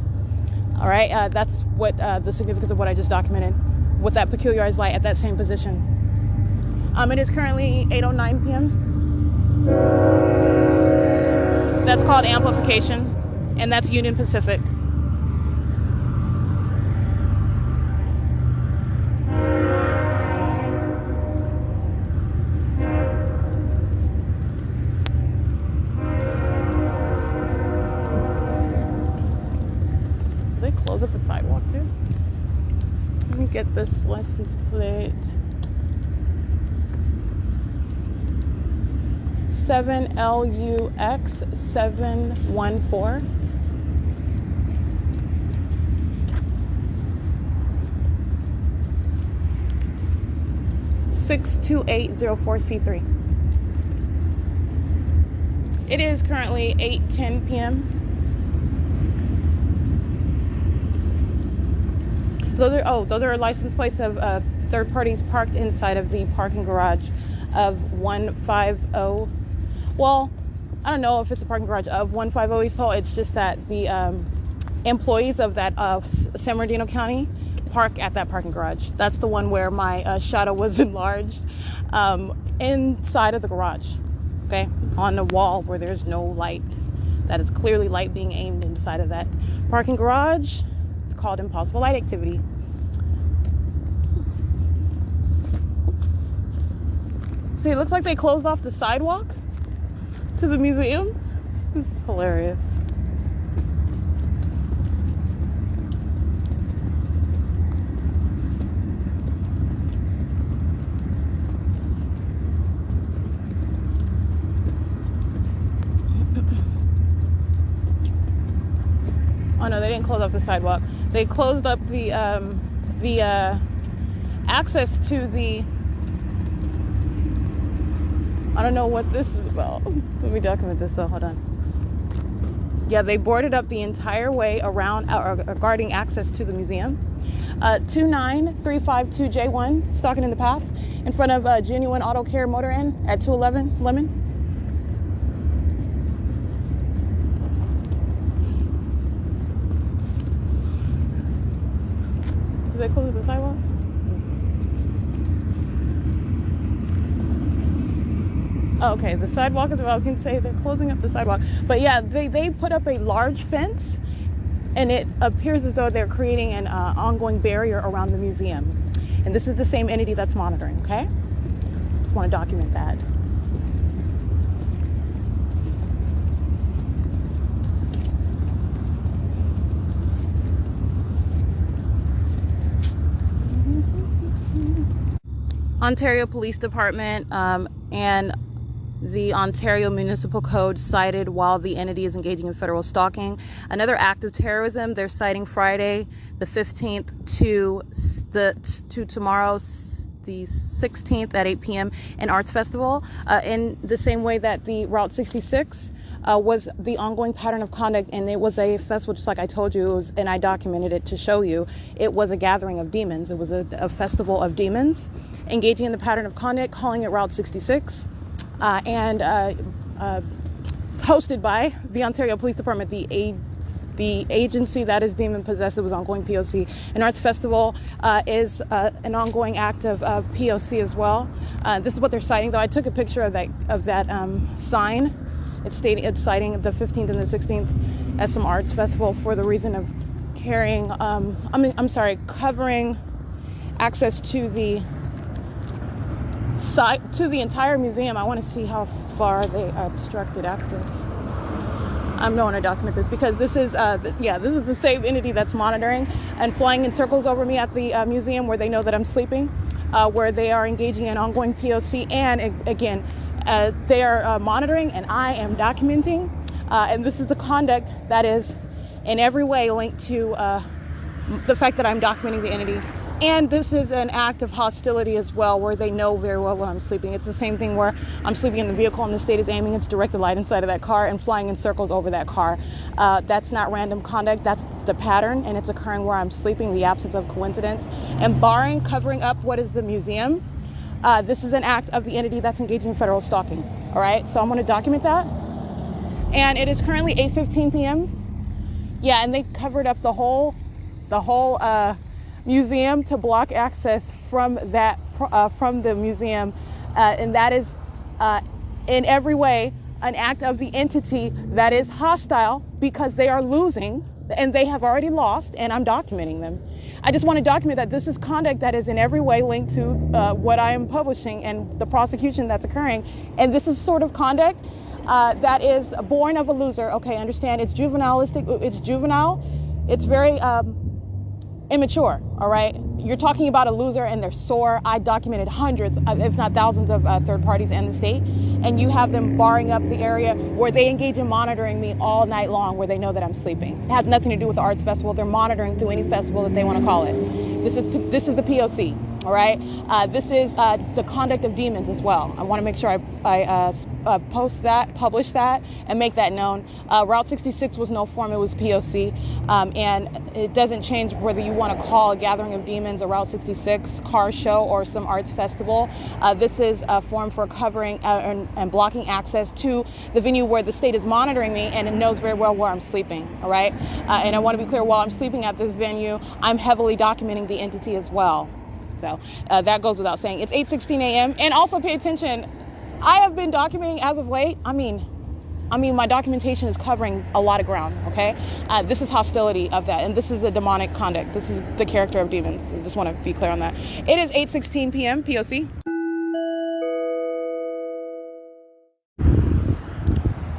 All right, that's what the significance of what I just documented with that peculiarized light at that same position. It is currently 8:09 p.m. That's called amplification, and that's Union Pacific. Did they close up the sidewalk too? Let me get this license plate. 7LUX 714. C3. It is currently 8:10 p.m. Those are license plates of third parties parked inside of the parking garage of 150. Well, I don't know if it's a parking garage of 150 East Hall. It's just that the employees of that San Bernardino County park at that parking garage. That's the one where my shadow was enlarged inside of the garage, okay, on the wall where there's no light. That is clearly light being aimed inside of that parking garage. It's called impossible light activity. See, it looks like they closed off the sidewalk to the museum. This is hilarious. Oh no, they didn't close off the sidewalk. They closed up the access to the. I don't know what this is about. Let me document this. So hold on. Yeah, they boarded up the entire way around regarding access to the museum. 29352J1, stalking in the path in front of Genuine Auto Care Motor Inn at 211 Lemon. Did they close the sidewalk? Oh, okay, the sidewalk is what I was going to say. They're closing up the sidewalk. But yeah, they put up a large fence, and it appears as though they're creating an ongoing barrier around the museum. And this is the same entity that's monitoring, okay? Just want to document that. Ontario Police Department and the Ontario Municipal Code cited while the entity is engaging in federal stalking. Another act of terrorism, they're citing Friday the 15th to tomorrow, the 16th at 8 p.m. an arts festival, in the same way that the Route 66 was the ongoing pattern of conduct, and it was a festival, just like I told you, it was, and I documented it to show you, it was a gathering of demons. It was a festival of demons engaging in the pattern of conduct, calling it Route 66, and it's hosted by the Ontario Police Department, the agency that is demon possessed. It was ongoing P.O.C. An arts festival is an ongoing act of P.O.C. as well. This is what they're citing, though. I took a picture of that sign. It's citing the 15th and the 16th as some arts festival for the reason of covering access to the site, to the entire museum. I want to see how far they obstructed access. I'm going to document this because this is this is the same entity that's monitoring and flying in circles over me at the museum where they know that I'm sleeping, where they are engaging in ongoing POC, and again, they are monitoring and I am documenting, and this is the conduct that is in every way linked to the fact that I'm documenting the entity. And this is an act of hostility as well, where they know very well where I'm sleeping. It's the same thing where I'm sleeping in the vehicle and the state is aiming its directed light inside of that car and flying in circles over that car. That's not random conduct. That's the pattern, and it's occurring where I'm sleeping, the absence of coincidence. And barring covering up what is the museum, this is an act of the entity that's engaging in federal stalking. All right, so I'm going to document that. And it is currently 8:15 p.m. Yeah, and they covered up the whole museum to block access from the museum, and that is in every way an act of the entity that is hostile because they are losing and they have already lost, and I'm documenting them. I just want to document that this is conduct that is in every way linked to what I am publishing and the prosecution that's occurring, and this is sort of conduct that is born of a loser. Okay, understand, it's juvenile, it's very immature, all right? You're talking about a loser and they're sore. I documented hundreds, if not thousands of third parties in the state, and you have them barring up the area where they engage in monitoring me all night long where they know that I'm sleeping. It has nothing to do with the arts festival. They're monitoring through any festival that they want to call it. This is the P.O.C., all right? This is the conduct of demons as well. I want to make sure I publish that, and make that known. Route 66 was no form, it was P.O.C., and it doesn't change whether you want to call a gathering of demons a Route 66 car show or some arts festival. This is a form for covering and blocking access to the venue where the state is monitoring me, and it knows very well where I'm sleeping, all right? And I want to be clear, while I'm sleeping at this venue, I'm heavily documenting the entity as well. So that goes without saying. It's 8:16 a.m. And also pay attention, I have been documenting as of late. I mean, my documentation is covering a lot of ground, okay? This is hostility of that, and this is the demonic conduct. This is the character of demons. I just want to be clear on that. It is 8:16 p.m. POC.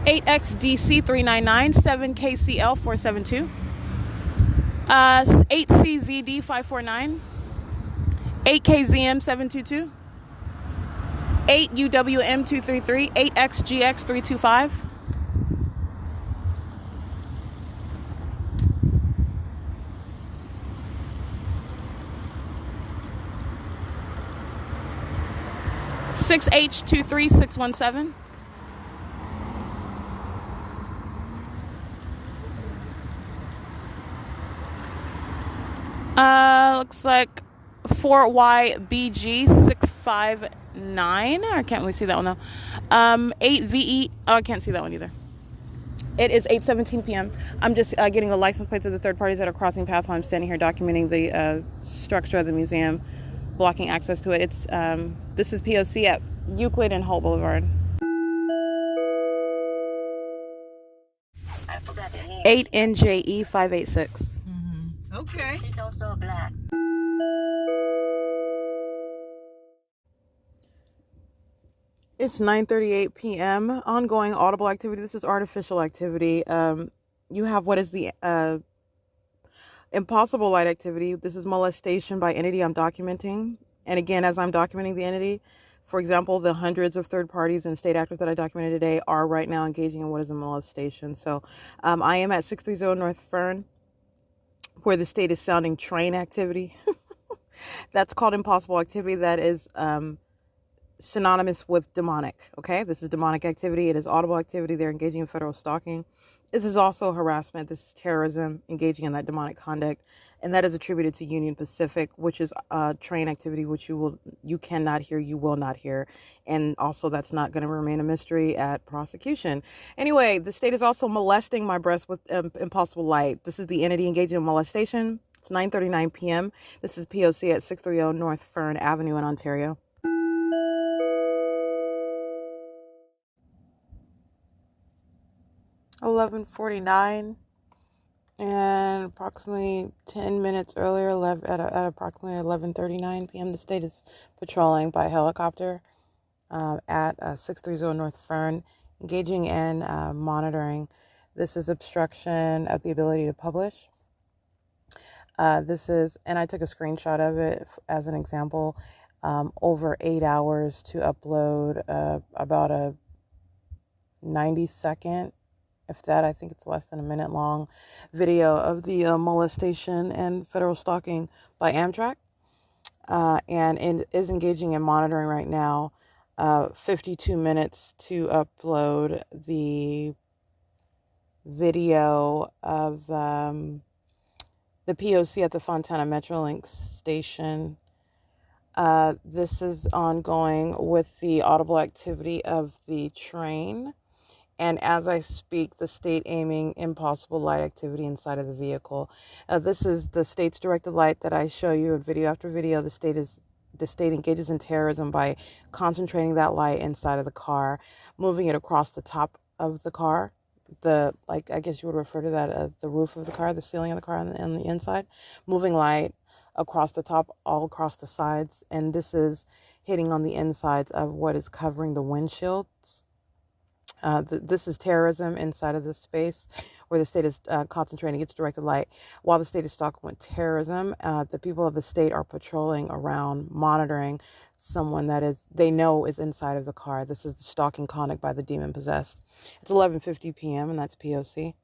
8XDC 399, 7KCL 472, 8CZD 549, 8KZM 722, 8UWM 233, 8XGX 325. Six H23617. Looks like 4YBG659. I can't really see that one though. 8VE. Oh, I can't see that one either. It is 8:17 p.m. I'm just getting the license plates of the third parties that are crossing path while I'm standing here documenting the structure of the museum, blocking access to it. It's this is P.O.C. at Euclid and Holt Boulevard. 8NJE 586. Okay. She's also black. It's 9:38 p.m. Ongoing audible activity. This is artificial activity. You have what is the impossible light activity. This is molestation by entity I'm documenting. And again, as I'm documenting the entity, for example, the hundreds of third parties and state actors that I documented today are right now engaging in what is a molestation. So I am at 630 North Fern, where the state is sounding train activity. That's called impossible activity. That is synonymous with demonic. Okay, this is demonic activity. It is audible activity. They're engaging in federal stalking. This is also harassment. This is terrorism, engaging in that demonic conduct, and that is attributed to Union Pacific, which is train activity, which you cannot hear, you will not hear, and also that's not going to remain a mystery at prosecution. Anyway, the state is also molesting my breast with impossible light. This is the entity engaging in molestation. It's 9:39 p.m. This is P.O.C. at 630 North Fern Avenue in Ontario. 11:49, and approximately 10 minutes earlier, at approximately 11:39 p.m., the state is patrolling by helicopter at 630 North Fern, engaging in monitoring. This is obstruction of the ability to publish. This is, and I took a screenshot of it as an example, over 8 hours to upload about a 90-second, if that, I think it's less than a minute long, video of the molestation and federal stalking by Amtrak. And it is engaging in monitoring right now. 52 minutes to upload the video of the P.O.C. at the Fontana Metrolink station. This is ongoing with the audible activity of the train. And as I speak, the state aiming impossible light activity inside of the vehicle. This is the state's directed light that I show you in video after video. The state engages in terrorism by concentrating that light inside of the car, moving it across the top of the car. I guess you would refer to that as the roof of the car, the ceiling of the car on the inside, moving light across the top, all across the sides. And this is hitting on the insides of what is covering the windshields. This is terrorism inside of this space where the state is concentrating its directed light. While the state is stalking with terrorism, the people of the state are patrolling around, monitoring someone that they know is inside of the car. This is the stalking conduct by the demon possessed. It's 11:50 p.m. and that's P.O.C.